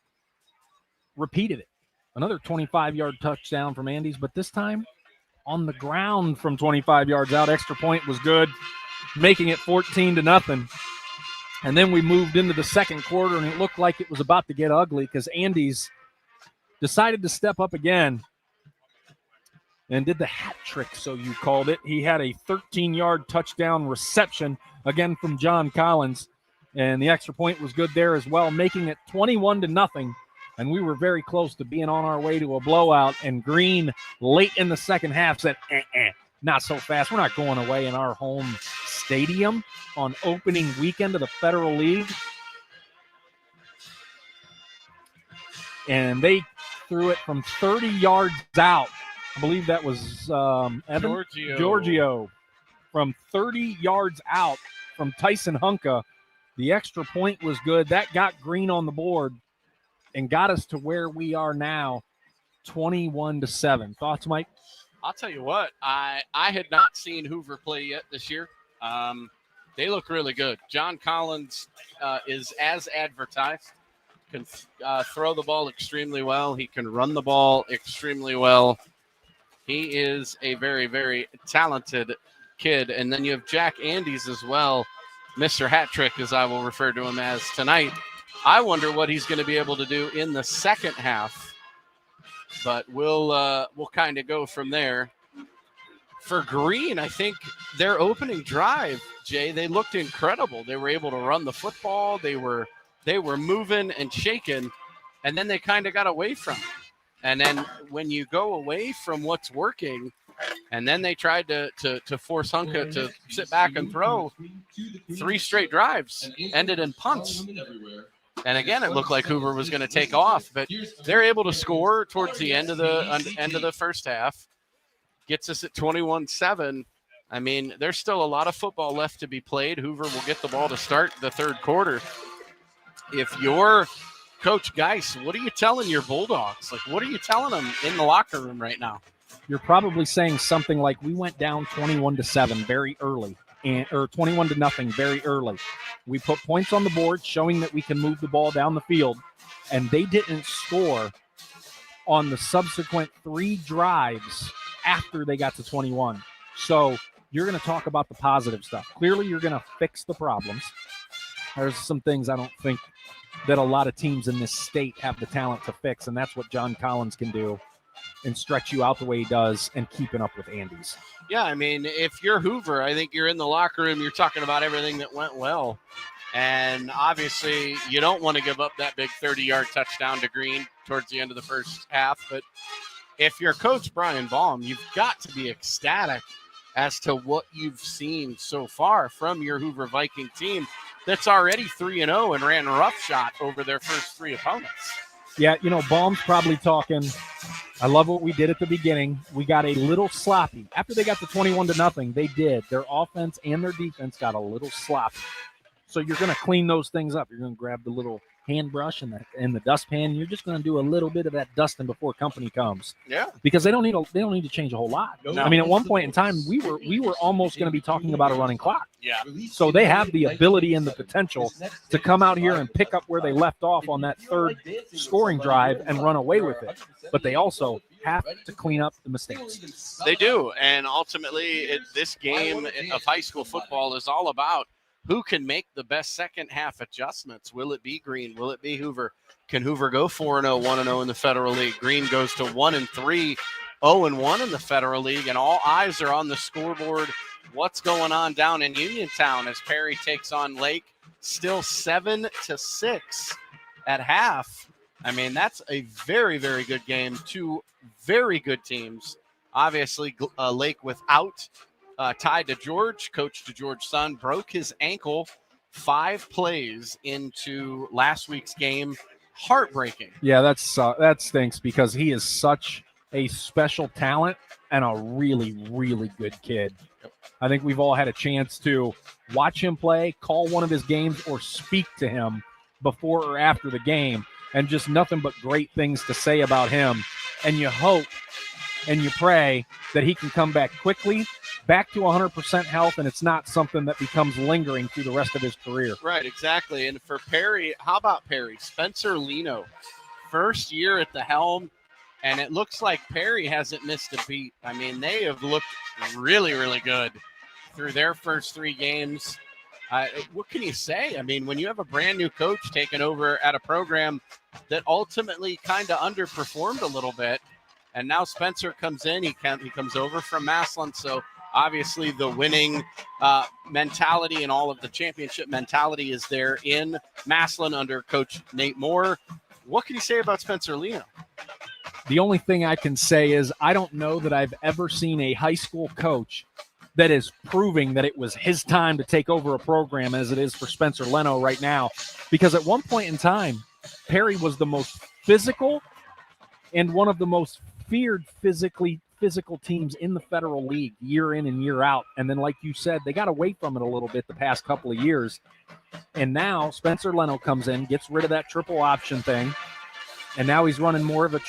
B: repeated it. Another 25-yard touchdown from Andes, but this time on the ground from 25 yards out. Extra point was good, making it 14-0. And then we moved into the second quarter, and it looked like it was about to get ugly because Andes decided to step up again and did the hat trick, so you called it. He had a 13-yard touchdown reception, again from John Collins, and the extra point was good there as well, making it 21-0. And we were very close to being on our way to a blowout, and Green, late in the second half, said, not so fast. We're not going away in our home stadium on opening weekend of the Federal League. And they threw it from 30 yards out. I believe that was Giorgio from 30 yards out from Tyson Hunka. The extra point was good. That got Green on the board and got us to where we are now, 21-7. Thoughts, Mike?
H: I'll tell you what, I had not seen Hoover play yet this year. They look really good. John Collins is as advertised. Can throw the ball extremely well. He can run the ball extremely well. He is a very, very talented kid. And then you have Jack Andes as well, Mr. Hat Trick, as I will refer to him as tonight. I wonder what he's going to be able to do in the second half, but we'll kind of go from there. For Green, I think their opening drive, Jay, they looked incredible. They were able to run the football. They were moving and shaking, and then they kind of got away from it. And then when you go away from what's working, and then they tried to force Hunka to sit back and throw, 3 straight drives ended in punts. And again, it looked like Hoover was going to take off, but they're able to score towards the end of the first half. Gets us at 21-7. I mean, there's still a lot of football left to be played. Hoover will get the ball to start the third quarter. If you're Coach Geis, what are you telling your Bulldogs? Like, what are you telling them in the locker room right now?
B: You're probably saying something like, we went down 21-7 very early, or 21-0 very early. We put points on the board showing that we can move the ball down the field, and they didn't score on the subsequent 3 drives after they got to 21. So you're going to talk about the positive stuff. Clearly, you're going to fix the problems. There's some things I don't think that a lot of teams in this state have the talent to fix, and that's what John Collins can do and stretch you out the way he does and keeping up with Andes.
H: Yeah, I mean, if you're Hoover, I think you're in the locker room, you're talking about everything that went well. And obviously, you don't want to give up that big 30-yard touchdown to Green towards the end of the first half. But if you're Coach Brian Baum, you've got to be ecstatic as to what you've seen so far from your Hoover Viking team that's already 3-0 and ran roughshod over their first 3 opponents.
B: Yeah, Baum's probably talking, I love what we did at the beginning. We got a little sloppy. After they got to 21-0, they did. Their offense and their defense got a little sloppy. So you're going to clean those things up. You're going to grab the little hand brush and the dustpan. You're just going to do a little bit of that dusting before company comes.
H: Yeah,
B: because they don't need to change a whole lot.
H: No.
B: I mean, at one point in time, we were almost going to be talking about a running clock.
H: Yeah.
B: So they have the ability and the potential to come out here and pick up where they left off on that third scoring drive and run away with it. But they also have to clean up the mistakes.
H: They do, and ultimately, this game of high school football is all about who can make the best second half adjustments. Will it be Green? Will it be Hoover? Can Hoover go 4-0, 1-0 in the Federal League? Green goes to 1-3, 0-1 in the Federal League, and all eyes are on the scoreboard. What's going on down in Uniontown as Perry takes on Lake? Still 7-6 at half. I mean, that's a very, very good game. 2 very good teams. Obviously, Lake without Ty DeGeorge. Coach DeGeorge's son broke his ankle 5 plays into last week's game. Heartbreaking.
B: Yeah, that stinks because he is such a special talent and a really, really good kid. I think we've all had a chance to watch him play, call one of his games, or speak to him before or after the game, and just nothing but great things to say about him. And you hope and you pray that he can come back quickly, back to 100% health, and it's not something that becomes lingering through the rest of his career.
H: Right, exactly. And for Perry, how about Perry? Spencer Leno, first year at the helm, and it looks like Perry hasn't missed a beat. I mean, they have looked really, really good through their first 3 games. What can you say? I mean, when you have a brand new coach taking over at a program that ultimately kind of underperformed a little bit, and now Spencer comes in, he comes over from Massillon, so obviously the winning mentality and all of the championship mentality is there in Massillon under Coach Nate Moore. What can you say about Spencer Leno?
B: The only thing I can say is I don't know that I've ever seen a high school coach that is proving that it was his time to take over a program as it is for Spencer Leno right now. Because at one point in time, Perry was the most physical and one of the most feared physical teams in the Federal League year in and year out. And then, like you said, they got away from it a little bit the past couple of years. And now Spencer Leno comes in, gets rid of that triple option thing. And now he's running more of a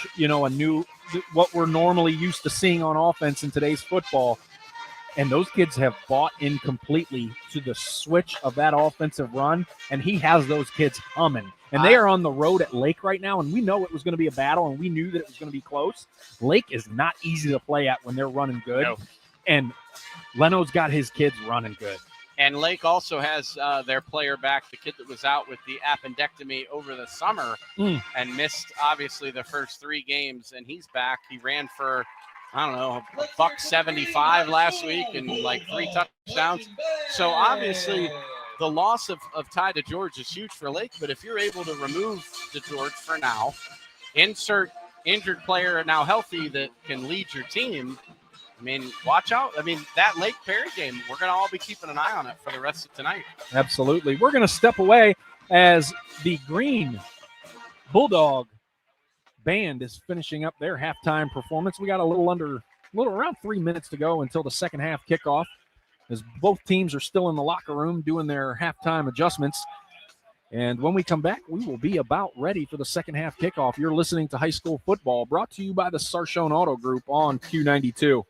B: new, what we're normally used to seeing on offense in today's football. And those kids have bought in completely to the switch of that offensive run. And he has those kids humming. And they are on the road at Lake right now, and we know it was going to be a battle, and we knew that it was going to be close. Lake is not easy to play at when they're running good.
H: No.
B: And Leno's got his kids running good.
H: And Lake also has their player back, the kid that was out with the appendectomy over the summer and missed, obviously, the first 3 games, and he's back. He ran for, I don't know, $175 last week and like 3 touchdowns. So, obviously, the loss of Ty DeGeorge is huge for Lake, but if you're able to remove DeGeorge for now, insert injured player now healthy that can lead your team, I mean, watch out. I mean, that Lake Perry game, we're going to all be keeping an eye on it for the rest of tonight.
B: Absolutely. We're going to step away as the Green Bulldog Band is finishing up their halftime performance. We got around 3 minutes to go until the second half kickoff, as both teams are still in the locker room doing their halftime adjustments. And when we come back, we will be about ready for the second half kickoff. You're listening to High School Football, brought to you by the Sarshone Auto Group on Q92.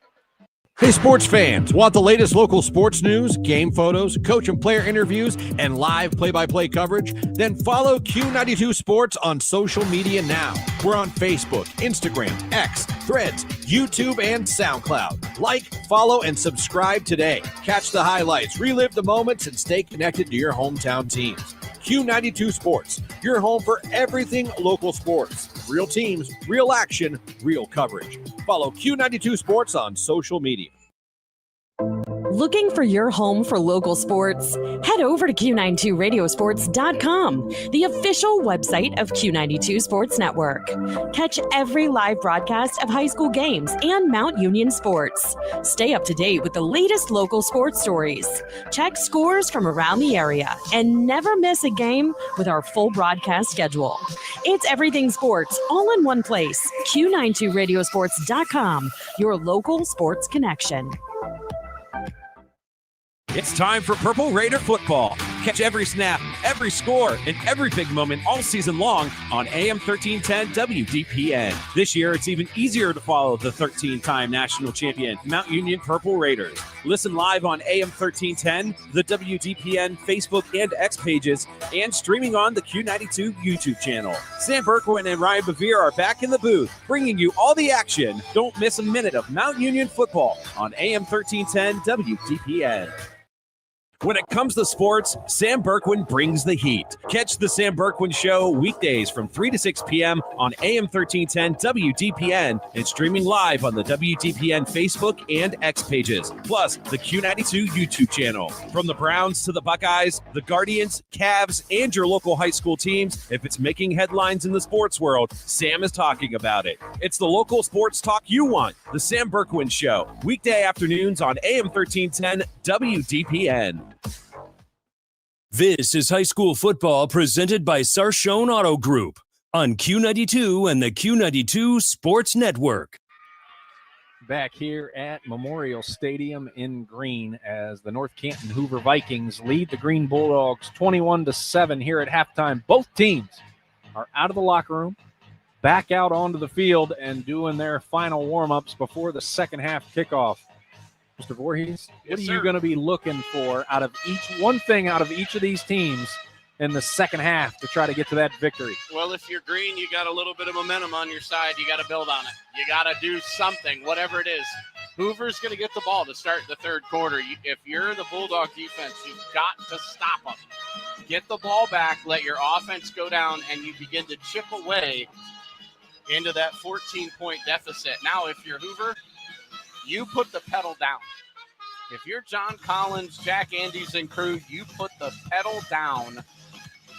F: Hey, sports fans, want the latest local sports news, game photos, coach and player interviews, and live play-by-play coverage? Then follow Q92 Sports on social media now. We're on Facebook, Instagram, X, Threads, YouTube, and SoundCloud. Like, follow, and subscribe today. Catch the highlights, relive the moments, and stay connected to your hometown teams. Q92 Sports, your home for everything local sports. Real teams, real action, real coverage. Follow Q92 Sports on social media.
G: Looking for your home for local sports? Head over to Q92radiosports.com, the official website of Q92 Sports Network. Catch every live broadcast of high school games and Mount Union sports. Stay up to date with the latest local sports stories. Check scores from around the area and never miss a game with our full broadcast schedule. It's everything sports all in one place. Q92radiosports.com, your local sports connection.
L: It's time for Purple Raider football. Catch every snap, every score, and every big moment all season long on AM 1310 WDPN. This year, it's even easier to follow the 13-time national champion Mount Union Purple Raiders. Listen live on AM 1310, the WDPN Facebook and X pages, and streaming on the Q92 YouTube channel. Sam Berkwin and Ryan Bevere are back in the booth, bringing you all the action. Don't miss a minute of Mount Union football on AM 1310 WDPN. When it comes to sports, Sam Berkwin brings the heat. Catch the Sam Berkwin Show weekdays from 3 to 6 p.m. on AM 1310 WDPN and streaming live on the WDPN Facebook and X pages, plus the Q92 YouTube channel. From the Browns to the Buckeyes, the Guardians, Cavs, and your local high school teams, if it's making headlines in the sports world, Sam is talking about it. It's the local sports talk you want. The Sam Berkwin Show, weekday afternoons on AM 1310 WDPN.
A: This is high school football presented by Sarshone Auto Group on Q92 and the Q92 Sports Network.
B: Back here at Memorial Stadium in Green as the North Canton Hoover Vikings lead the Green Bulldogs 21-7 here at halftime. Both teams are out of the locker room, back out onto the field, and doing their final warm-ups before the second half kickoff. Mr. Voorhees, what are you going to be looking for out of each of these teams in the second half to try to get to that victory?
H: Well, if you're Green, you got a little bit of momentum on your side. You got to build on it. You got to do something, whatever it is. Hoover's going to get the ball to start the third quarter. If you're the Bulldog defense, you've got to stop them. Get the ball back, let your offense go down, and you begin to chip away into that 14-point deficit. Now, if you're Hoover, you put the pedal down. If you're John Collins, Jack Andes, and crew, you put the pedal down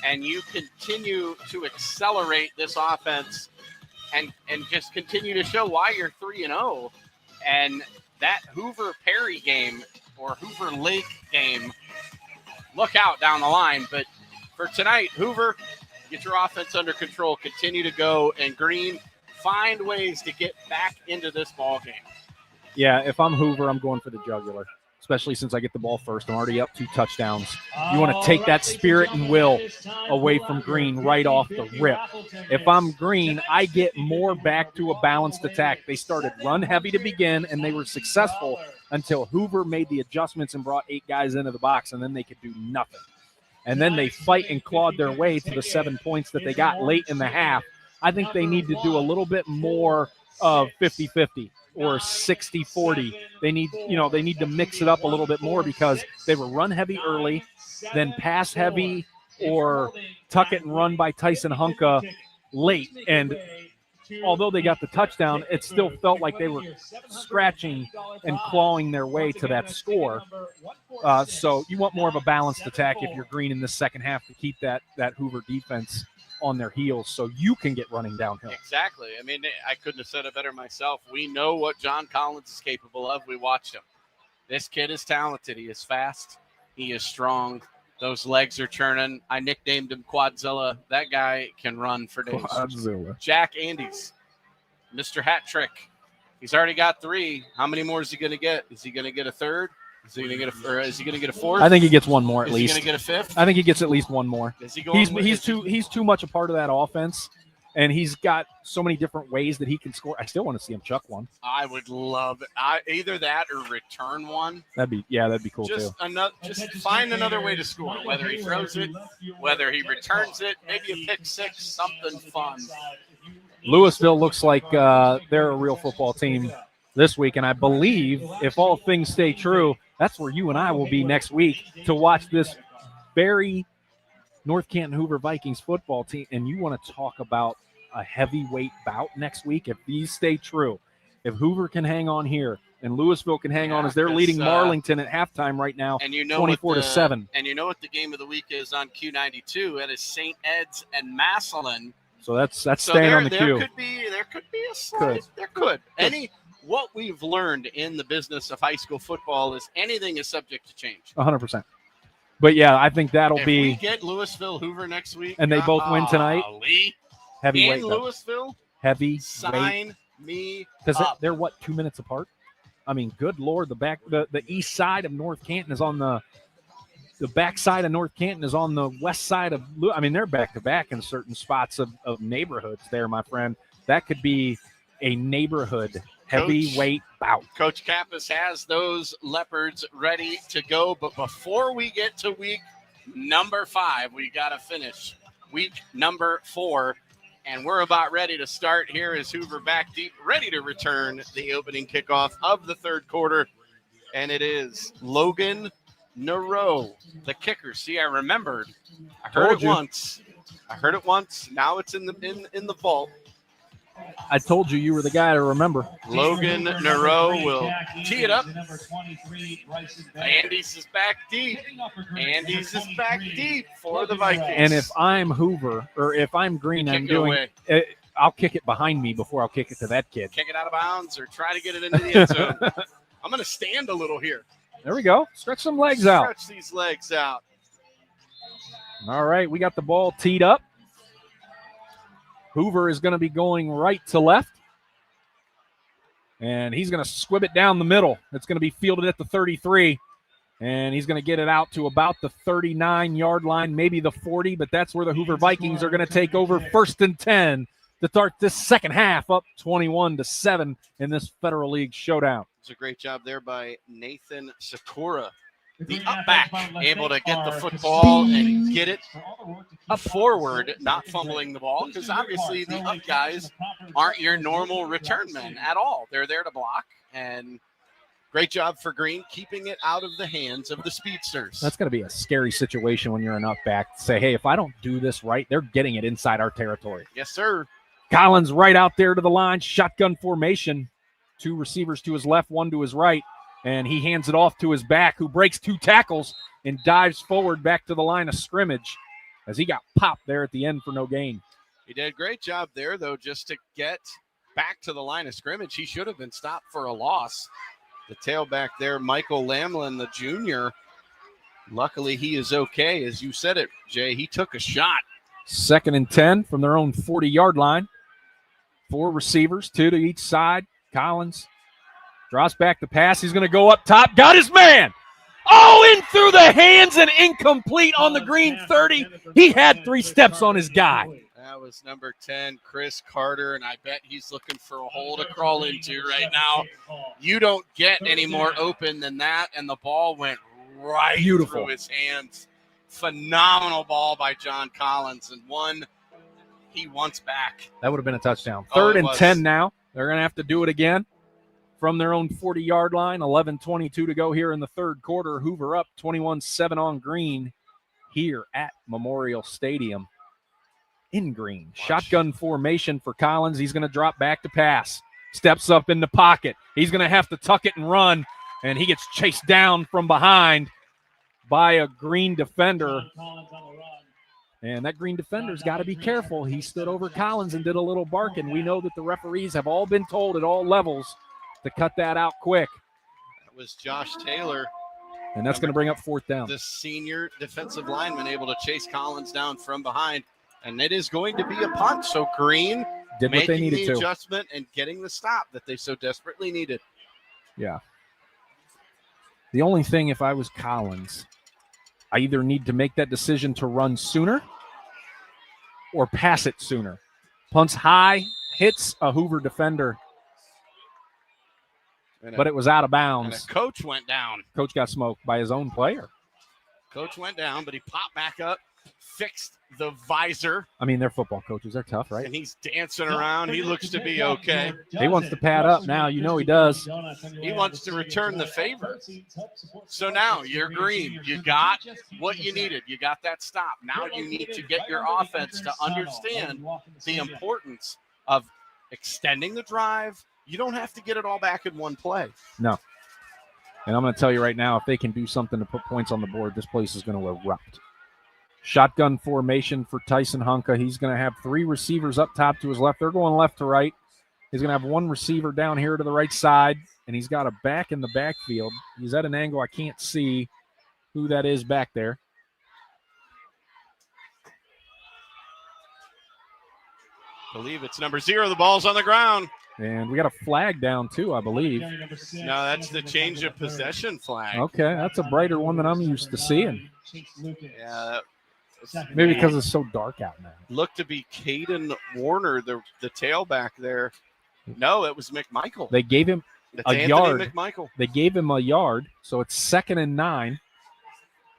H: and you continue to accelerate this offense and just continue to show why you're 3-0. And that Hoover Perry game or Hoover Lake game, look out down the line. But for tonight, Hoover, get your offense under control, continue to go, and Green, find ways to get back into this ball game.
B: Yeah, if I'm Hoover, I'm going for the jugular, especially since I get the ball first. I'm already up 2 touchdowns. You want to take that spirit and will away from Green right off the rip. If I'm Green, I get more back to a balanced attack. They started run heavy to begin, and they were successful until Hoover made the adjustments and brought 8 guys into the box, and then they could do nothing. And then they fight and clawed their way to the 7 points that they got late in the half. I think they need to do a little bit more of 50-50. Or 60-40. They need to mix it up a little bit more because they were run heavy early, then pass heavy or tuck it and run by Tyson Hunka late. And although they got the touchdown, it still felt like they were scratching and clawing their way to that score. So you want more of a balanced attack if you're Green in the second half to keep that Hoover defense on their heels so you can get running downhill.
H: Exactly. I mean, I couldn't have said it better myself. We know what John Collins is capable of. We watched him. This kid is talented. He is fast. He is strong. Those legs are churning. I nicknamed him Quadzilla. That guy can run for days.
B: Quadzilla.
H: Jack Andes, Mr. Hat Trick. He's already got 3. How many more is he going to get? Is he going to get a third? Is he going to get a fourth?
B: I think he gets one more at least.
H: Is he going to get a fifth?
B: I think he gets at least one more.
H: Is he going?
B: He's too much a part of that offense, and he's got so many different ways that he can score. I still want to see him chuck one.
H: I would love it. Either that or return one.
B: That'd be cool too.
H: Just find another way to score. Whether he throws it, whether he returns it, maybe a pick 6, something fun.
B: Louisville looks like they're a real football team this week, and I believe if all things stay true, that's where you and I will be next week to watch this very North Canton Hoover Vikings football team. And you want to talk about a heavyweight bout next week. If these stay true, if Hoover can hang on here, and Louisville can hang on as they're
H: 'cause,
B: leading Marlington at halftime right now,
H: and you know
B: 24-7.
H: And you know what the game of the week is on Q92? That is St. Ed's and Massillon.
B: So that's
H: So
B: staying on the queue.
H: There could be a slight. There could. What we've learned in the business of high school football is anything is subject to change.
B: 100%. But yeah, I think that'll
H: If
B: be.
H: we get Louisville Hoover next week,
B: And they both win tonight. Heavyweight.
H: In Louisville,
B: Heavyweight.
H: sign me
B: Because
H: up.
B: they're what, 2 minutes apart? I mean, good Lord, the east side of North Canton is on the back side of North Canton is on the west side of. I mean, they're back to back in certain spots of neighborhoods. There, my friend, that could be a neighborhood heavyweight bout.
H: Coach Kappas has those Leopards ready to go, but before we get to week number 5, we got to finish week number 4. And we're about ready to start. Here is Hoover back deep, ready to return the opening kickoff of the third quarter. And it is Logan Nero, the kicker. See, I remembered. I heard it once. Now it's in the vault.
B: I told you were the guy to remember.
H: Logan Nero will tee it up. Andes is back deep. Andes is back deep for the Vikings.
B: And if I'm Hoover or if I'm Green, I'll kick it behind me before I'll kick it to that kid.
H: Kick it out of bounds or try to get it into the end zone. I'm going to stand a little here.
B: There we go. Stretch some legs out.
H: Stretch these legs out.
B: All right, we got the ball teed up. Hoover is going to be going right to left. And he's going to squib it down the middle. It's going to be fielded at the 33. And he's going to get it out to about the 39-yard line, maybe the 40. But that's where the Hoover Vikings are going to take over 1st and 10 to start this second half, up 21-7 in this Federal League showdown.
H: It's a great job there by Nathan Sakura. The up back, able to get the football and get it up forward, not fumbling the ball, because obviously the up guys aren't your normal return men at all. They're there to block, and great job for Green, keeping it out of the hands of the speedsters.
B: That's going to be a scary situation when you're an up back. Say, hey, if I don't do this right, they're getting it inside our territory.
H: Yes, sir.
B: Collins right out there to the line, shotgun formation. 2 receivers to his left, 1 to his right. And he hands it off to his back, who breaks 2 tackles and dives forward back to the line of scrimmage as he got popped there at the end for no gain.
H: He did a great job there, though, just to get back to the line of scrimmage. He should have been stopped for a loss. The tailback there, Michael Lamlin, the junior, luckily he is okay. As you said it, Jay, he took a shot.
B: 2nd and 10 from their own 40-yard line. 4 receivers, 2 to each side. Collins drops back the pass. He's going to go up top. Got his man. Oh, in through the hands and incomplete on the Green 30. He had 3 steps on his guy.
H: That was number 10, Chris Carter, and I bet he's looking for a hole to crawl into right now. You don't get any more open than that, and the ball went right through his hands. Phenomenal ball by John Collins, and one he wants back.
B: That would have been a touchdown. 3rd and 10 now. They're going to have to do it again from their own 40-yard line. 11:22 to go here in the third quarter. Hoover up 21-7 on Green here at Memorial Stadium in Green. Shotgun formation for Collins. He's going to drop back to pass. Steps up in the pocket. He's going to have to tuck it and run, and he gets chased down from behind by a Green defender. And that Green defender's got to be careful. He stood over Collins and did a little barking. We know that the referees have all been told at all levels to cut that out quick.
H: That was Josh Taylor.
B: And that's going to bring up 4th down.
H: The senior defensive lineman able to chase Collins down from behind. And it is going to be a punt. So Green
B: did what they needed
H: the
B: to.
H: Adjustment and getting the stop that they so desperately needed.
B: Yeah. The only thing, if I was Collins, I either need to make that decision to run sooner or pass it sooner. Punts high, hits a Hoover defender, but it was out of bounds.
H: And a coach went down.
B: Coach got smoked by his own player.
H: Coach went down, but he popped back up, fixed the visor.
B: I mean, they're football coaches. They're tough, right?
H: And he's dancing around. He looks to be okay.
B: He wants to pad up now. You know he does.
H: He wants to return the favor. So now you're Green. You got what you needed. You got that stop. Now you need to get your offense to understand the importance of extending the drive you don't have to get it all back in one play.
B: No. And I'm going to tell you right now, if they can do something to put points on the board, this place is going to erupt. Shotgun formation for Tyson Hunka. He's going to have 3 receivers up top to his left. They're going left to right. He's going to have 1 receiver down here to the right side, and he's got a back in the backfield. He's at an angle I can't see who that is back there.
H: I believe it's number 0. The ball's on the ground.
B: And we got a flag down too, I believe.
H: No, that's the change of possession flag.
B: Okay, that's a brighter one than I'm used to seeing.
H: Yeah.
B: Maybe because it's so dark out now.
H: Looked to be Caden Warner, the tailback there. No, it was McMichael.
B: They gave him
H: It's
B: a
H: Anthony
B: yard.
H: McMichael.
B: They gave him a yard, so it's 2nd and 9.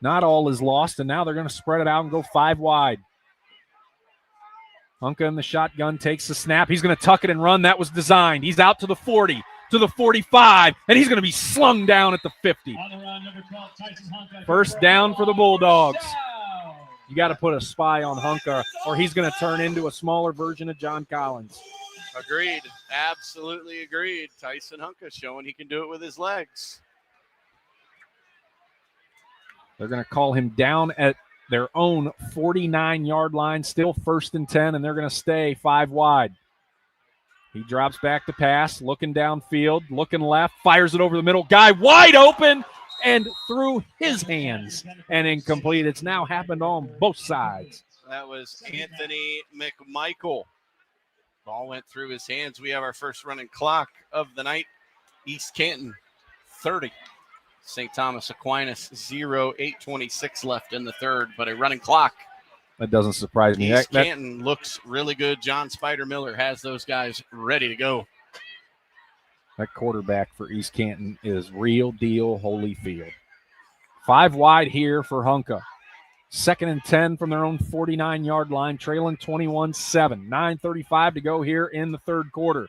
B: Not all is lost, and now they're going to spread it out and go 5 wide. Hunka in the shotgun takes the snap. He's going to tuck it and run. That was designed. He's out to the 40, to the 45, and he's going to be slung down at the 50. First down for the Bulldogs. You got to put a spy on Hunka, or he's going to turn into a smaller version of John Collins.
H: Agreed. Absolutely agreed. Tyson Hunka showing he can do it with his legs.
B: They're going to call him down at their own 49-yard line, still 1st and 10, and they're going to stay 5 wide. He drops back to pass, looking downfield, looking left, fires it over the middle. Guy wide open and through his hands and incomplete. It's now happened on both sides.
H: That was Anthony McMichael. Ball went through his hands. We have our first running clock of the night. East Canton 30. St. Thomas Aquinas 0, 8:26 left in the third, but a running clock.
B: That doesn't surprise me.
H: East Canton looks really good. John Spider-Miller has those guys ready to go.
B: That quarterback for East Canton is real deal Holyfield. 5 wide here for Hunka. 2nd and 10 from their own 49-yard line, trailing 21-7. 9:35 to go here in the third quarter.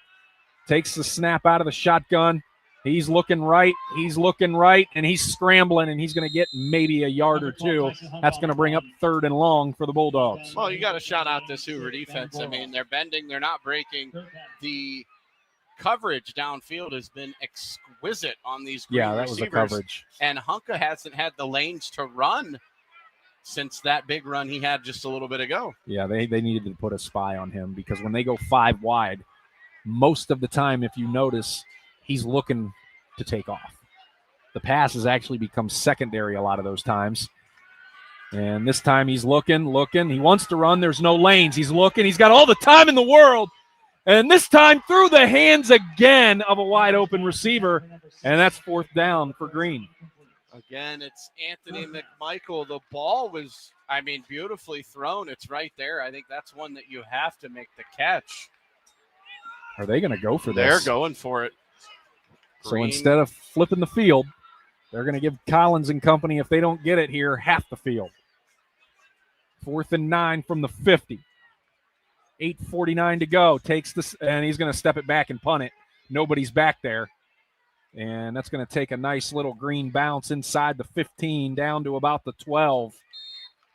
B: Takes the snap out of the shotgun. He's looking right, and he's scrambling, and he's going to get maybe a yard or 2. That's going to bring up 3rd and long for the Bulldogs.
H: Well, you got to shout out this Hoover defense. I mean, they're bending, they're not breaking. The coverage downfield has been exquisite on these green
B: that was
H: receivers.
B: the coverage.
H: And Hunka hasn't had the lanes to run since that big run he had just a little bit ago.
B: Yeah, they needed to put a spy on him because when they go 5 wide, most of the time, if you notice, he's looking to take off. The pass has actually become secondary a lot of those times. And this time he's looking. He wants to run. There's no lanes. He's looking. He's got all the time in the world. And this time through the hands again of a wide open receiver. And that's 4th down for Green.
H: Again, it's Anthony McMichael. The ball was, beautifully thrown. It's right there. I think that's one that you have to make the catch.
B: Are they going to go for this?
H: They're going for it.
B: So instead of flipping the field, they're going to give Collins and company, if they don't get it here, half the field. 4th and 9 from the 50. 8:49 to go. Takes this, and he's going to step it back and punt it. Nobody's back there. And that's going to take a nice little green bounce inside the 15 down to about the 12.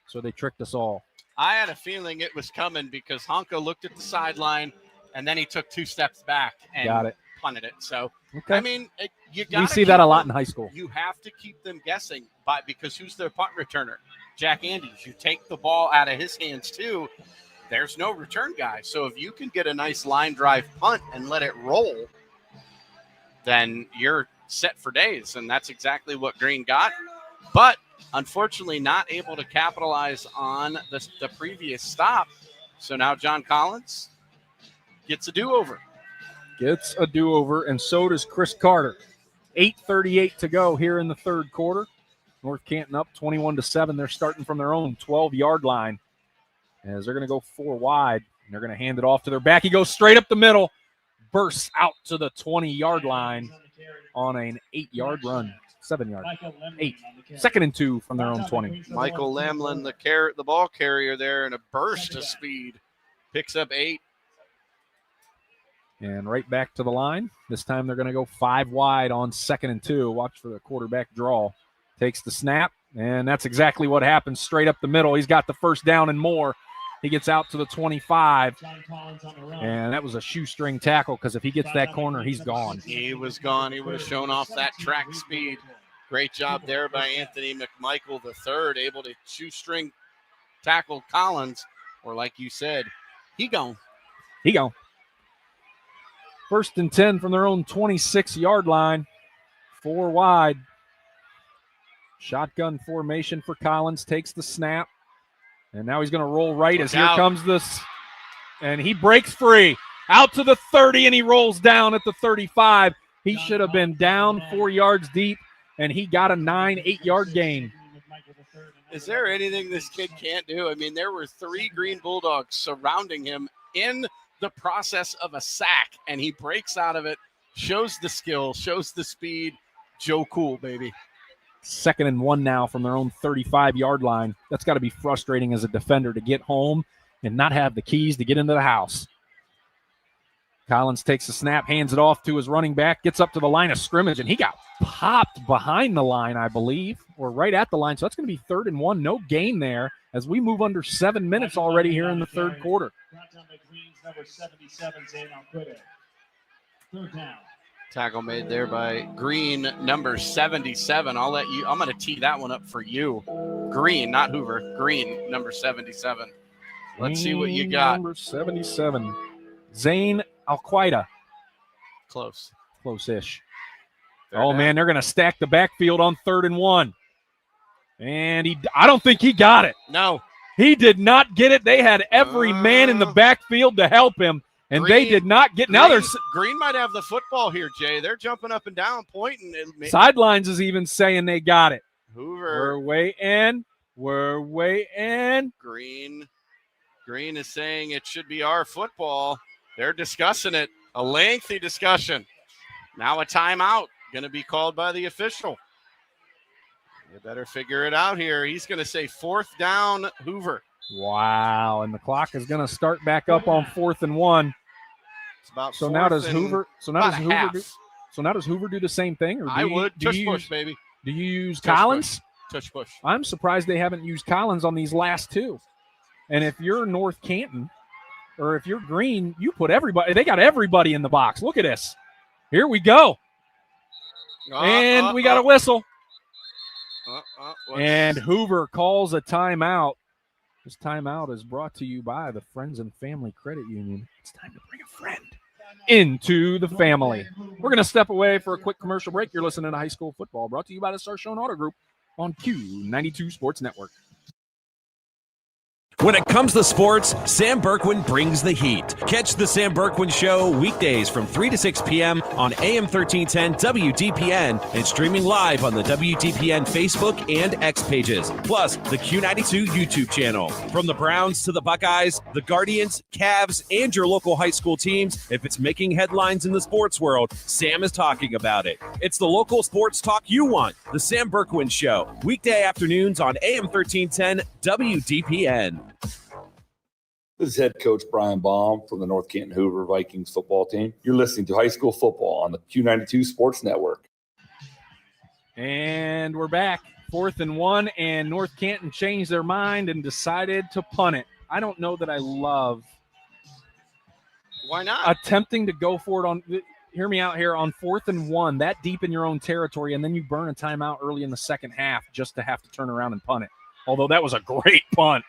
B: So they tricked us all.
H: I had a feeling it was coming because Hunka looked at the sideline, and then he took 2 steps back and
B: Got it.
H: punted it. So,
B: Okay.
H: You got.
B: We see that a lot in high school.
H: You have to keep them guessing, because who's their punt returner? Jack Andes. You take the ball out of his hands too. There's no return guy. So if you can get a nice line drive punt and let it roll, then you're set for days. And that's exactly what Green got. But unfortunately not able to capitalize on the previous stop. So now John Collins gets a do-over.
B: And so does Chris Carter. 8:38 to go here in the third quarter. North Canton up 21-7. They're starting from their own 12-yard line as they're going to go 4 wide. And they're going to hand it off to their back. He goes straight up the middle, bursts out to the 20-yard line on an 8-yard run. 7-yard. 8. 2nd and 2 from their own 20.
H: Michael Lamlin, the ball carrier there, in a burst of speed, picks up 8.
B: And right back to the line. This time they're going to go 5 wide on 2nd and 2. Watch for the quarterback draw. Takes the snap, and that's exactly what happens. Straight up the middle. He's got the first down and more. He gets out to the 25, and that was a shoestring tackle because if he gets that corner, he's gone.
H: He was gone. He would have shown off that track speed. Great job there by Anthony McMichael III, able to shoestring tackle Collins, or like you said, he gone.
B: He gone. 1st and 10 from their own 26-yard line. 4 wide. Shotgun formation for Collins. Takes the snap. And now he's going to roll right as here comes this. And he breaks free. Out to the 30, and he rolls down at the 35. He should have been down 4 yards deep, and he got a 8-yard gain.
H: Is there anything this kid can't do? I mean, there were 3 Green Bulldogs surrounding him in the process of a sack, and he breaks out of it, shows the skill, shows the speed. Joe Cool, baby.
B: 2nd and 1 now from their own 35-yard line. That's got to be frustrating as a defender to get home and not have the keys to get into the house. Collins takes the snap, hands it off to his running back, gets up to the line of scrimmage, and he got popped behind the line, I believe, or right at the line. So that's going to be 3rd and 1. No gain there as we move under 7 minutes already here in the third quarter.
P: Number 77, Zane Alquita. 3rd down.
H: Tackle made there by Green, number 77. I'm going to tee that one up for you. Green, not Hoover. Green, number 77. Let's see what you got.
B: Number 77. Zane Alquita.
H: Close.
B: Close-ish.
H: Oh,
B: man, they're going to stack the backfield on 3rd and 1. And I don't think he got it.
H: No.
B: He did not get it. They had every man in the backfield to help him, and
H: Green,
B: they did not get. Now there's
H: Green might have the football here, Jay. They're jumping up and down, pointing.
B: Sidelines is even saying they got it.
H: Hoover.
B: We're waiting.
H: Green is saying it should be our football. They're discussing it. A lengthy discussion. Now a timeout going to be called by the official. You better figure it out here. He's going to say 4th down, Hoover.
B: Wow, and the clock is going to start back up on 4th and 1.
H: It's about
B: so now does Hoover. So now does Hoover do the same thing? Or
H: I would push, baby.
B: Do you use Collins?
H: Tush push.
B: I'm surprised they haven't used Collins on these last 2. And if you're North Canton, or if you're Green, you put everybody. They got everybody in the box. Look at this. Here we go. And we got a whistle. And Hoover calls a timeout. This timeout is brought to you by the Friends and Family Credit Union. It's time to bring a friend into the family. We're going to step away for a quick commercial break. You're listening to High School Football, brought to you by the Sarshone Auto Group on Q92 Sports Network.
L: When it comes to sports, Sam Berkwin brings the heat. Catch the Sam Berkwin Show weekdays from 3 to 6 p.m. on AM 1310 WDPN and streaming live on the WDPN Facebook and X pages, plus the Q92 YouTube channel. From the Browns to the Buckeyes, the Guardians, Cavs, and your local high school teams, if it's making headlines in the sports world, Sam is talking about it. It's the local sports talk you want. The Sam Berkwin Show, weekday afternoons on AM 1310 WDPN.
Q: This is head coach Brian Baum from the North Canton Hoover Vikings football team. You're listening to High School Football on the Q92 Sports Network.
B: And we're back. 4th and 1, and North Canton changed their mind and decided to punt it. I don't know that I love
H: Why not?
B: attempting to go for it on – hear me out here, on 4th and 1, that deep in your own territory, and then you burn a timeout early in the second half just to have to turn around and punt it. Although that was a great punt.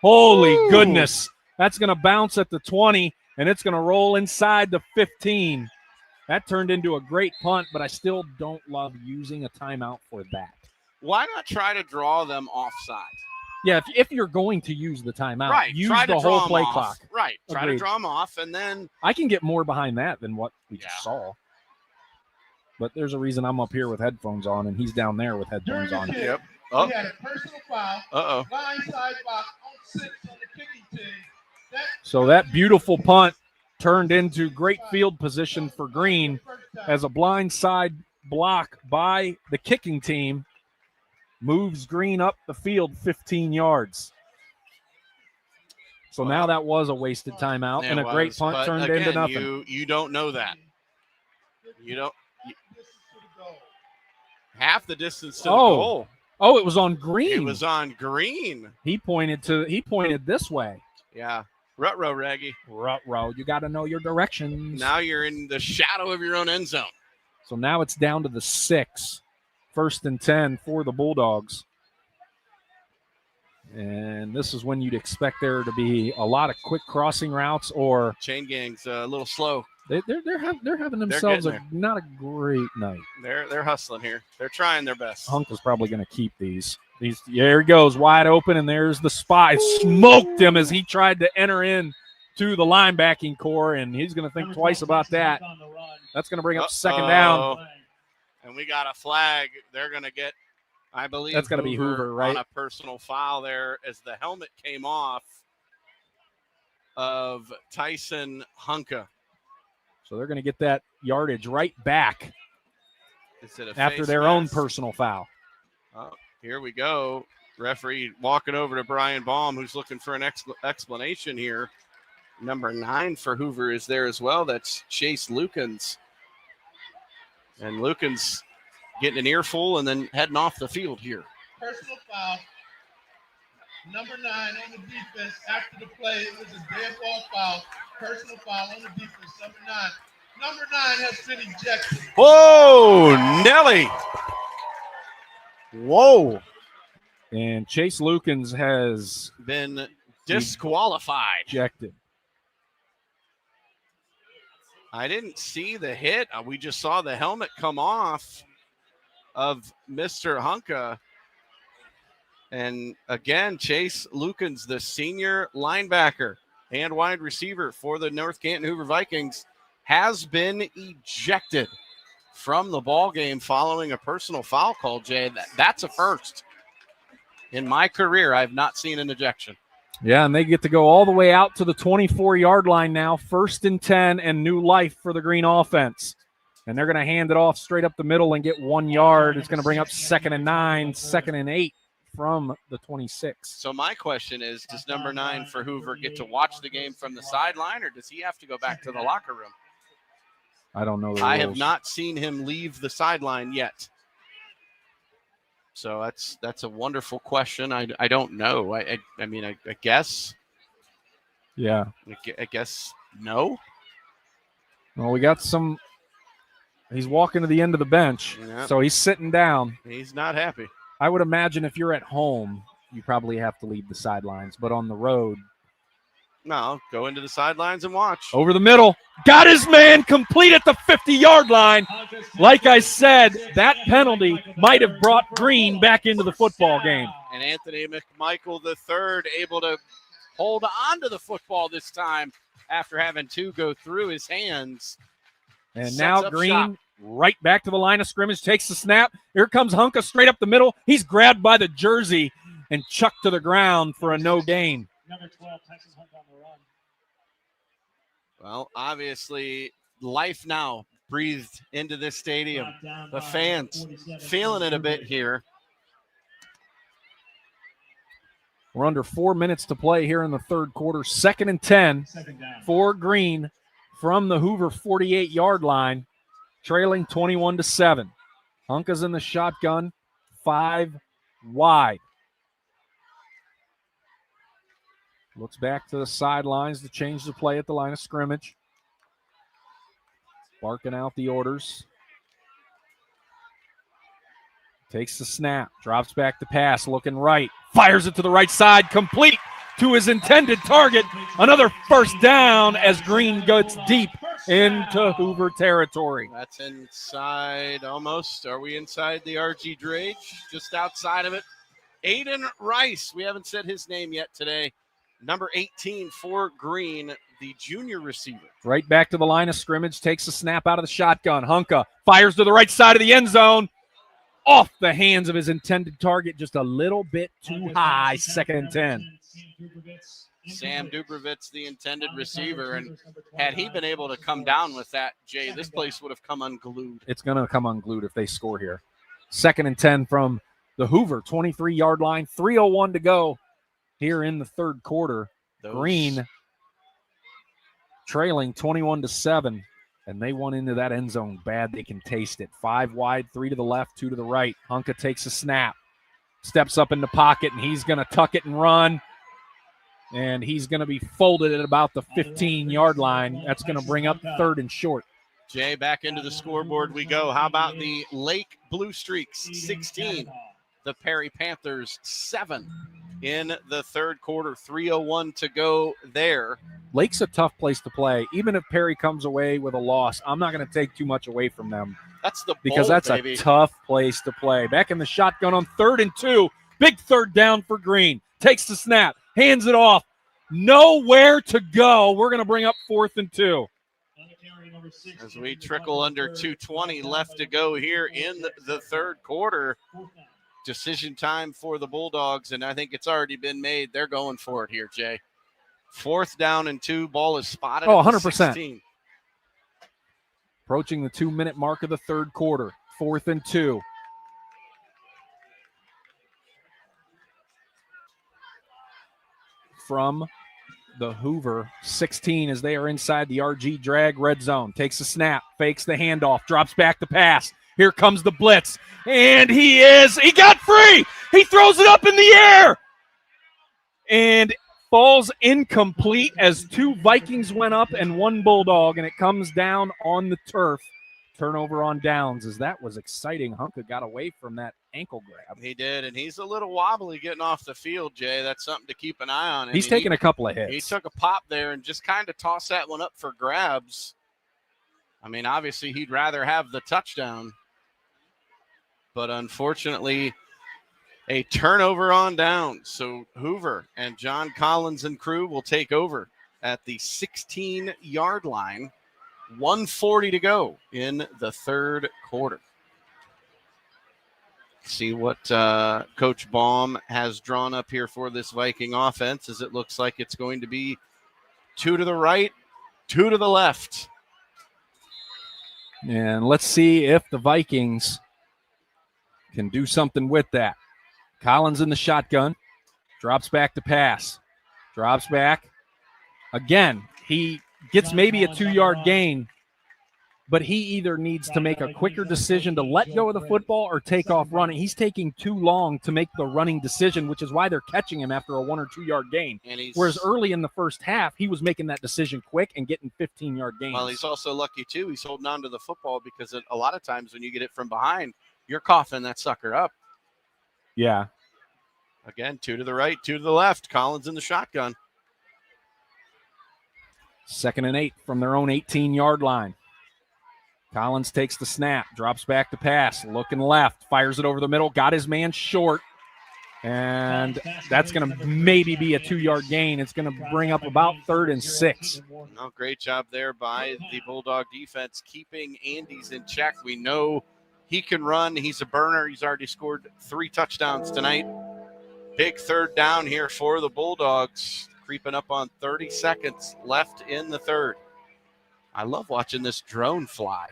B: Holy goodness. That's going to bounce at the 20, and it's going to roll inside the 15. That turned into a great punt, but I still don't love using a timeout for that.
H: Why not try to draw them offside?
B: Yeah, if you're going to use the timeout,
H: Right.
B: use
H: Try to
B: the
H: draw
B: whole
H: them
B: play
H: off.
B: clock.
H: Right. Try
B: Agreed.
H: to draw them off, and then
B: I can get more behind that than what we just saw. But there's a reason I'm up here with headphones on, and he's down there with headphones on.
H: Yep.
T: Oh. We had a personal foul.
H: Uh-oh.
T: Blindside box on 6 on the kicking team.
B: So that beautiful punt turned into great field position for Green as a blindside block by the kicking team moves Green up the field 15 yards. So now that was a wasted timeout, and a great punt turned into nothing.
H: You don't know that. You don't. Half the distance to the goal.
B: Oh, it was on Green.
H: It was on Green.
B: He pointed this way.
H: Yeah. Ruh-roh, Raggy.
B: Ruh-roh. You got to know your directions.
H: Now you're in the shadow of your own end zone.
B: So now it's down to the 6. 1st and 10 for the Bulldogs. And this is when you'd expect there to be a lot of quick crossing routes or
H: chain gang's a little slow.
B: They're having themselves not a great night.
H: They're hustling here. They're trying their best.
B: Hunk is probably going to keep these. There he goes, wide open, and there's the spy. Smoked him as he tried to enter in to the linebacking core, and he's going to think twice about that. That's going to bring up second down.
H: And we got a flag. They're going to get, I believe,
B: that's got to be Hoover, right?
H: On a personal foul there as the helmet came off of Tyson Hunka.
B: So they're going to get that yardage right back after their own personal foul.
H: Oh, here we go. Referee walking over to Brian Baum, who's looking for an explanation here. Number 9 for Hoover is there as well. That's Chase Lukens. And Lukens getting an earful and then heading off the field here.
T: Personal foul. Number 9 on the defense. After the play, it was a dead ball foul. Personal foul on the defense. Number 9. Number 9 has been ejected.
H: Whoa, Nelly.
B: Whoa. And Chase Lukens has
H: been disqualified.
B: Ejected.
H: I didn't see the hit. We just saw the helmet come off of Mr. Hunka. And again, Chase Lukens, the senior linebacker and wide receiver for the North Canton Hoover Vikings, has been ejected from the ball game following a personal foul call, Jay. That's a first. In my career, I've not seen an ejection.
B: Yeah, and they get to go all the way out to the 24-yard line now. 1st and 10 and new life for the Green offense. And they're going to hand it off straight up the middle and get 1 yard. It's going to bring up 2nd and 9, 2nd and 8 from the 26.
H: So my question is, does number 9 for Hoover get to watch the game from the sideline, or does he have to go back to the locker room?
B: I don't know the
H: I
B: rules.
H: have not seen him leave the sideline yet. So that's a wonderful question. I don't know. I mean, I guess.
B: Yeah.
H: I guess no.
B: Well, we got some. He's walking to the end of the bench, so he's sitting down.
H: He's not happy.
B: I would imagine if you're at home, you probably have to leave the sidelines, but on the road.
H: No, go into the sidelines and watch.
B: Over the middle. Got his man complete at the 50-yard line. Like I said, that penalty might have brought Green back into the football game.
H: And Anthony McMichael III able to hold on to the football this time after having 2 go through his hands.
B: And now Green right back to the line of scrimmage, takes the snap. Here comes Hunka straight up the middle. He's grabbed by the jersey and chucked to the ground for a no gain.
P: Number 12, Texas Hunt on the run.
H: Well, obviously, life now breathed into this stadium. The fans feeling it a bit here.
B: We're under 4 minutes to play here in the third quarter. 2nd and 10 for Green from the Hoover 48-yard line, trailing 21-7. Hunka's in the shotgun, 5 wide. Looks back to the sidelines to change the play at the line of scrimmage. Barking out the orders. Takes the snap, drops back to pass, looking right. Fires it to the right side, complete to his intended target. Another first down as Green gets deep into Hoover territory.
H: That's inside almost. Are we inside the RG Drage? Just outside of it. Aiden Rice. We haven't said his name yet today. Number 18 for Green, the junior receiver.
B: Right back to the line of scrimmage, takes a snap out of the shotgun. Hunka fires to the right side of the end zone. Off the hands of his intended target, just a little bit too high. 2nd and 10.
H: Sam Dubrovitz, the intended receiver, and had he been able to come down with that, Jay, this place would have come unglued.
B: It's going to come unglued if they score here. 2nd and 10 from the Hoover 23-yard line. 3:01 to go here in the third quarter. Green trailing 21-7, and they went into that end zone bad. They can taste it. 5 wide, 3 to the left, 2 to the right. Hunka takes a snap, steps up in the pocket, and he's going to tuck it and run. And he's going to be folded at about the 15-yard line. That's going to bring up 3rd and short.
H: Jay, back into the scoreboard we go. How about the Lake Blue Streaks 16, the Perry Panthers 7 in the third quarter. 3:01 to go there.
B: Lake's a tough place to play. Even if Perry comes away with a loss, I'm not going to take too much away from them.
H: That's the
B: because
H: bowl,
B: that's
H: baby.
B: A tough place to play. Back in the shotgun on 3rd and 2. Big 3rd down for Green. Takes the snap. Hands it off. Nowhere to go. We're going to bring up 4th and 2.
H: As we trickle under 2:20 left to go here in the third quarter. Decision time for the Bulldogs, and I think it's already been made. They're going for it here, Jay. 4th down and 2. Ball is spotted.
B: Oh,
H: at the
B: 100%.
H: 16.
B: Approaching the 2-minute mark of the third quarter. 4th and 2. From the Hoover 16 as they are inside the RG drag red zone. Takes a snap, fakes the handoff, drops back the pass. Here comes the blitz, and he got free. He throws it up in the air and falls incomplete as 2 Vikings went up and 1 Bulldog, and it comes down on the turf. Turnover on downs, as that was exciting. Hunka got away from that ankle grab.
H: He did, and he's a little wobbly getting off the field, Jay. That's something to keep an eye on.
B: He's taking a couple of hits.
H: He took a pop there and just kind of tossed that one up for grabs. I mean, obviously he'd rather have the touchdown, but unfortunately a turnover on downs. So Hoover and John Collins and crew will take over at the 16-yard line. 1:40 to go in the third quarter. See what Coach Baum has drawn up here for this Viking offense, as it looks like it's going to be 2 to the right, 2 to the left.
B: And let's see if the Vikings can do something with that. Collins in the shotgun, drops back to pass, drops back. Again, he gets maybe a 2-yard gain, but he either needs to make a quicker decision to let go of the football or take off running. He's taking too long to make the running decision, which is why they're catching him after a 1 or 2 yard gain. Whereas early in the first half, he was making that decision quick and getting 15-yard gains.
H: Well, he's also lucky, too. He's holding on to the football because a lot of times when you get it from behind, you're coughing that sucker up.
B: Yeah.
H: Again, 2 to the right, 2 to the left. Collins in the shotgun.
B: 2nd and 8 from their own 18-yard line. Collins takes the snap, drops back to pass, looking left, fires it over the middle, got his man short, and that's going to maybe be a 2-yard gain. It's going to bring up about 3rd and 6.
H: No, great job there by the Bulldog defense, keeping Andes in check. We know he can run. He's a burner. He's already scored 3 touchdowns tonight. Big 3rd down here for the Bulldogs. Creeping up on 30 seconds left in the third. I love watching this drone fly.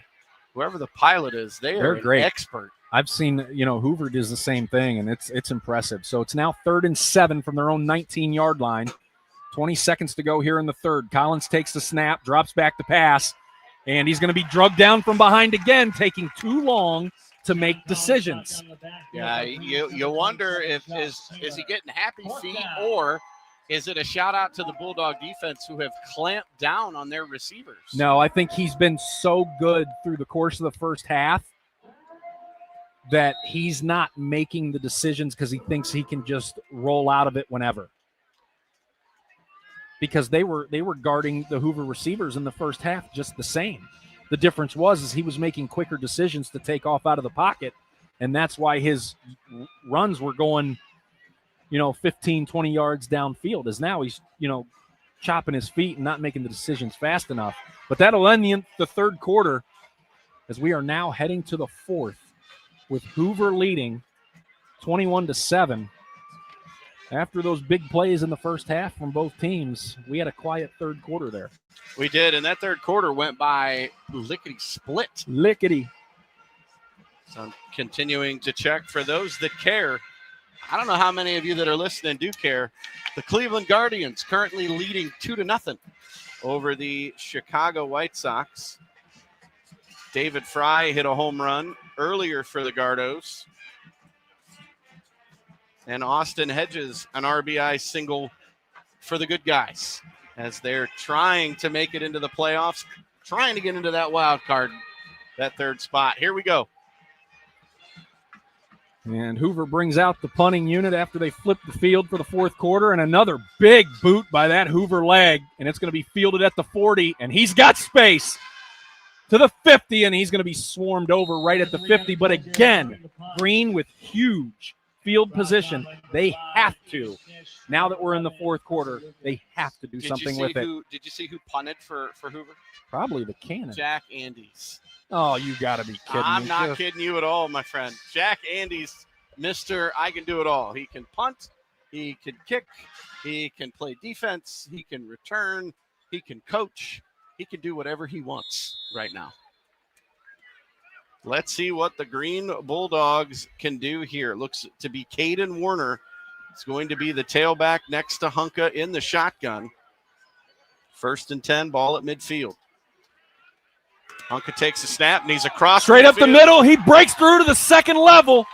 H: Whoever the pilot is, they're
B: great.
H: Expert.
B: I've seen, Hoover does the same thing, and it's impressive. So it's now 3rd and 7 from their own 19-yard line. 20 seconds to go here in the third. Collins takes the snap, drops back to pass, and he's going to be drugged down from behind again, taking too long to make decisions.
H: Yeah, you wonder if is he getting happy feet, or is it a shout out to the Bulldog defense who have clamped down on their receivers?
B: No, I think he's been so good through the course of the first half that he's not making the decisions because he thinks he can just roll out of it whenever. Because they were guarding the Hoover receivers in the first half just the same. The difference was he was making quicker decisions to take off out of the pocket, and that's why his runs were going 15, 20 yards downfield, as now he's, chopping his feet and not making the decisions fast enough. But that'll end the third quarter, as we are now heading to the fourth with Hoover leading 21-7. After those big plays in the first half from both teams, we had a quiet third quarter there.
H: We did, and that third quarter went by lickety-split.
B: Lickety.
H: So I'm continuing to check for those that care. I don't know how many of you that are listening do care. The Cleveland Guardians currently leading 2-0 over the Chicago White Sox. David Fry hit a home run earlier for the Gardos. And Austin Hedges, an RBI single for the good guys as they're trying to make it into the playoffs, trying to get into that wild card, that third spot. Here we go.
B: And Hoover brings out the punting unit after they flip the field for the fourth quarter, and another big boot by that Hoover leg, and it's going to be fielded at the 40, and he's got space to the 50, and he's going to be swarmed over right at the 50. But again, Green with huge field position. They have to. Now that we're in the fourth quarter, they have to do something with it.
H: Did you see who punted for Hoover?
B: Probably the cannon.
H: Jack Andes.
B: Oh, you got to be kidding me.
H: I'm not kidding you at all, my friend. Jack Andes, Mr. I can do it all. He can punt, he can kick, he can play defense, he can return, he can coach, he can do whatever he wants right now. Let's see what the Green Bulldogs can do here. Looks to be Caden Warner. It's going to be the tailback next to Hunka in the shotgun. 1st and 10, ball at midfield. Hunka takes a snap, and he's across.
B: Straight up the middle. He breaks through to the second level.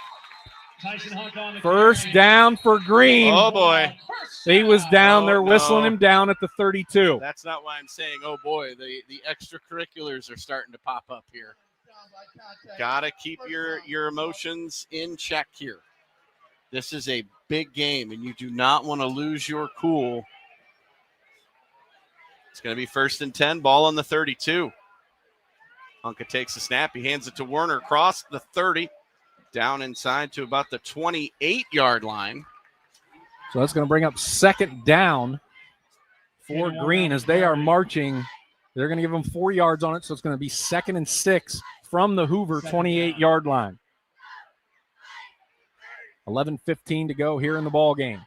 B: First down for Green.
H: Oh, boy.
B: He was down there whistling him down at the 32.
H: That's not why I'm saying, oh, boy. The extracurriculars are starting to pop up here. Got to keep your emotions in check here. This is a big game, and you do not want to lose your cool. It's going to be 1st and 10, ball on the 32. Hunka takes the snap. He hands it to Werner across the 30, down inside to about the 28-yard line.
B: So that's going to bring up 2nd down for Green as they are marching. They're going to give them 4 yards on it, so it's going to be 2nd and 6 from the Hoover 28-yard line. 11:15 to go here in the ball game.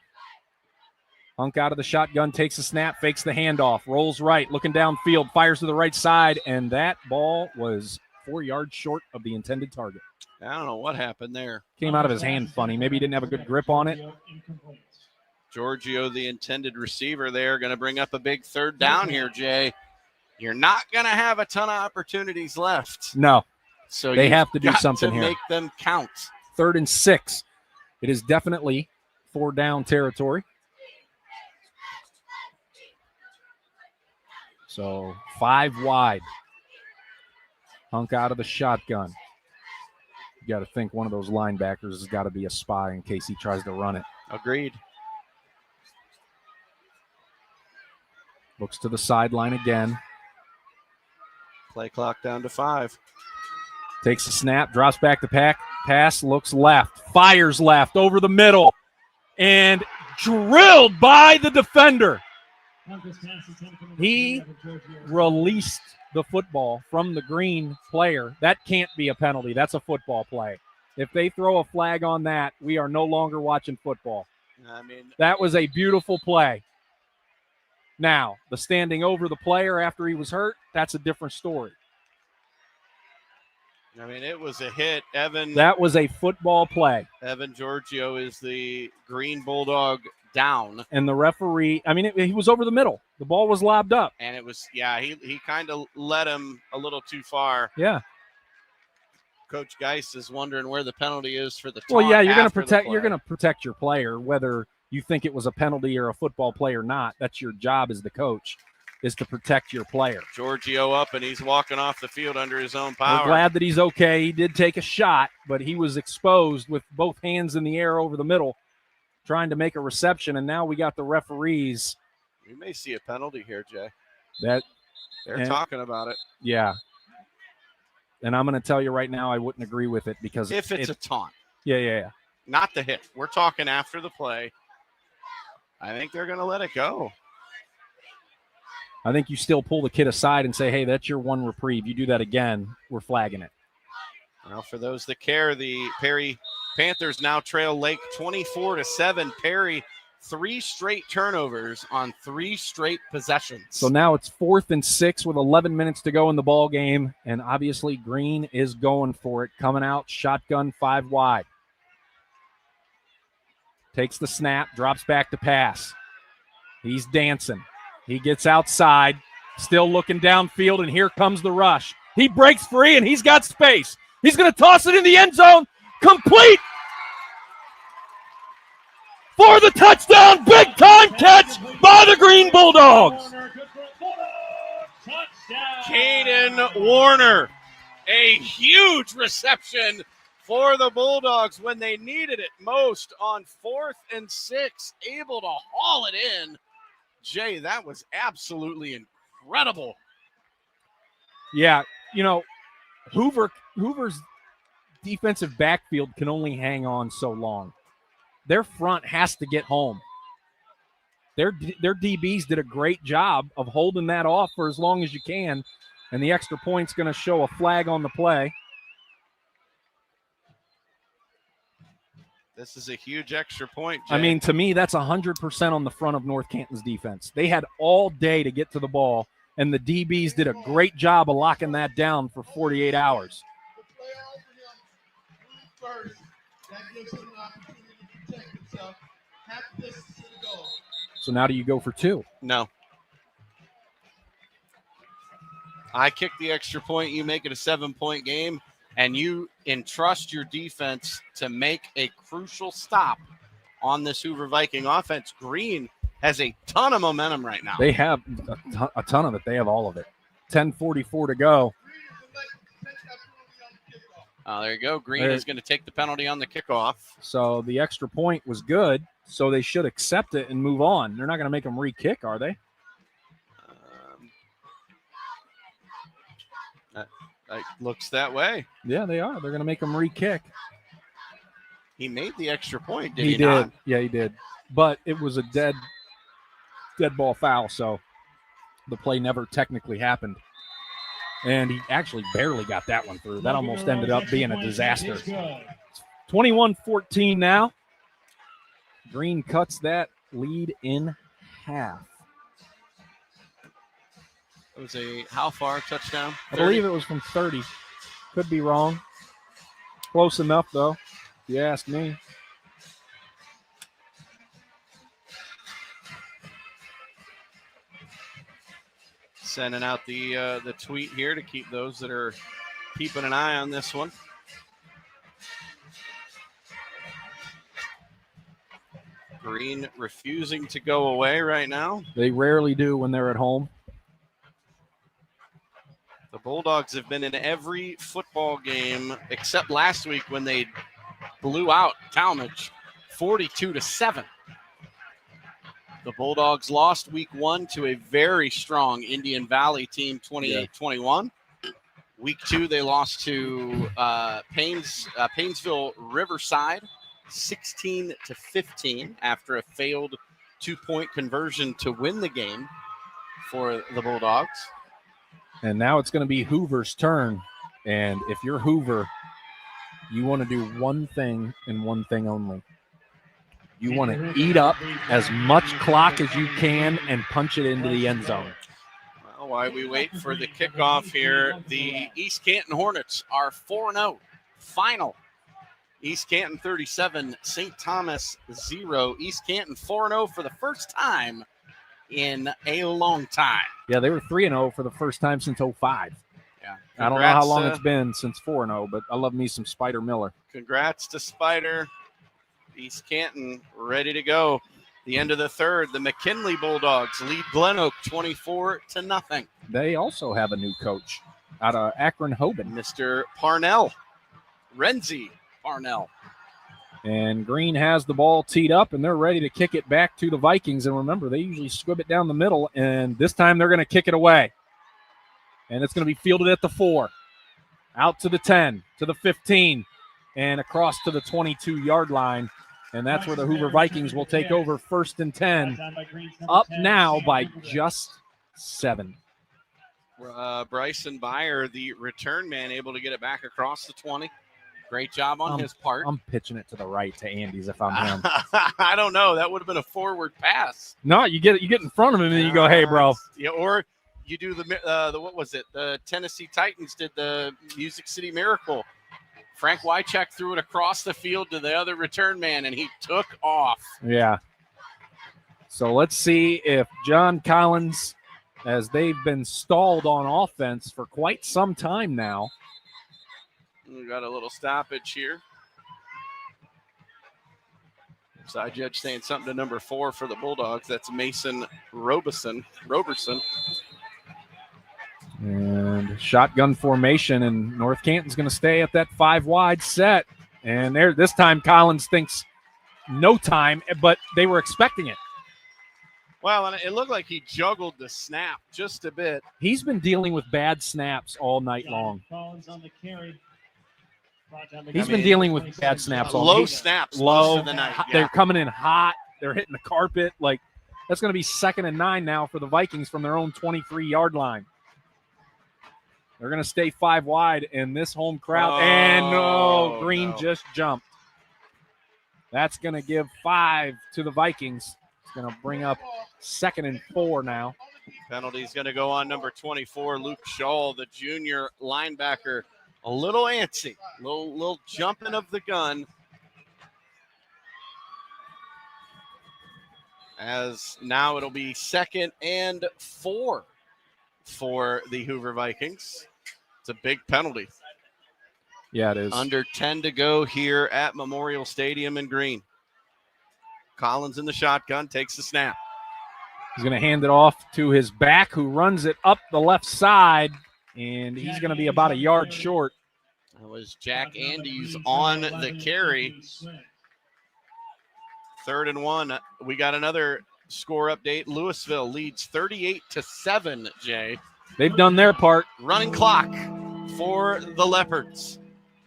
B: Hunk out of the shotgun, takes a snap, fakes the handoff, rolls right, looking downfield, fires to the right side, and that ball was 4 yards short of the intended target.
H: I don't know what happened there.
B: Came out of his hand funny. Maybe he didn't have a good grip on it.
H: Giorgio, the intended receiver there, going to bring up a big 3rd down here, Jay. You're not going to have a ton of opportunities left.
B: No.
H: So
B: they have to do
H: got
B: something
H: to
B: here.
H: Make them count.
B: 3rd and 6. It is definitely 4-down territory. So 5 wide. Hunk out of the shotgun. You got to think one of those linebackers has got to be a spy in case he tries to run it.
H: Agreed.
B: Looks to the sideline again.
H: Play clock down to 5.
B: Takes a snap, drops back to pass, looks left, fires left over the middle, and drilled by the defender. He released the football from the Green player. That can't be a penalty. That's a football play. If they throw a flag on that, we are no longer watching football. That was a beautiful play. Now, the standing over the player after he was hurt, that's a different story.
H: It was a hit.
B: That was a football play.
H: Evan Giorgio is the Green Bulldog down.
B: And the referee, he was over the middle. The ball was lobbed up.
H: And it was, he kind of led him a little too far.
B: Yeah.
H: Coach Geist is wondering where the penalty is for the taunt.
B: Well, yeah, you're going to protect your player, whether you think it was a penalty or a football play or not. That's your job as the coach, is to protect your player.
H: Giorgio up, and he's walking off the field under his own power.
B: We're glad that he's okay. He did take a shot, but he was exposed with both hands in the air over the middle, trying to make a reception, and now we got the referees.
H: We may see a penalty here, Jay.
B: They're
H: talking about it.
B: Yeah. And I'm going to tell you right now, I wouldn't agree with it because
H: if it's a taunt.
B: Yeah.
H: Not the hit. We're talking after the play. I think they're going to let it go.
B: I think you still pull the kid aside and say, hey, that's your one reprieve. You do that again, we're flagging it.
H: Well, for those that care, the Perry Panthers now trail Lake 24-7. Perry, 3 straight turnovers on 3 straight possessions.
B: So now it's 4th and 6 with 11 minutes to go in the ball game, and obviously Green is going for it, coming out shotgun 5 wide. Takes the snap, drops back to pass. He's dancing. He gets outside, still looking downfield, and here comes the rush. He breaks free, and he's got space. He's going to toss it in the end zone. Complete. for the touchdown. Big time catch by the Green Bulldogs.
H: Caden Warner, a huge reception for the Bulldogs when they needed it most on 4th and 6, able to haul it in. Jay, that was absolutely incredible.
B: Yeah, Hoover's defensive backfield can only hang on so long. Their front has to get home. Their DBs did a great job of holding that off for as long as you can, and the extra point's going to show a flag on the play.
H: This is a huge extra point, Jay.
B: I mean, to me, that's 100% on the front of North Canton's defense. They had all day to get to the ball, and the DBs did a great job of locking that down for 48 hours.
T: That gives him an opportunity to protect himself. Half distance to the goal.
B: So now do you go for 2?
H: No. I kick the extra point, you make it a 7-point game, and you entrust your defense to make a crucial stop on this Hoover Viking offense. Green has a ton of momentum right now.
B: They have a ton of it. They have all of it. 10:44 to go.
H: Oh, there you go. Green is going to take the penalty on the kickoff.
B: So the extra point was good, so they should accept it and move on. They're not going to make them re-kick, are they?
H: It looks that way.
B: Yeah, they are. They're going to make them re-kick.
H: He made the extra point, did
B: He
H: he
B: did.
H: not?
B: Yeah, he did. But it was a dead ball foul, so the play never technically happened. And he actually barely got that one through. That almost ended up being a disaster. 21-14 now. Green cuts that lead in half.
H: It was a how far touchdown?
B: 30? I believe it was from 30. Could be wrong. Close enough, though, if you ask me.
H: Sending out the tweet here to keep those that are keeping an eye on this one. Green refusing to go away right now.
B: They rarely do when they're at home.
H: The Bulldogs have been in every football game except last week when they blew out Talmadge 42-7. The Bulldogs lost week 1 to a very strong Indian Valley team, 28-21. Week 2, they lost to Painesville Riverside, 16-15 after a failed 2-point conversion to win the game for the Bulldogs.
B: And now it's going to be Hoover's turn. And if you're Hoover, you want to do one thing and one thing only. You want to eat up as much clock as you can and punch it into the end zone.
H: Well, while we wait for the kickoff here, the East Canton Hornets are 4-0. Final. East Canton 37, St. Thomas 0. East Canton 4-0 for the first time in a long time.
B: Yeah, they were 3-0 for the first time since 05.
H: Yeah.
B: I don't know how long it's been since 4-0, but I love me some Spider Miller.
H: Congrats to Spider. East Canton ready to go. The end of the third, the McKinley Bulldogs lead Glen Oak 24-0.
B: They also have a new coach out of Akron-Hoban.
H: Mr. Parnell, Renzi Parnell.
B: And Green has the ball teed up, and they're ready to kick it back to the Vikings. And remember, they usually squib it down the middle, and this time they're going to kick it away. And it's going to be fielded at the 4, out to the 10, to the 15, and across to the 22-yard line. And that's where the Hoover Vikings will take over 1st and 10, up now by just 7.
H: Bryson Byer, the return man, able to get it back across the 20. Great job on his part.
B: I'm pitching it to the right to Andy's if I'm him.
H: I don't know. That would have been a forward pass.
B: No, you get in front of him and you go, hey, bro.
H: Yeah, or you do the what was it? The Tennessee Titans did the Music City Miracle. Frank Wycheck threw it across the field to the other return man, and he took off.
B: Yeah. So let's see if John Collins, as they've been stalled on offense for quite some time now.
H: We got a little stoppage here. Side judge saying something to number 4 for the Bulldogs. That's Mason Roberson.
B: And shotgun formation, and North Canton's going to stay at that 5 wide set. And there, this time Collins thinks no time, but they were expecting it.
H: Well, and it looked like he juggled the snap just a bit.
B: He's been dealing with bad snaps all night long.
P: Collins on the carry.
B: He's been dealing with bad snaps all
H: low
B: night.
H: snaps
B: Low.
H: most of the night. Yeah.
B: They're coming in hot. They're hitting the carpet. Like, that's going to be 2nd and 9 now for the Vikings from their own 23-yard line. They're going to stay 5 wide, and this home crowd. Green just jumped. That's going to give 5 to the Vikings. It's going to bring up 2nd and 4 now.
H: Penalty's going to go on number 24, Luke Shaw, the junior linebacker. A little antsy, little jumping of the gun. As now it'll be 2nd and 4 for the Hoover Vikings. It's a big penalty.
B: Yeah, it is.
H: Under 10 to go here at Memorial Stadium in Green. Collins in the shotgun, takes the snap.
B: He's going to hand it off to his back, who runs it up the left side, and he's going to be about a yard short.
H: That was Jack Andes on the carry. 3rd and 1. We got another score update. Louisville leads 38-7, Jay.
B: They've done their part.
H: Running clock for the Leopards.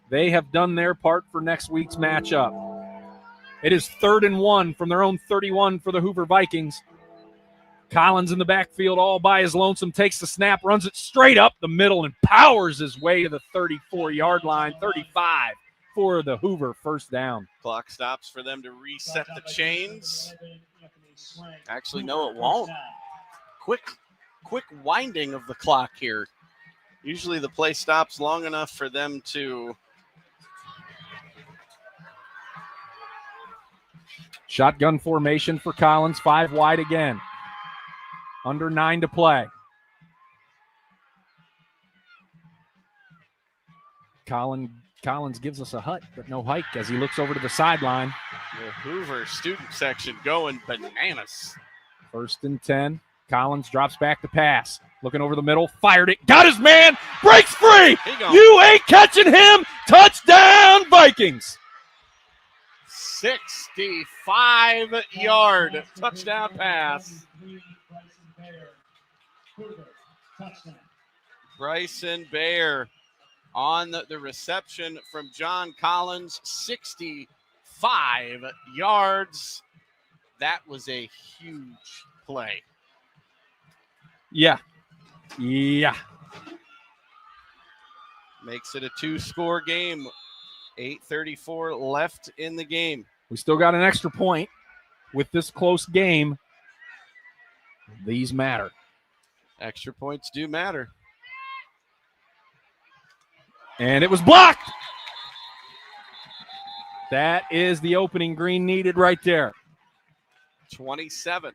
B: They have done their part for next week's matchup. It is 3rd and 1 from their own 31 for the Hoover Vikings. Collins in the backfield all by his lonesome, takes the snap, runs it straight up the middle, and powers his way to the 34-yard line, 35 for the Hoover first down.
H: Clock stops for them to reset the chains. Actually, no, it won't. Quick winding of the clock here. Usually the play stops long enough for them to...
B: Shotgun formation for Collins, 5 wide again. Under 9 to play. Collins gives us a hut, but no hike as he looks over to the sideline.
H: The Hoover student section going bananas.
B: 1st and 10. Collins drops back to pass. Looking over the middle, fired it, got his man, breaks free. You ain't catching him. Touchdown, Vikings.
H: 65-yard touchdown pass. Bryson Baer on the reception from John Collins, 65 yards. That was a huge play.
B: Yeah.
H: Makes it a 2-score game. 8:34 left in the game.
B: We still got an extra point. With this close game, these matter.
H: Extra points do matter.
B: And it was blocked. That is the opening Green needed right there.
H: 27-14,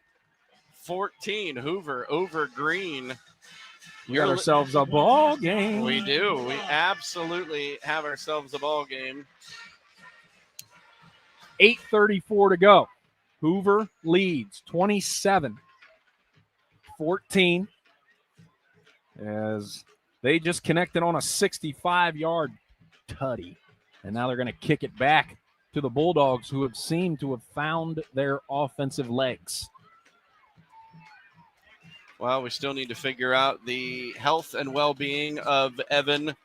H: Hoover over Green.
B: We got ourselves a ball game.
H: We do. We absolutely have ourselves a ball game.
B: 8:34 to go. Hoover leads 27-14 as they just connected on a 65-yard tutty. And now they're going to kick it back to the Bulldogs, who have seemed to have found their offensive legs.
H: Well, we still need to figure out the health and well-being of Evan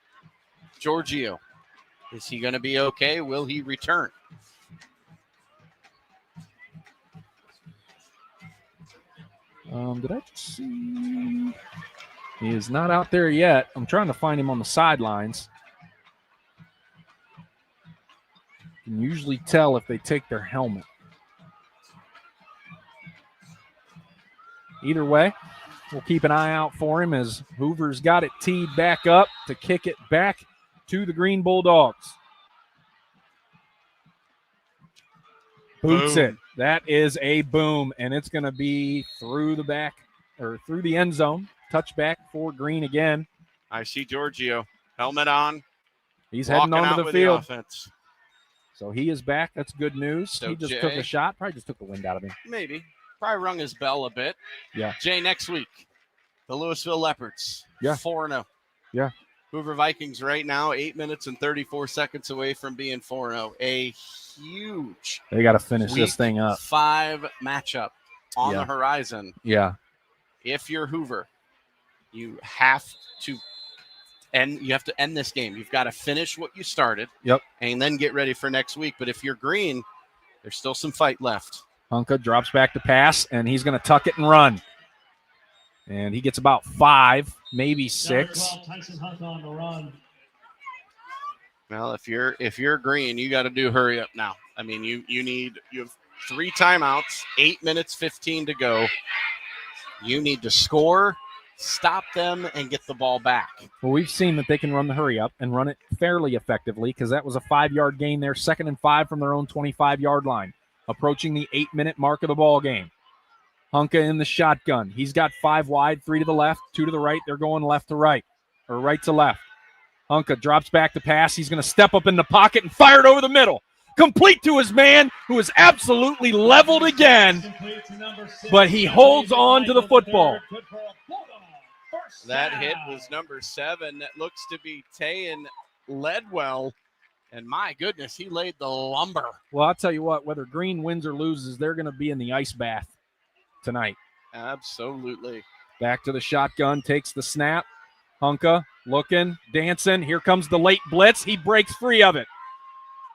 H: Giorgio. Is he going to be okay? Will he return?
B: Did I just see? He is not out there yet. I'm trying to find him on the sidelines. You can usually tell if they take their helmet. Either way, we'll keep an eye out for him as Hoover's got it teed back up to kick it back to the Green Bulldogs. Boots it. That is a boom, and it's going to be through the back or through the end zone. Touchback for Green again.
H: I see Giorgio. Helmet on.
B: He's heading onto the field. So he is back. That's good news.
H: So
B: he just
H: Jay-
B: took a shot. Probably just took the wind out of him.
H: Maybe. Probably rung his bell a bit.
B: Yeah.
H: Jay, next week, the Louisville Leopards.
B: Yeah.
H: 4-0.
B: Yeah.
H: Hoover Vikings right now, 8 minutes and 34 seconds away from being 4-0. A huge
B: They got to finish
H: Week
B: this thing up.
H: 5 matchup on
B: Yeah.
H: the horizon.
B: Yeah.
H: If you're Hoover, you have to end this game. You've got to finish what you started.
B: Yep.
H: And then get ready for next week. But if you're Green, there's still some fight left.
B: Hunka drops back to pass, and he's going to tuck it and run. And he gets about 5, maybe 6.
P: Number 12, Tyson Hunt on the run.
H: Well, if you're Green, you got to do hurry up now. I mean, you have 3 timeouts, 8 minutes 15 to go. You need to score, stop them, and get the ball back.
B: Well, we've seen that they can run the hurry up and run it fairly effectively because that was a 5-yard gain there, 2nd and 5 from their own 25-yard line, approaching the 8-minute mark of the ball game. Hunka in the shotgun. He's got 5 wide, 3 to the left, 2 to the right. They're going left to right or right to left. Hunka drops back to pass. He's going to step up in the pocket and fire it over the middle. Complete to his man, who is absolutely leveled again, but he holds on to the football.
H: That hit was number 7. That looks to be Tayan Ledwell. And my goodness, he laid the lumber.
B: Well, I'll tell you what, whether Green wins or loses, they're going to be in the ice bath tonight.
H: Absolutely.
B: Back to the shotgun, takes the snap. Hunka looking, dancing. Here comes the late blitz. He breaks free of it.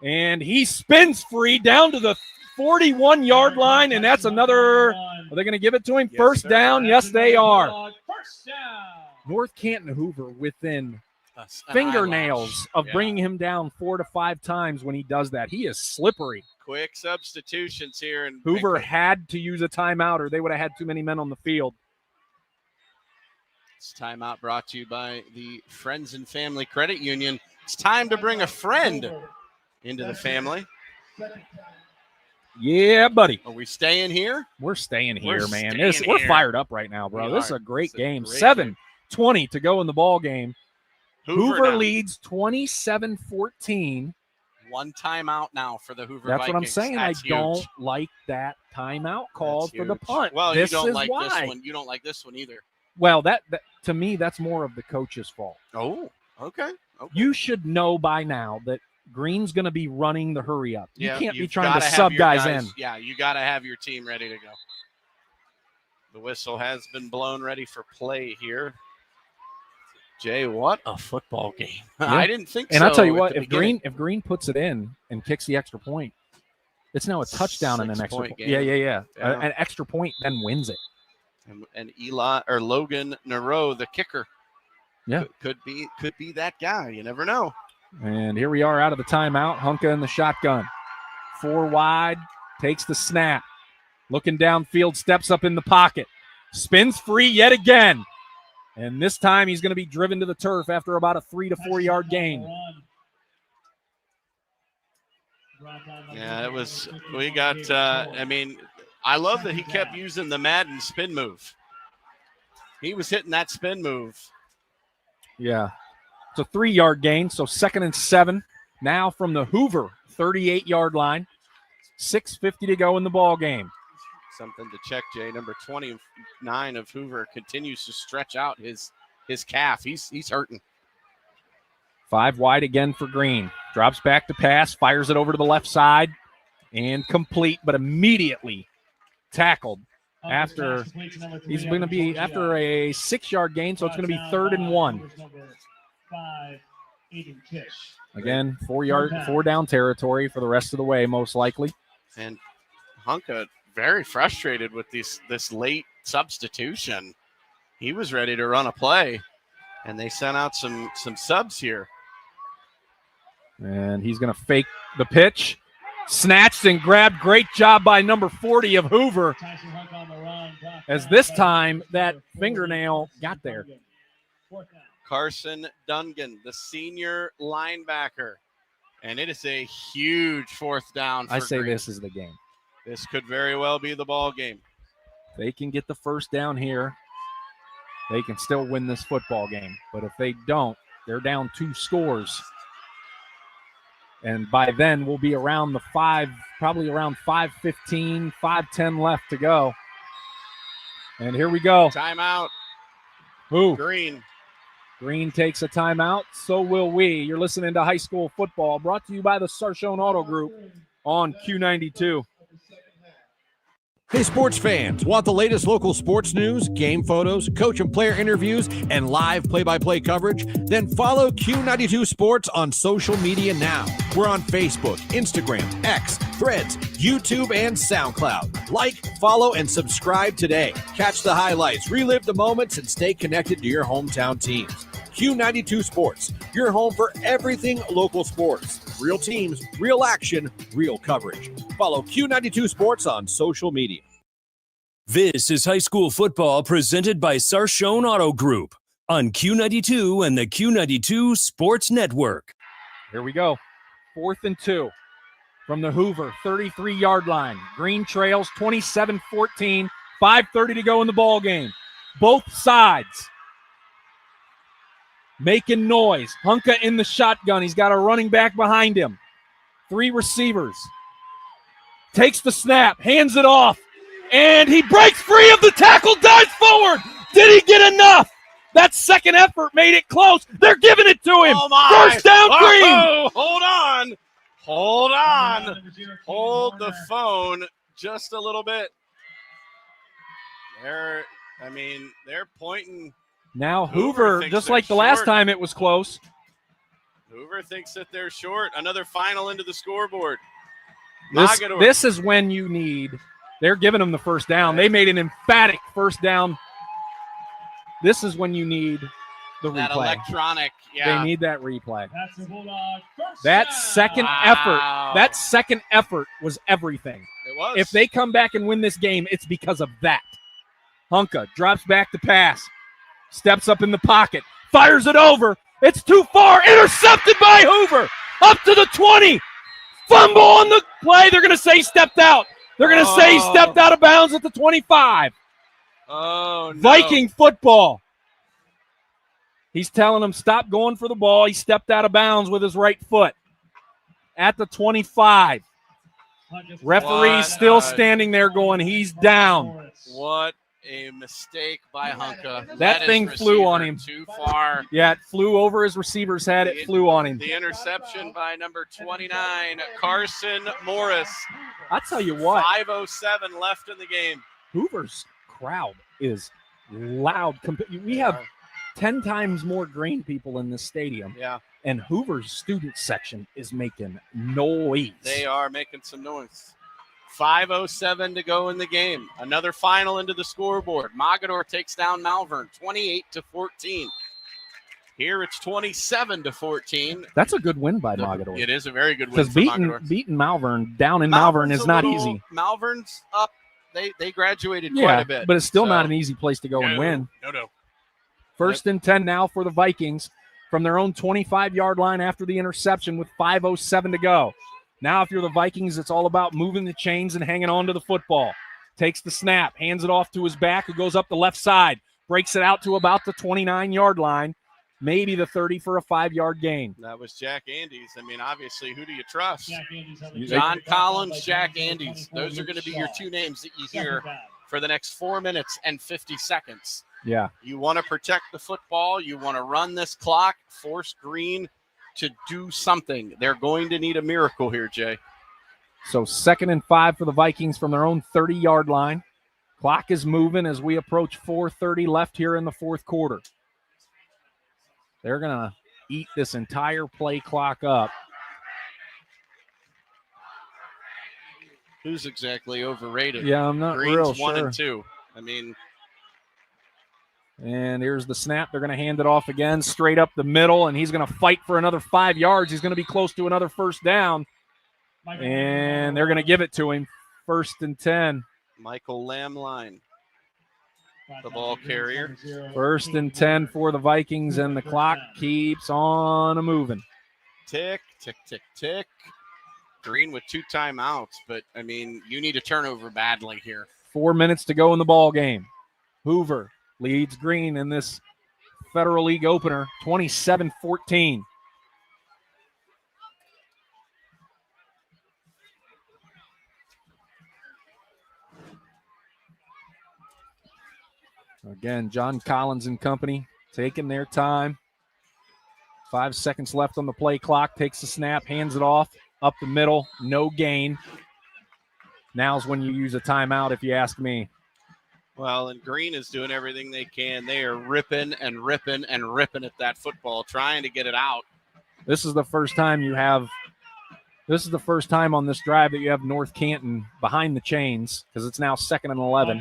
B: And he spins free down to the 41-yard line, and that's another. Are they going to give it to him?
H: Yes,
B: First
H: sir.
B: down. Yes, they are.
P: First down.
B: North Canton Hoover within
H: An
B: fingernails
H: eyelash.
B: of
H: Yeah.
B: bringing him down 4 to 5 times when he does that. He is slippery.
H: Quick substitutions here. And
B: Hoover had to use a timeout or they would have had too many men on the field.
H: This timeout brought to you by the Friends and Family Credit Union. It's time to bring a friend into the family.
B: Yeah, buddy.
H: Are we staying here?
B: We're staying here,
H: We're
B: man.
H: staying
B: We're
H: here.
B: fired up right now, bro.
H: We
B: This is
H: are.
B: a great
H: It's a
B: game.
H: great
B: 7:20 to go in the ball game. Hoover
H: now.
B: leads 27-14.
H: 1 timeout now for the Hoover
B: That's
H: Vikings.
B: what I'm saying.
H: That's
B: I don't
H: huge.
B: like that timeout called
H: That's
B: for the
H: huge.
B: punt.
H: Well,
B: this
H: you don't
B: is
H: like
B: why.
H: this one. You don't like this one either.
B: Well, that to me, that's more of the coach's fault.
H: Oh, okay.
B: You should know by now that Green's going to be running the hurry up. You can't be
H: you've
B: trying to
H: gotta have
B: sub
H: your
B: guys in.
H: Yeah, you got to have your team ready to go. The whistle has been blown, ready for play here. Jay, what a football game!
B: Yeah.
H: I didn't think so.
B: And I'll tell you
H: at
B: what,
H: the
B: if
H: beginning.
B: Green puts it in and kicks the extra point, it's now a touchdown and an extra
H: 6-point
B: point.
H: game.
B: Yeah.
H: Yeah.
B: An extra point then wins it.
H: and Eli or Logan Nero, the kicker,
B: Yeah.
H: could be that guy. You never know.
B: And here we are out of the timeout. Hunka in the shotgun. 4 wide, takes the snap. Looking downfield, steps up in the pocket. Spins free yet again. And this time he's going to be driven to the turf after about a 3 to 4 yard gain.
H: Yeah, it was. We got. I mean, I love that he kept using the Madden spin move. He was hitting that spin move.
B: Yeah. It's a 3 yard gain, so 2nd and 7. Now from the Hoover 38-yard line. 6:50 to go in the ball game.
H: Something to check, Jay. Number 29 of Hoover continues to stretch out his calf. He's hurting.
B: 5 wide again for Green. Drops back to pass, fires it over to the left side, and complete, but immediately tackled after he's going to be after a 6 yard gain, so it's going to be 3rd and 1.
P: 5, Aiden Kish.
B: Again, 4 down territory for the rest of the way, most likely.
H: And Hunka very frustrated with this late substitution. He was ready to run a play, and they sent out some subs here.
B: And he's going to fake the pitch. Snatched and grabbed. Great job by number 40 of Hoover. As this time that fingernail got there.
H: Carson Dungan, the senior linebacker. And it is a huge 4th down for
B: I say
H: Green.
B: this is the game.
H: This could very well be the ball game.
B: They can get the first down here. They can still win this football game. But if they don't, they're down 2 scores. And by then, we'll be around probably around 5:15, 5:10 left to go. And here we go.
H: Timeout.
B: Who?
H: Green.
B: Green takes a timeout. So will we. You're listening to High School Football, brought to you by the Sarshone Auto Group on Q92.
F: Hey, sports fans, want the latest local sports news, game photos, coach and player interviews, and live play-by-play coverage? Then follow Q92 Sports on social media now. We're on Facebook, Instagram, X, Threads, YouTube, and SoundCloud. Like, follow, and subscribe today. Catch the highlights, relive the moments, and stay connected to your hometown teams. Q92 Sports, your home for everything local sports. Real teams, real action, real coverage. Follow Q92 Sports on social media.
A: This is high school football presented by Sarshone Auto Group on Q92 and the Q92 Sports Network.
B: Here we go. 4th and 2 from the Hoover 33-yard line. Green trails 27-14, 5:30 to go in the ball game. Both sides making noise. Hunka in the shotgun. He's got a running back behind him. 3 receivers. Takes the snap, hands it off, and he breaks free of the tackle, dives forward. Did he get enough? That second effort made it close. They're giving it to him.
H: Oh my.
B: First down, Green.
H: Oh, hold on. Hold the phone just a little bit. They're pointing.
B: Now Hoover just like the last time it was close.
H: Hoover thinks that they're short. Another final into the scoreboard.
B: This is when you need. They're giving them the first down. They made an emphatic first down. This is when you need the
H: that
B: replay.
H: Electronic, yeah.
B: They need that replay.
P: That's the Bulldog.
B: That second effort was everything.
H: It was.
B: If they come back and win this game, it's because of that. Hunka drops back to pass, steps up in the pocket, fires it over. It's too far. Intercepted by Hoover. Up to the 20. Fumble on the play. They're going to say stepped out. They're going to say he stepped out of bounds at the 25.
H: Oh, no.
B: Viking football. He's telling him stop going for the ball. He stepped out of bounds with his right foot at the 25. Referee's still standing there going, he's down.
H: What a mistake by Hunka.
B: That thing flew on him.
H: Too far.
B: Yeah, it flew over his receiver's head. It flew on him.
H: The interception by number 29, Carson Morris.
B: I'll tell you what.
H: 5:07 left in the game.
B: Hoover's crowd is loud. We have 10 times more green people in this stadium.
H: Yeah.
B: And Hoover's student section is making noise.
H: They are making some noise. 5:07 to go in the game. Another final into the scoreboard. Mogador takes down Malvern 28-14. Here it's 27-14.
B: That's a good win by Mogador.
H: It is a very good win
B: because
H: for Mogador.
B: beating Malvern down in Malvern is not easy.
H: Malvern's up. They graduated quite a bit.
B: But it's still not an easy place to go and win.
H: No.
B: First and 10 now for the Vikings from their own 25-yard line after the interception with 5:07 to go. Now, if you're the Vikings, it's all about moving the chains and hanging on to the football. Takes the snap, hands it off to his back, who goes up the left side, breaks it out to about the 29-yard line, maybe the 30 for a 5-yard gain.
H: That was Jack Andes. I mean, obviously, who do you trust?
P: Andes,
H: John Collins, Jack Andes. Those are going to be your two names that you hear for the next 4 minutes and 50 seconds.
B: Yeah.
H: You want to protect the football. You want to run this clock, force Green to do something. They're going to need a miracle here, Jay.
B: So 2nd and 5 for the Vikings from their own 30-yard line. Clock is moving as we approach 4:30 left here in the fourth quarter. They're going to eat this entire play clock up.
H: Who's exactly overrated?
B: Yeah, I'm not
H: Green's
B: real
H: 1
B: sure.
H: and 2. I mean,
B: and here's the snap. They're going to hand it off again, straight up the middle, and he's going to fight for another 5 yards. He's going to be close to another first down, and they're going to give it to him. 1st and 10.
H: Michael Lamline, the ball carrier.
B: 1st and 10 for the Vikings, and the clock keeps on moving.
H: Tick, tick, tick, tick. Green with 2 timeouts, but, I mean, you need a turnover badly here.
B: 4 minutes to go in the ball game. Hoover leads Green in this Federal League opener, 27-14. Again, John Collins and company taking their time. 5 seconds left on the play clock. Takes the snap, hands it off, up the middle, no gain. Now's when you use a timeout, if you ask me.
H: Well, and Green is doing everything they can. They are ripping and ripping and ripping at that football, trying to get it out.
B: This is the first time on this drive that you have North Canton behind the chains, because it's now 2nd and 11.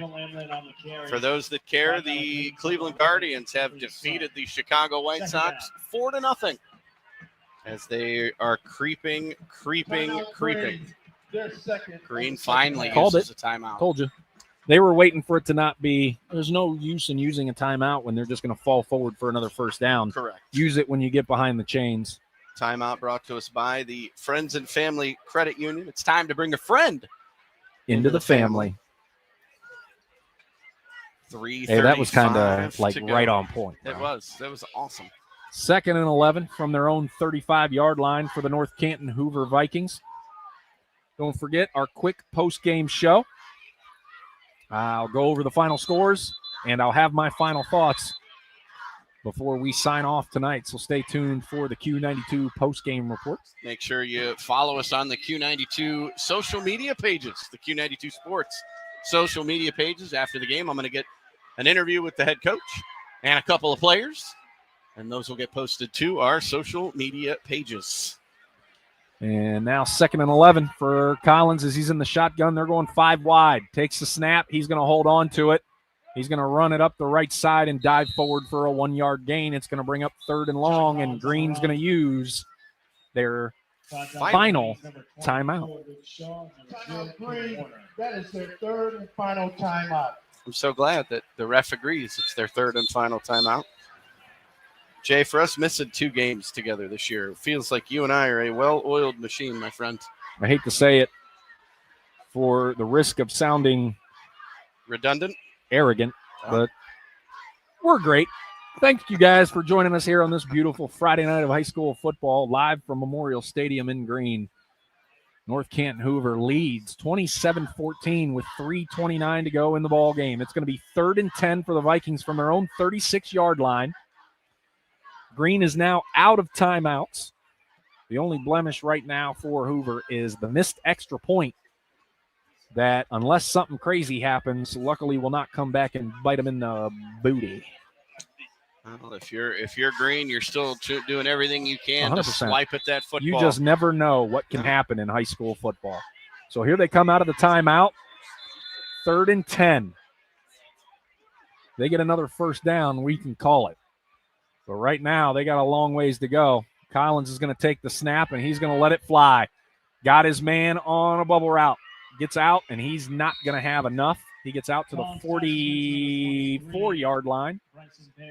H: For those that care, the Cleveland Guardians have defeated the Chicago White Sox 4-0 as they are creeping. Green finally uses a timeout.
B: Told you. They were waiting for it to not be – there's no use in using a timeout when they're just going to fall forward for another first down.
H: Correct.
B: Use it when you get behind the chains.
H: Timeout brought to us by the Friends and Family Credit Union. It's time to bring a friend
B: into the family.
H: 3:35
B: Hey, that was kind of like
H: to go.
B: right on point.
H: It was. That was awesome.
B: 2nd and 11 from their own 35-yard line for the North Canton Hoover Vikings. Don't forget our quick post-game show. I'll go over the final scores, and I'll have my final thoughts before we sign off tonight. So stay tuned for the Q92 post-game report.
H: Make sure you follow us on the Q92 social media pages, the Q92 Sports social media pages. After the game, I'm going to get an interview with the head coach and a couple of players, and those will get posted to our social media pages.
B: And now 2nd and 11 for Collins as he's in the shotgun. They're going 5 wide. Takes the snap. He's going to hold on to it. He's going to run it up the right side and dive forward for a 1-yard gain. It's going to bring up 3rd and long, and Green's going to use their final timeout.
T: Green, that is their 3rd and final timeout.
H: I'm so glad that the ref agrees it's their 3rd and final timeout. Jay, for us missing 2 games together this year, it feels like you and I are a well-oiled machine, my friend.
B: I hate to say it, for the risk of sounding
H: redundant,
B: arrogant, but we're great. Thank you guys for joining us here on this beautiful Friday night of high school football, live from Memorial Stadium in Green. North Canton Hoover leads 27-14 with 3:29 to go in the ball game. It's going to be 3rd and 10 for the Vikings from their own 36-yard line. Green is now out of timeouts. The only blemish right now for Hoover is the missed extra point that, unless something crazy happens, luckily will not come back and bite them in the booty.
H: Well, if you're Green, you're still doing everything you can
B: 100%.
H: to swipe at that football.
B: You just never know what can happen in high school football. So here they come out of the timeout. 3rd and 10. They get another first down, we can call it. But right now, they got a long ways to go. Collins is going to take the snap, and he's going to let it fly. Got his man on a bubble route. Gets out, and he's not going to have enough. He gets out to the 44-yard line.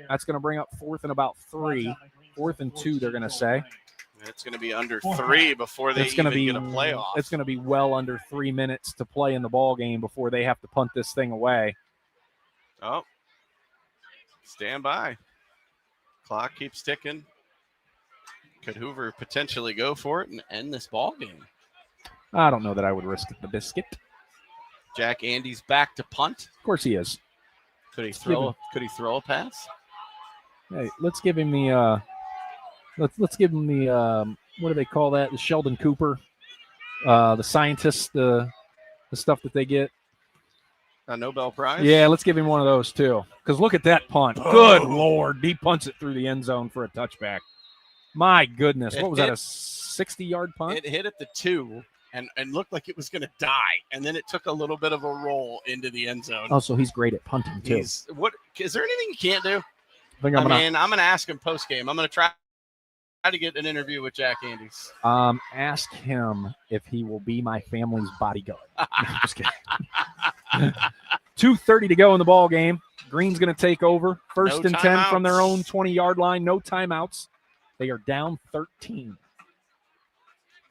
B: That's going to bring up 4th and about 3. 4th and 2, they're going to say.
H: It's going to be under 3 before they get a playoff.
B: It's going to be well under 3 minutes to play in the ball game before they have to punt this thing away.
H: Oh, stand by. Clock keeps ticking. Could Hoover potentially go for it and end this ball game?
B: I don't know that I would risk the biscuit.
H: Jack Andy's back to punt.
B: Of course he is.
H: Could he throw a pass?
B: Hey, let's give him the let's give him the what do they call that? The Sheldon Cooper, the scientist, the stuff that they get.
H: A Nobel Prize?
B: Yeah, let's give him one of those too. Because look at that punt. Oh. Good Lord. He punts it through the end zone for a touchback. My goodness. What was that, a 60-yard punt?
H: It hit at the 2 and looked like it was going to die. And then it took a little bit of a roll into the end zone.
B: Oh, so he's great at punting too.
H: Is there anything you can't do?
B: I'm going
H: to ask him post-game. I'm going to try to get an interview with Jack Andes.
B: Ask him if he will be my family's bodyguard. No, just kidding. 2:30 to go in the ball game. Green's going to take over. 1st and 10 from their own 20-yard line. No timeouts. They are down 13.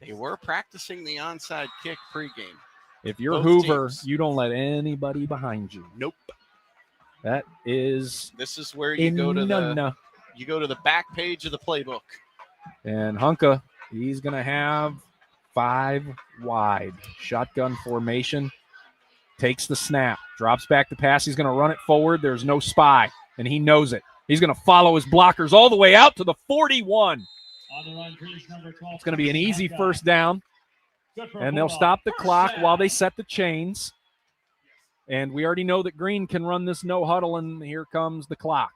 H: They were practicing the onside kick pregame.
B: If you're Hoover, you don't let anybody behind you.
H: Nope.
B: This
H: is where you go to the back page of the playbook.
B: And Hunka, he's going to have 5 wide. Shotgun formation. takes the snap, drops back to pass. He's going to run it forward. There's no spy, and he knows it. He's going to follow his blockers all the way out to the 41. It's going to be an easy first down, and they'll stop the clock while they set the chains. And we already know that Green can run this no huddle, and here comes the clock.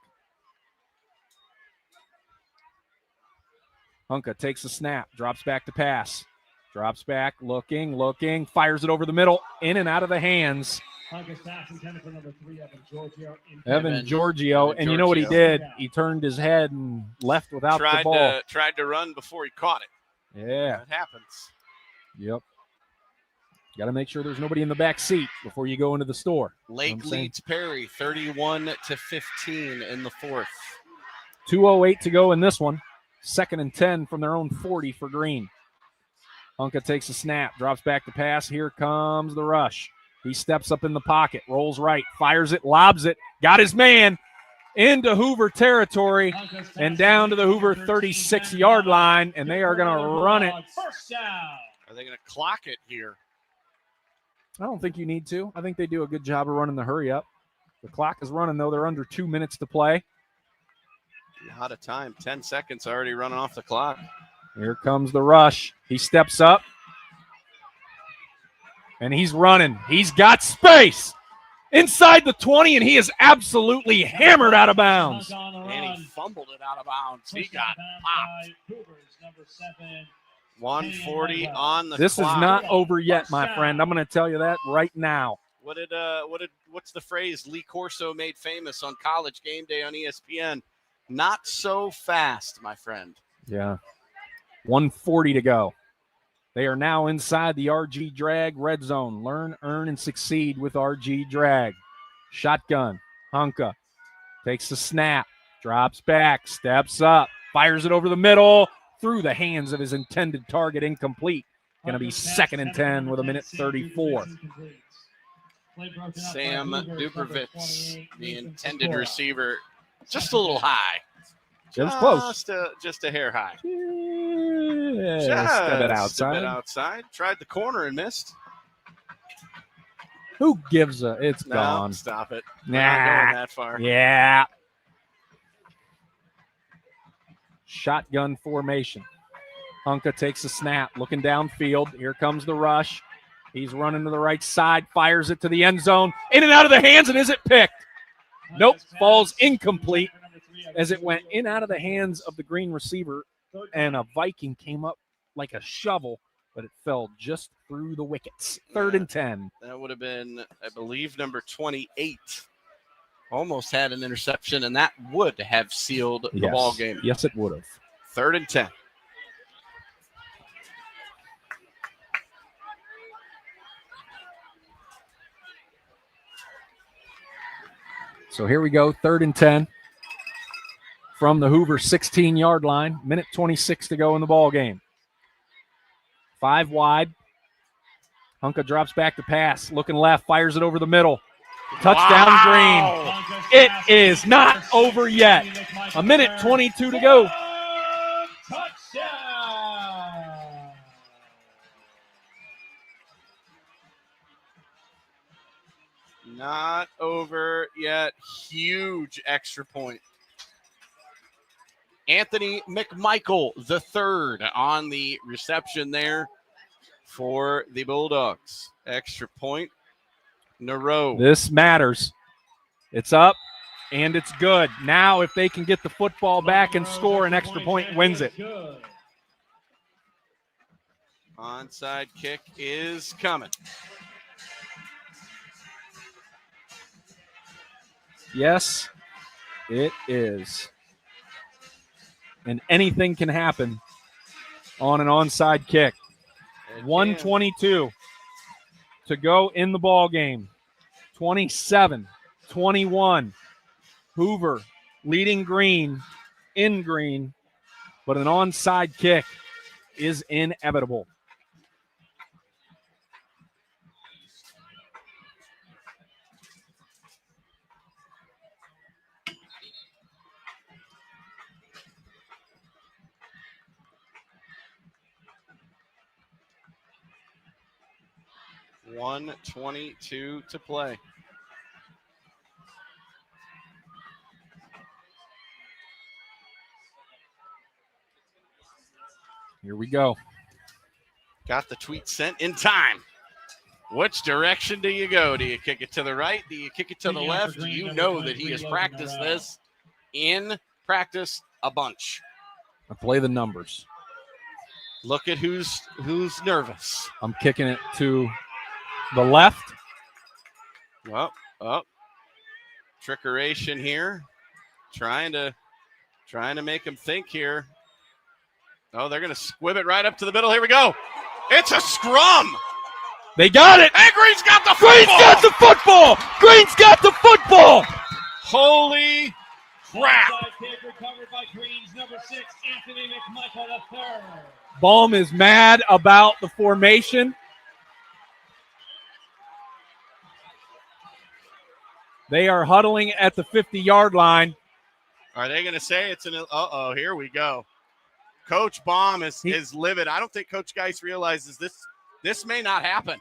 B: Hunka takes the snap, drops back to pass. Drops back, looking, fires it over the middle, in and out of the hands. Evan Giorgio. And you know what he did? He turned his head and left without the ball.
H: Tried to run before he caught it.
B: Yeah.
H: That happens.
B: Yep. Got to make sure there's nobody in the back seat before you go into the store.
H: Lake leads Perry 31-15 in the fourth.
B: 2:08 to go in this one. 2nd and 10 from their own 40 for Green. Hunka takes a snap, drops back to pass. Here comes the rush. He steps up in the pocket, rolls right, fires it, lobs it, got his man into Hoover territory and down to the Hoover 36-yard line, and they are going to run it.
H: Are they going to clock it here?
B: I don't think you need to. I think they do a good job of running the hurry up. The clock is running, though. They're under 2 minutes to play.
H: Out of time. 10 seconds already running off the clock.
B: Here comes the rush. He steps up. And he's running. He's got space inside the 20, and he is absolutely hammered out of bounds.
H: And he fumbled it out of bounds. He got popped. 140 on the
B: This
H: clock.
B: is not over yet, my friend. I'm going to tell you that right now.
H: What's the phrase Lee Corso made famous on College Game Day on ESPN? Not so fast, my friend.
B: Yeah. 140 to go. They are now inside the RG Drag red zone. Learn, earn, and succeed with RG Drag. Shotgun. Hunka takes the snap, drops back, steps up, fires it over the middle, through the hands of his intended target, incomplete. Going to be 2nd and 10 with 1:34.
H: Sam Dubrovitz, the intended receiver, just a little high.
B: It was close.
H: Just a hair high.
B: Just a bit outside.
H: outside. Tried the corner and missed.
B: Who gives a? It's gone.
H: Stop it.
B: Nah.
H: We're not going that far.
B: Yeah. Shotgun formation. Hunka takes a snap, looking downfield. Here comes the rush. He's running to the right side, fires it to the end zone. In and out of the hands, and is it picked? Nope, falls incomplete as it went in out of the hands of the Green receiver, and a Viking came up like a shovel, but it fell just through the wickets. 3rd and 10.
H: That would have been, I believe, number 28. Almost had an interception, and that would have sealed the ball game.
B: Yes, it would have.
H: 3rd and 10.
B: So here we go, 3rd and 10 from the Hoover 16-yard line. 1:26 to go in the ball game. 5 wide. Hunka drops back to pass, looking left, fires it over the middle. Touchdown, Green. It is not over yet. 1:22 to go.
H: Not over yet. Huge extra point. Anthony McMichael, the third on the reception there for the Bulldogs. Extra point in a row.
B: This matters. It's up, and it's good. Now if they can get the football back and score an extra point, wins it.
H: Onside kick is coming.
B: Yes, it is. And anything can happen on an onside kick. 1:22 to go in the ball game. 27-21. Hoover leading Green in Green, but an onside kick is inevitable.
H: 1:22 to play.
B: Here we go.
H: Got the tweet sent in time. Which direction do you go? Do you kick it to the right? Do you kick it to the left? You know that he has practiced this in practice a bunch.
B: I play the numbers.
H: Look at who's nervous.
B: I'm kicking it to the left.
H: Oh. Trickeration here. Trying to make him think here. Oh, they're going to squib it right up to the middle. Here we go. It's a scrum.
B: They got it.
H: And Green's got the football.
B: Green's got the football. Green's got the football.
H: Holy crap.
P: Kick recovered by Green's number 6, Anthony McMichael III.
B: Baum is mad about the formation. They are huddling at the 50-yard line.
H: Are they going to say it's an – uh-oh, here we go. Coach Baum is livid. I don't think Coach Geis realizes this may not happen.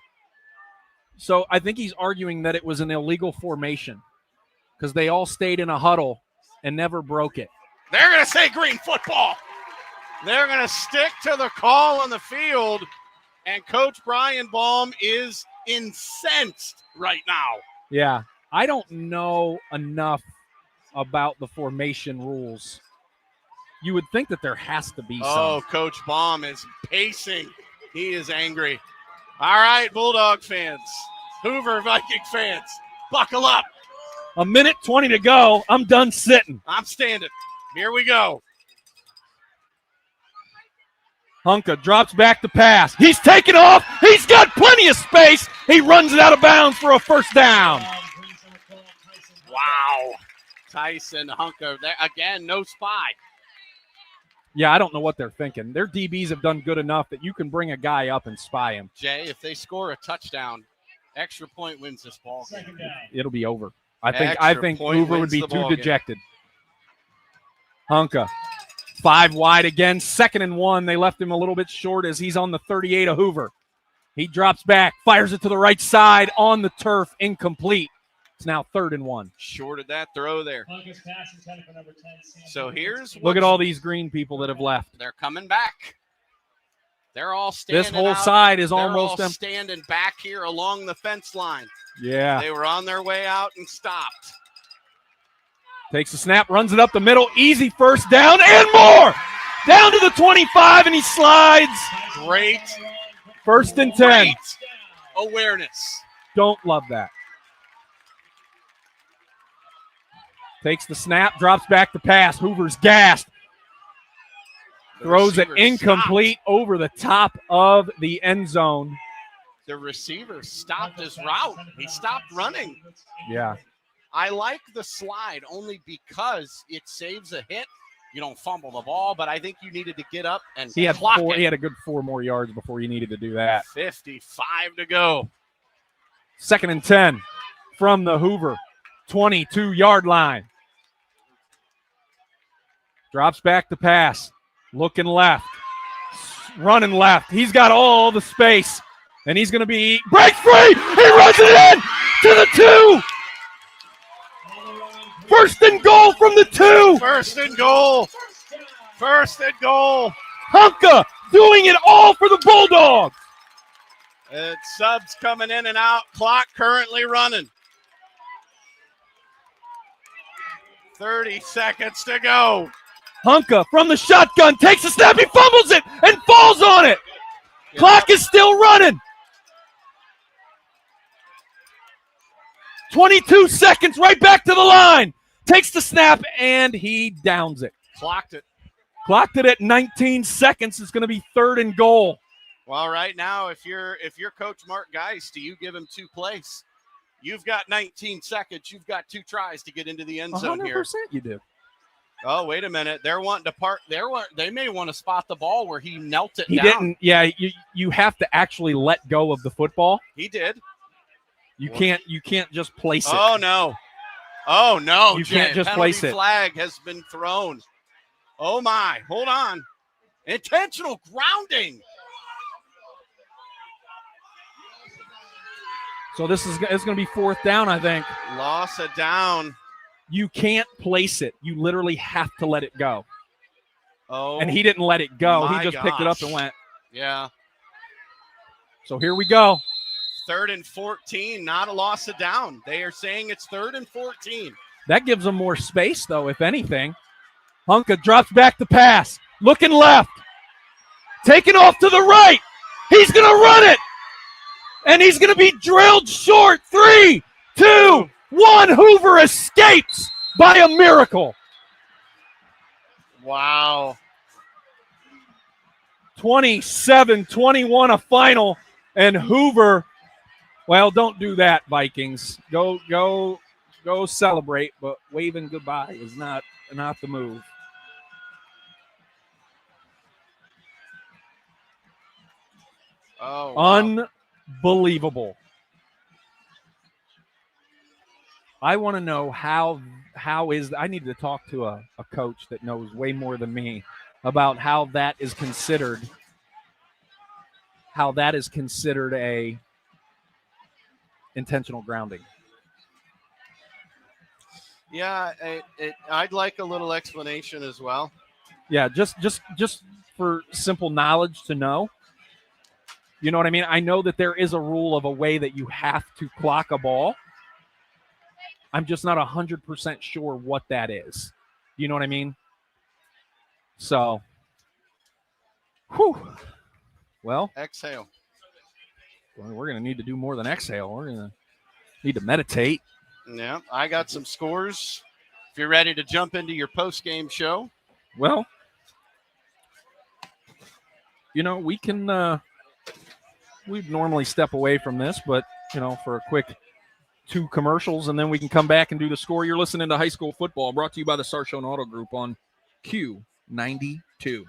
B: So I think he's arguing that it was an illegal formation because they all stayed in a huddle and never broke it.
H: They're going to say Green football. They're going to stick to the call on the field, and Coach Brian Baum is incensed right now.
B: Yeah, I don't know enough about the formation rules. You would think that there has to be some.
H: Oh, Coach Baum is pacing. He is angry. All right, Bulldog fans, Hoover Viking fans, buckle up.
B: 1:20 to go. I'm done sitting.
H: I'm standing. Here we go.
B: Hunka drops back to pass. He's taking off. He's got plenty of space. He runs it out of bounds for a first down.
H: Wow. Tyson Hunka. There again, no spy.
B: Yeah, I don't know what they're thinking. Their DBs have done good enough that you can bring a guy up and spy him.
H: Jay, if they score a touchdown, extra point wins this ball game.
B: It'll be over. I think Hoover would be too dejected. Hunka, 5 wide again, 2nd and 1. They left him a little bit short as he's on the 38 of Hoover. He drops back, fires it to the right side on the turf, incomplete. It's now 3rd and 1.
H: Short of that throw there. So
B: look at all these green people that have left.
H: They're coming back. They're all standing.
B: This whole side is almost
H: all standing back here along the fence line.
B: Yeah.
H: They were on their way out and stopped.
B: Takes the snap, runs it up the middle, easy first down and more. Down to the 25 and he slides.
H: Great.
B: 1st and 10.
H: Great awareness.
B: Don't love that. Takes the snap, drops back to pass. Hoover's gassed. Throws it incomplete over the top of the end zone.
H: The receiver stopped his route. He stopped running.
B: Yeah.
H: I like the slide only because it saves a hit. You don't fumble the ball, but I think you needed to get up and clock it.
B: He had a good 4 more yards before he needed to do that.
H: 55 to go.
B: 2nd and 10 from the Hoover 22-yard line. Drops back to pass. Looking left. Running left. He's got all the space. And he's going to be breaks free. He runs it in to the 2. 1st and goal from the 2.
H: 1st and goal. 1st and goal.
B: Hunka doing it all for the Bulldogs.
H: Subs coming in and out. Clock currently running. 30 seconds to go.
B: Hunka from the shotgun takes a snap. He fumbles it and falls on it. Yeah. Clock is still running. 22 seconds, right back to the line. Takes the snap, and he downs it.
H: Clocked it.
B: Clocked it at 19 seconds. It's going to be 3rd and goal.
H: Well, right now, if you're Coach Mark Geis, do you give him 2 plays? You've got 19 seconds. You've got 2 tries to get into the end zone
B: 100%
H: here.
B: You do.
H: Oh, wait a minute. They're wanting to park. They may want to spot the ball where he knelt it down.
B: He didn't. Yeah, you have to actually let go of the football.
H: He did.
B: You can't just place it.
H: Oh, no. Oh, no.
B: You can't just place it.
H: Flag has been thrown. Oh, my. Hold on. Intentional grounding.
B: So it's going to be 4th down, I think.
H: Loss of down.
B: You can't place it. You literally have to let it go.
H: Oh,
B: and he didn't let it go. He
H: my
B: just picked it up and
H: gosh.
B: went.
H: Yeah.
B: So here we go.
H: 3rd and 14, not a loss of down. They are saying it's 3rd and 14.
B: That gives them more space, though, if anything. Hunka drops back the pass. Looking left. Taking off to the right. He's going to run it. And he's going to be drilled short. 3, 2, 1. Hoover escapes by a miracle.
H: Wow.
B: 27-21 a final. And Hoover, well, don't do that, Vikings. Go celebrate, but waving goodbye is not the move.
H: Oh, wow.
B: Unbelievable. I want to know how I need to talk to a coach that knows way more than me about how that is considered a intentional grounding.
H: Yeah, I'd like a little explanation as well.
B: Yeah, just for simple knowledge to know. You know what I mean? I know that there is a rule of a way that you have to clock a ball. I'm just not 100% sure what that is. You know what I mean? So, whew. Well,
H: exhale.
B: We're going to need to do more than exhale. We're going to need to meditate.
H: Yeah, I got some scores. If you're ready to jump into your post-game show.
B: Well, you know, we can we'd normally step away from this, but, you know, for a quick 2 commercials, and then we can come back and do the score. You're listening to High School Football, brought to you by the Sarshone Auto Group on Q92.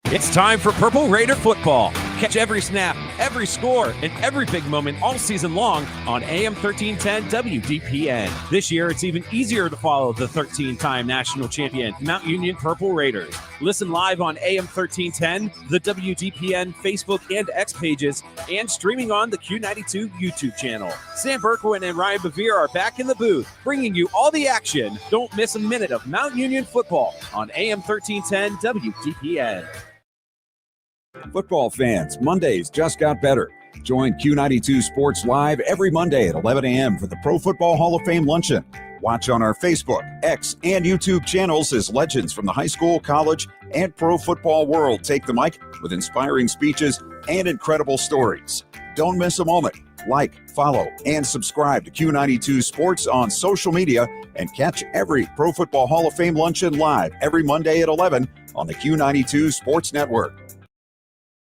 L: It's time for Purple Raider football. Catch every snap, every score, and every big moment all season long on AM 1310 WDPN. This year, it's even easier to follow the 13-time national champion, Mount Union Purple Raiders. Listen live on AM 1310, the WDPN Facebook and X pages, and streaming on the Q92 YouTube channel. Sam Berkwin and Ryan Bevere are back in the booth, bringing you all the action. Don't miss a minute of Mount Union football on AM 1310 WDPN.
K: Football fans, Mondays just got better. Join Q92 Sports Live every Monday at 11 a.m. for the Pro Football Hall of Fame Luncheon. Watch on our Facebook, X, and YouTube channels as legends from the high school, college, and pro football world take the mic with inspiring speeches and incredible stories. Don't miss a moment. Like, follow, and subscribe to Q92 Sports on social media and catch every Pro Football Hall of Fame Luncheon live every Monday at 11 on the Q92 Sports Network.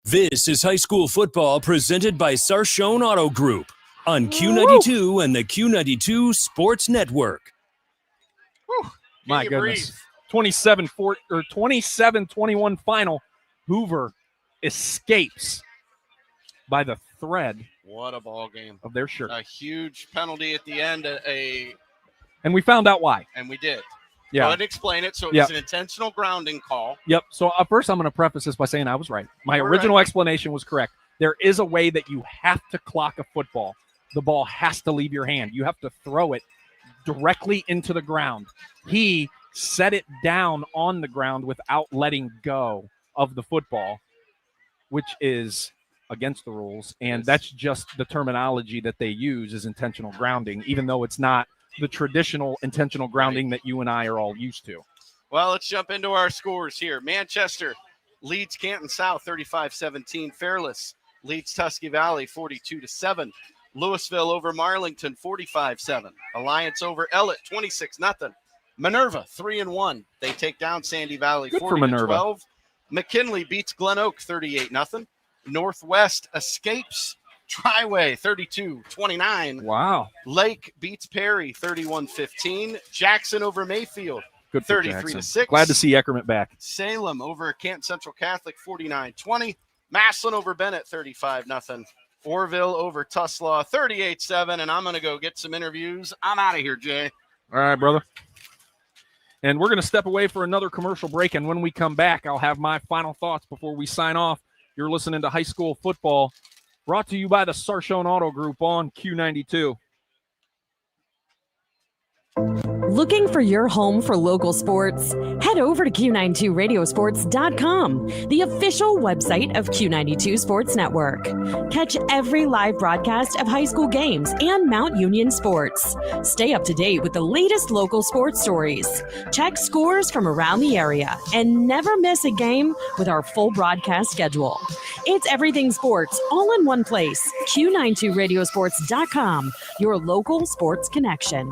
A: This is high school football presented by Sarshone Auto Group on Q92 and the Q92 Sports Network.
B: My goodness. 27-21 final. Hoover escapes by the thread.
H: What a ball game.
B: Of their shirt.
H: A huge penalty at the end.
B: And we found out why.
H: And we did.
B: Yeah.
H: Go ahead and explain it. So it was an intentional grounding call.
B: Yep. So first I'm going to preface this by saying I was right. My original explanation was correct. There is a way that you have to clock a football. The ball has to leave your hand. You have to throw it directly into the ground. He set it down on the ground without letting go of the football, which is against the rules. And that's just the terminology that they use is intentional grounding, even though it's not the traditional intentional grounding that you and I are all used to.
H: Well, let's jump into our scores here. Manchester leads Canton South 35-17. Fairless leads Tusky Valley 42-7. Louisville over Marlington 45-7. Alliance over Ellett 26-0. Minerva 3-1. They take down Sandy Valley 40-12. McKinley beats Glen Oak 38-0. Northwest escapes Triway 32-29.
B: Wow.
H: Lake beats Perry 31-15. Jackson over Mayfield
B: Good for
H: 33-6.
B: Glad to see Eckerman back.
H: Salem over Canton Central Catholic 49-20. Massillon over Bennett 35-0. Orville over Tuslaw 38-7. And I'm going to go get some interviews. I'm out of here, Jay.
B: All right, brother. And we're going to step away for another commercial break. And when we come back, I'll have my final thoughts before we sign off. You're listening to High School Football brought to you by the Sarshone Auto Group on Q92.
G: Looking for your home for local sports? Head over to Q92radiosports.com, the official website of Q92 Sports Network. Catch every live broadcast of high school games and Mount Union sports. Stay up to date with the latest local sports stories. Check scores from around the area and never miss a game with our full broadcast schedule. It's everything sports all in one place. Q92radiosports.com, your local sports connection.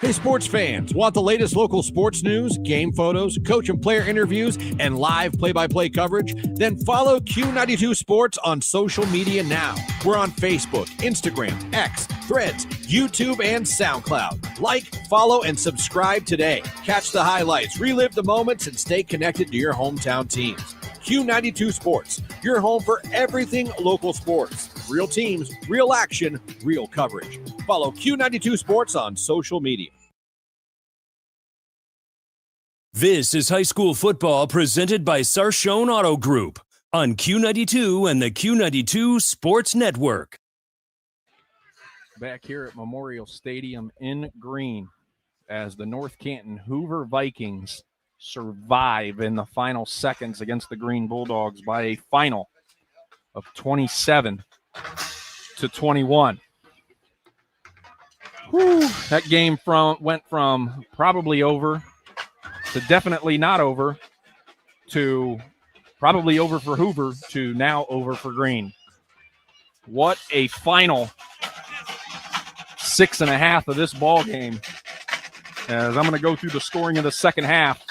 F: Hey, sports fans, want the latest local sports news, game photos, coach and player interviews, and live play-by-play coverage? Then follow Q92 Sports on social media now. We're on Facebook, Instagram, X, Threads, YouTube, and SoundCloud. Like, follow, and subscribe today. Catch the highlights, relive the moments, and stay connected to your hometown teams. Q92 Sports, your home for everything local sports. Real teams, real action, real coverage. Follow Q92 Sports on social media.
A: This is high school football presented by Sarshone Auto Group on Q92 and the Q92 Sports Network.
B: Back here at Memorial Stadium in Green as the North Canton Hoover Vikings survive in the final seconds against the Green Bulldogs by a final of 27-21. Whew, that game went from probably over to definitely not over to probably over for Hoover to now over for Green. What a final 6.5 of this ball game. As I'm going to go through the scoring of the second half.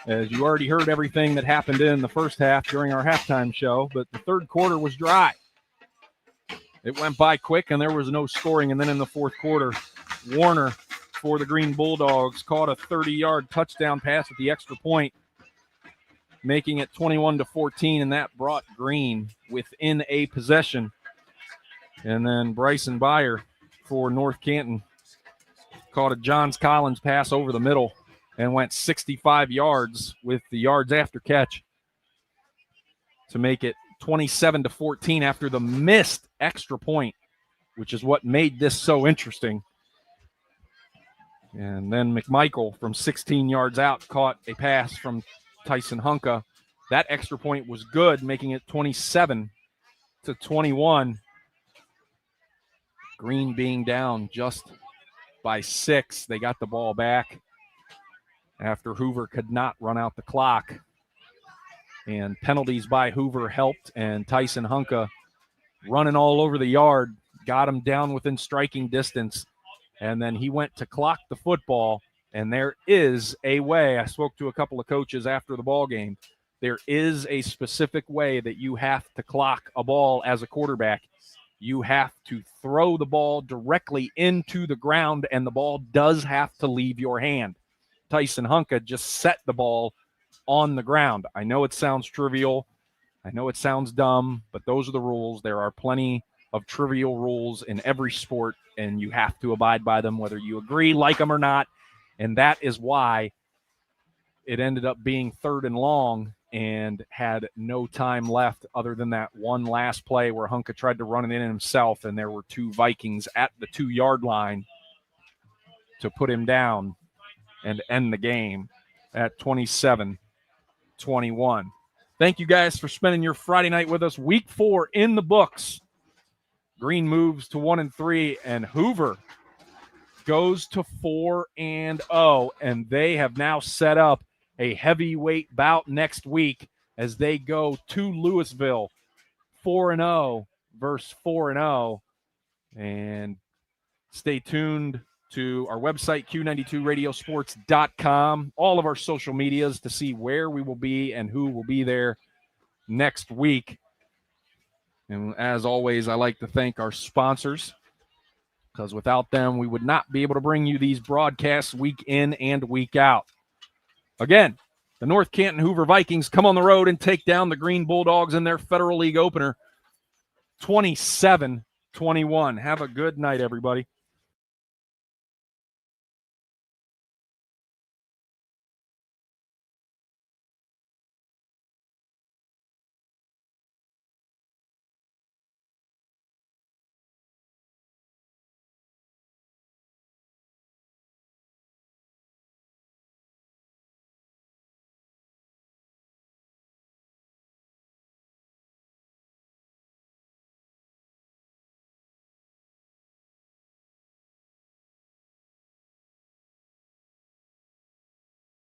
B: As you already heard everything that happened in the first half during our halftime show, but the third quarter was dry. It went by quick and there was no scoring. And then in the fourth quarter, Warner for the Green Bulldogs caught a 30-yard touchdown pass at the extra point, making it 21-14, and that brought Green within a possession. And then Bryson Byer for North Canton caught a Johns Collins pass over the middle and went 65 yards with the yards after catch to make it 27-14 after the missed extra point, which is what made this so interesting. And then McMichael from 16 yards out caught a pass from Tyson Hunka. That extra point was good, making it 27-21. Green being down just by 6. They got the ball back after Hoover could not run out the clock. And penalties by Hoover helped, and Tyson Hunka running all over the yard, got him down within striking distance. And then he went to clock the football, and there is a way. I spoke to a couple of coaches after the ball game. There is a specific way that you have to clock a ball as a quarterback. You have to throw the ball directly into the ground, and the ball does have to leave your hand. Tyson Hunka just set the ball on the ground. I know it sounds trivial. I know it sounds dumb, but those are the rules. There are plenty of trivial rules in every sport, and you have to abide by them, whether you agree, like them or not. And that is why it ended up being 3rd and long and had no time left other than that one last play where Hunka tried to run it in himself, and there were 2 Vikings at the 2-yard line to put him down and end the game at 27-21. Thank you guys for spending your Friday night with us. Week 4 in the books. Green moves to 1-3, and Hoover goes to 4-0, and they have now set up a heavyweight bout next week as they go to Louisville, 4-0 versus 4-0. And stay tuned to our website, Q92radiosports.com, all of our social medias to see where we will be and who will be there next week. And as always, I like to thank our sponsors, because without them, we would not be able to bring you these broadcasts week in and week out. Again, the North Canton Hoover Vikings come on the road and take down the Green Bulldogs in their Federal League opener, 27-21. Have a good night, everybody.